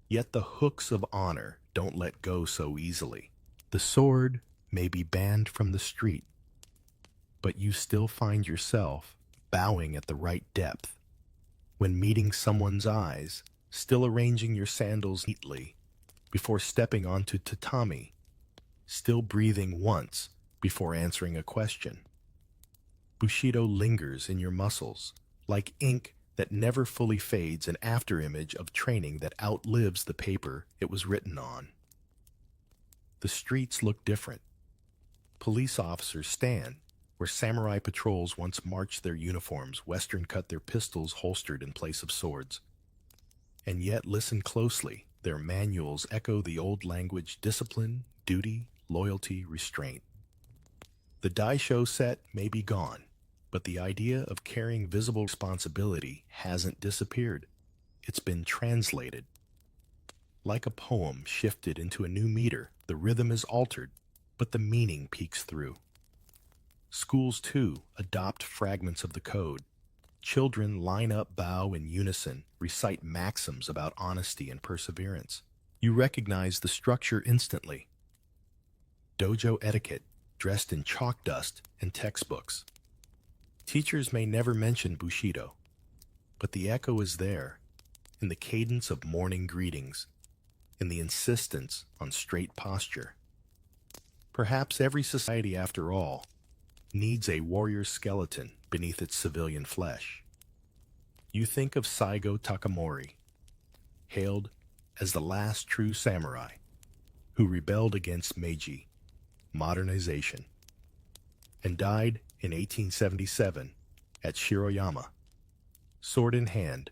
Yet the hooks of honor don't let go so easily. The sword may be banned from the street, but you still find yourself bowing at the right depth. When meeting someone's eyes, still arranging your sandals neatly before stepping onto tatami, still breathing once before answering a question. Bushido lingers in your muscles, like ink that never fully fades, an afterimage of training that outlives the paper it was written on. The streets look different. Police officers stand where samurai patrols once marched their uniforms, Western cut their pistols holstered in place of swords. And yet listen closely, their manuals echo the old language: discipline, duty, loyalty, restraint. The daisho set may be gone, but the idea of carrying visible responsibility hasn't disappeared. It's been translated. Like a poem shifted into a new meter, the rhythm is altered, but the meaning peeks through. Schools, too, adopt fragments of the code. Children line up, bow in unison, recite maxims about honesty and perseverance. You recognize the structure instantly. Dojo etiquette, dressed in chalk dust and textbooks. Teachers may never mention Bushido, but the echo is there, in the cadence of morning greetings, in the insistence on straight posture. Perhaps every society, after all, needs a warrior skeleton beneath its civilian flesh. You think of Saigo Takamori, hailed as the last true samurai, who rebelled against Meiji modernization and died in 1877 at Shiroyama, sword in hand,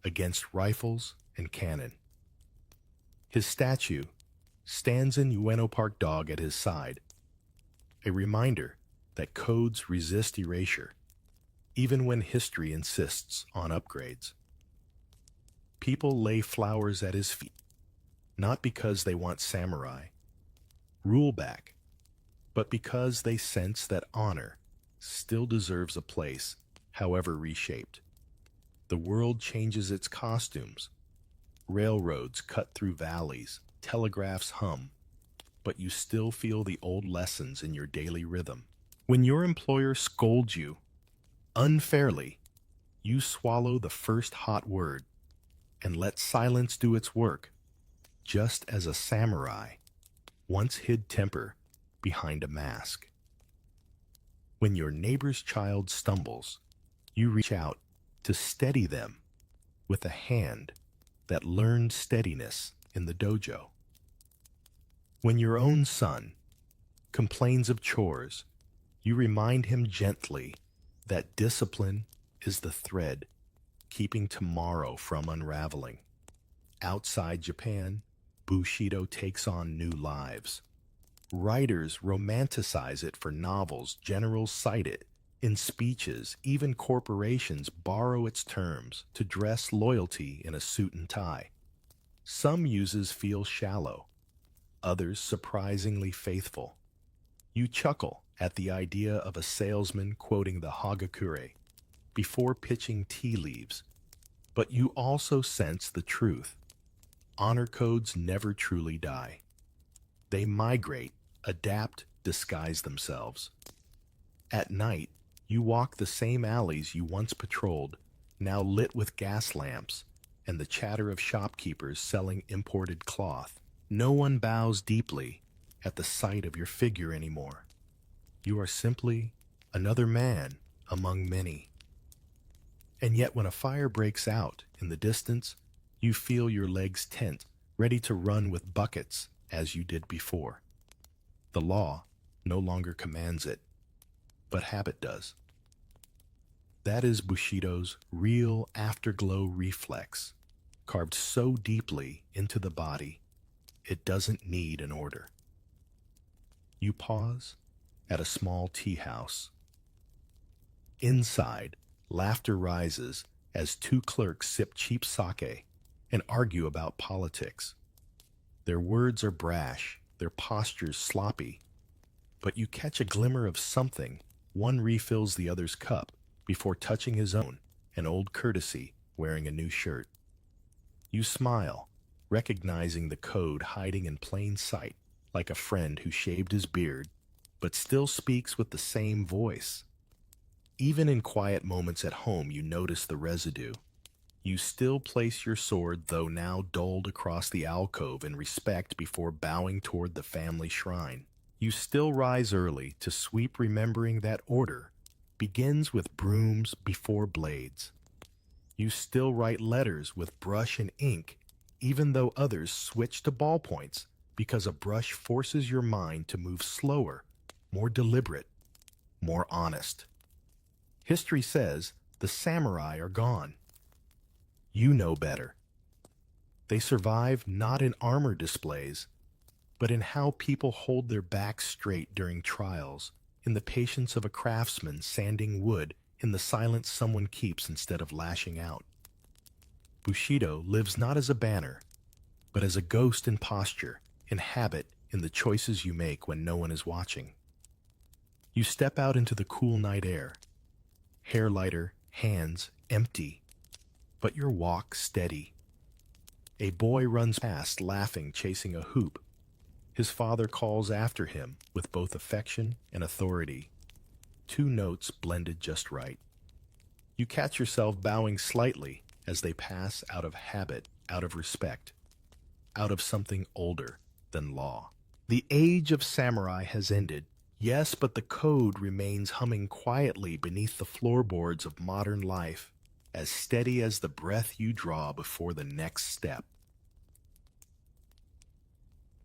against rifles and cannon. His statue stands in Ueno Park, dog at his side, a reminder that codes resist erasure, even when history insists on upgrades. People lay flowers at his feet, not because they want samurai rule back, but because they sense that honor still deserves a place, however reshaped. The world changes its costumes. Railroads cut through valleys, telegraphs hum, but you still feel the old lessons in your daily rhythm. When your employer scolds you unfairly, you swallow the first hot word and let silence do its work, just as a samurai once hid temper behind a mask. When your neighbor's child stumbles, you reach out to steady them with a hand that learned steadiness in the dojo. When your own son complains of chores, you remind him gently that discipline is the thread keeping tomorrow from unraveling. Outside Japan, Bushido takes on new lives. Writers romanticize it for novels, generals cite it in speeches, even corporations borrow its terms to dress loyalty in a suit and tie. Some uses feel shallow, others surprisingly faithful. You chuckle at the idea of a salesman quoting the Hagakure before pitching tea leaves, but you also sense the truth. Honor codes never truly die. They migrate, adapt, disguise themselves. At night, you walk the same alleys you once patrolled, now lit with gas lamps and the chatter of shopkeepers selling imported cloth. No one bows deeply at the sight of your figure anymore. You are simply another man among many. And yet when a fire breaks out in the distance, you feel your legs tense, ready to run with buckets as you did before. The law no longer commands it, but habit does. That is Bushido's real afterglow reflex, carved so deeply into the body, it doesn't need an order. You pause at a small tea house. Inside, laughter rises as two clerks sip cheap sake and argue about politics. Their words are brash, their postures sloppy, but you catch a glimmer of something. One refills the other's cup before touching his own, an old courtesy, wearing a new shirt. You smile recognizing the code hiding in plain sight, like a friend who shaved his beard, but still speaks with the same voice. Even in quiet moments at home, you notice the residue. You still place your sword, though now dulled, across the alcove in respect before bowing toward the family shrine. You still rise early to sweep, remembering that order begins with brooms before blades. You still write letters with brush and ink, even though others switch to ballpoints, because a brush forces your mind to move slower, more deliberate, more honest. History says the samurai are gone. You know better. They survive not in armor displays, but in how people hold their backs straight during trials, in the patience of a craftsman sanding wood, in the silence someone keeps instead of lashing out. Bushido lives not as a banner, but as a ghost in posture, in habit, in the choices you make when no one is watching. You step out into the cool night air, hair lighter, hands empty, but your walk steady. A boy runs past, laughing, chasing a hoop. His father calls after him with both affection and authority. Two notes blended just right. You catch yourself bowing slightly as they pass, out of habit, out of respect, out of something older than law. The age of samurai has ended, yes, but the code remains humming quietly beneath the floorboards of modern life, as steady as the breath you draw before the next step.